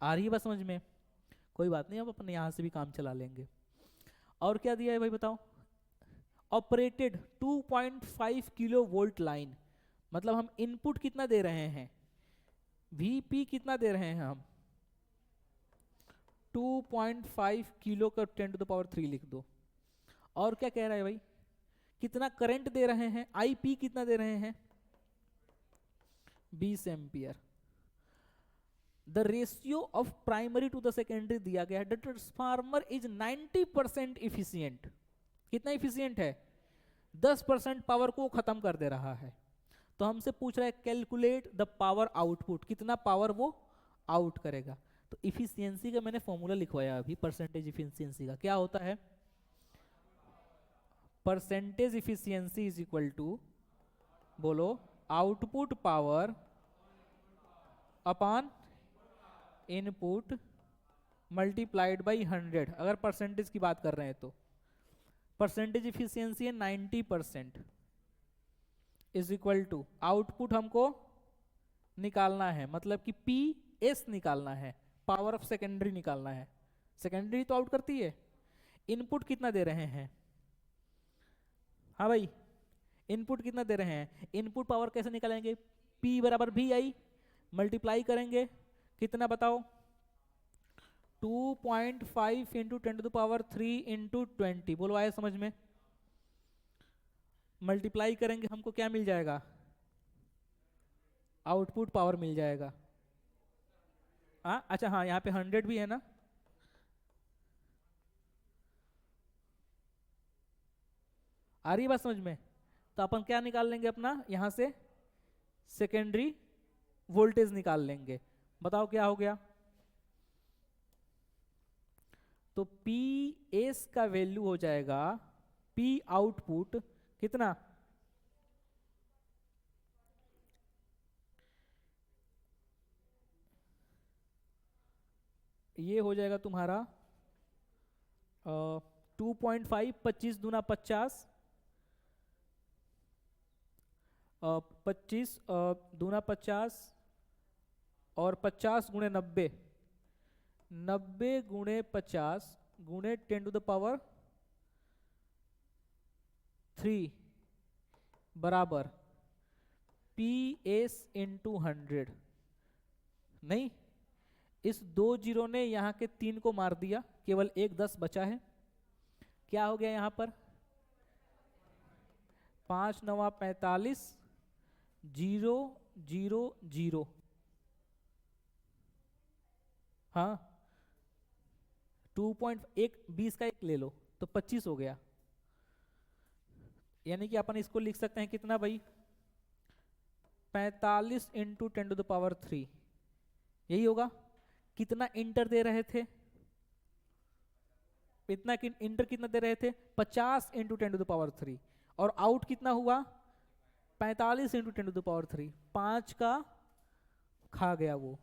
आ रही है बात समझ में, कोई बात नहीं, अब अपन यहां से भी काम चला लेंगे। और क्या दिया है भाई बताओ, ऑपरेटेड 2.5 किलो वोल्ट लाइन, मतलब हम इनपुट कितना दे रहे हैं, VP कितना दे रहे हैं हम, 2.5 किलो का 10⁻³ लिख दो। और क्या कह रहा है भाई, कितना करंट दे रहे हैं, IP कितना दे रहे हैं 20 ampere. The ratio of primary to the secondary दिया गया है, द ट्रांसफार्मर इज 90% इफिशियंट, कितना इफिशियंट है 10% पावर को खत्म कर दे रहा है। तो हमसे पूछ रहा है कैलकुलेट द पावर आउटपुट, कितना पावर वो आउट करेगा। तो इफिशियंसी का मैंने फॉर्मूला लिखवाया अभी, परसेंटेज इफिशियंसी का क्या होता है, percentage efficiency is equal to, बोलो, output power upon input multiplied by 100, अगर परसेंटेज की बात कर रहे हैं तो परसेंटेज इफिशियंसी है 90%, इज इक्वल टू आउटपुट हमको निकालना है, मतलब कि पी एस निकालना है, पावर ऑफ सेकेंडरी निकालना है, सेकेंडरी तो आउट करती है। इनपुट कितना दे रहे हैं, हाँ भाई, इनपुट कितना दे रहे हैं, इनपुट पावर कैसे निकालेंगे, P बराबर वी आई, मल्टीप्लाई करेंगे कितना बताओ, 2.5 इंटू 10⁻³ इंटू 20, बोलो आया समझ में, मल्टीप्लाई करेंगे हमको क्या मिल जाएगा, आउटपुट पावर मिल जाएगा। हाँ अच्छा, हाँ यहाँ पे 100 भी है ना, आ रही है बात समझ में, तो अपन क्या निकाल लेंगे अपना यहां से, सेकेंडरी वोल्टेज निकाल लेंगे, बताओ क्या हो गया, तो पी एस का वैल्यू हो जाएगा, पी आउटपुट कितना, ये हो जाएगा तुम्हारा 2.5, 25 दूना 50, 25 दूना 50 और 50 गुणे 90, 90 गुणे 50 गुणे 10⁻³ बराबर पी एस इंटू 100, नहीं, इस 2 जीरो ने यहाँ के 3 को मार दिया, केवल एक 10 बचा है, क्या हो गया यहाँ पर, 5 9 45, 0 0 0, हाँ 2.1, 20 का एक ले लो तो 25 हो गया, यानी कि अपन इसको लिख सकते हैं कितना भाई, 45 इंटू 10⁻³, यही होगा। कितना इंटर दे रहे थे, इतना इंटर कितना दे रहे थे, 50 इंटू 10⁻³, और आउट कितना हुआ 45 इंटू 10⁻³, 5 का खा गया वो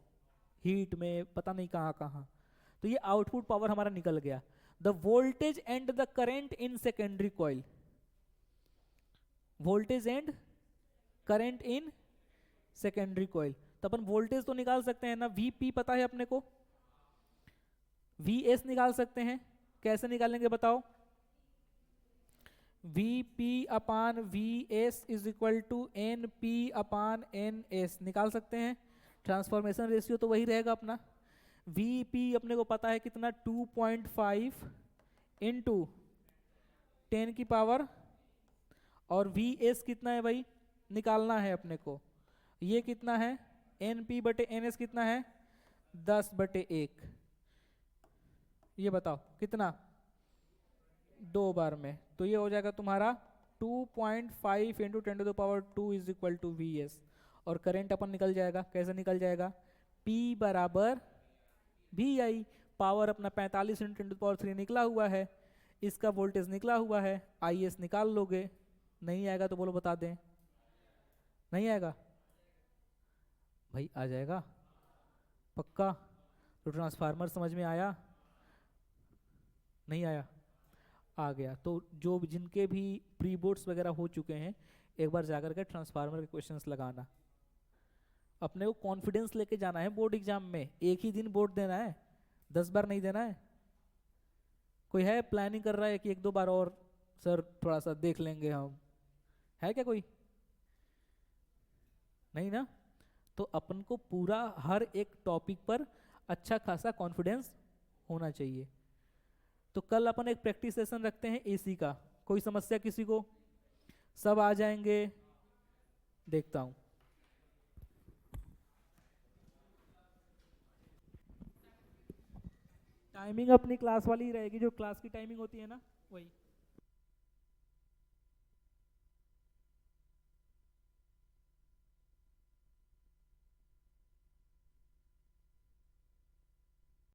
हीट में, पता नहीं कहाँ कहाँ, तो ये आउटपुट पावर हमारा निकल गया। The voltage and the current in secondary coil, voltage and current in secondary coil, तो अपन वोल्टेज तो निकाल सकते हैं ना, Vp पता है अपने को, Vs निकाल सकते हैं, कैसे निकालेंगे बताओ, Vp upon Vs is equal to Np upon Ns निकाल सकते हैं, ट्रांसफॉर्मेशन रेशियो तो वही रहेगा अपना। Vp अपने को पता है कितना, 2.5 इंटू 10 की पावर, और Vs कितना है भाई, निकालना है अपने को, ये कितना है, Np बटे Ns कितना है, 10/1, ये बताओ कितना, 2 बार में, तो ये हो जाएगा तुम्हारा 2.5 into 10⁻² is equal to Vs, और करंट अपन निकल जाएगा, कैसे निकल जाएगा, P बराबर VI, पावर अपना 45 इंटू 10⁻³ निकला हुआ है, इसका वोल्टेज निकला हुआ है, Is निकाल लोगे, नहीं आएगा तो बोलो बता दें, नहीं आएगा भाई, आ जाएगा पक्का, तो ट्रांसफार्मर समझ में आया, नहीं आया, आ गया। तो जो जिनके भी प्री बोर्ड्स वगैरह हो चुके हैं, एक बार जाकर के ट्रांसफार्मर के क्वेश्चंस लगाना, अपने को कॉन्फिडेंस लेके जाना है बोर्ड एग्जाम में, एक ही दिन बोर्ड देना है, 10 बार नहीं देना है। कोई है प्लानिंग कर रहा है कि 1-2 बार और सर थोड़ा सा देख लेंगे हम, है क्या कोई, नहीं ना, तो अपन को पूरा हर एक टॉपिक पर अच्छा खासा कॉन्फिडेंस होना चाहिए। तो कल अपन एक प्रैक्टिस सेशन रखते हैं एसी का, कोई समस्या किसी को, सब आ जाएंगे, देखता हूं। टाइमिंग अपनी क्लास वाली ही रहेगी, जो क्लास की टाइमिंग होती है ना वही।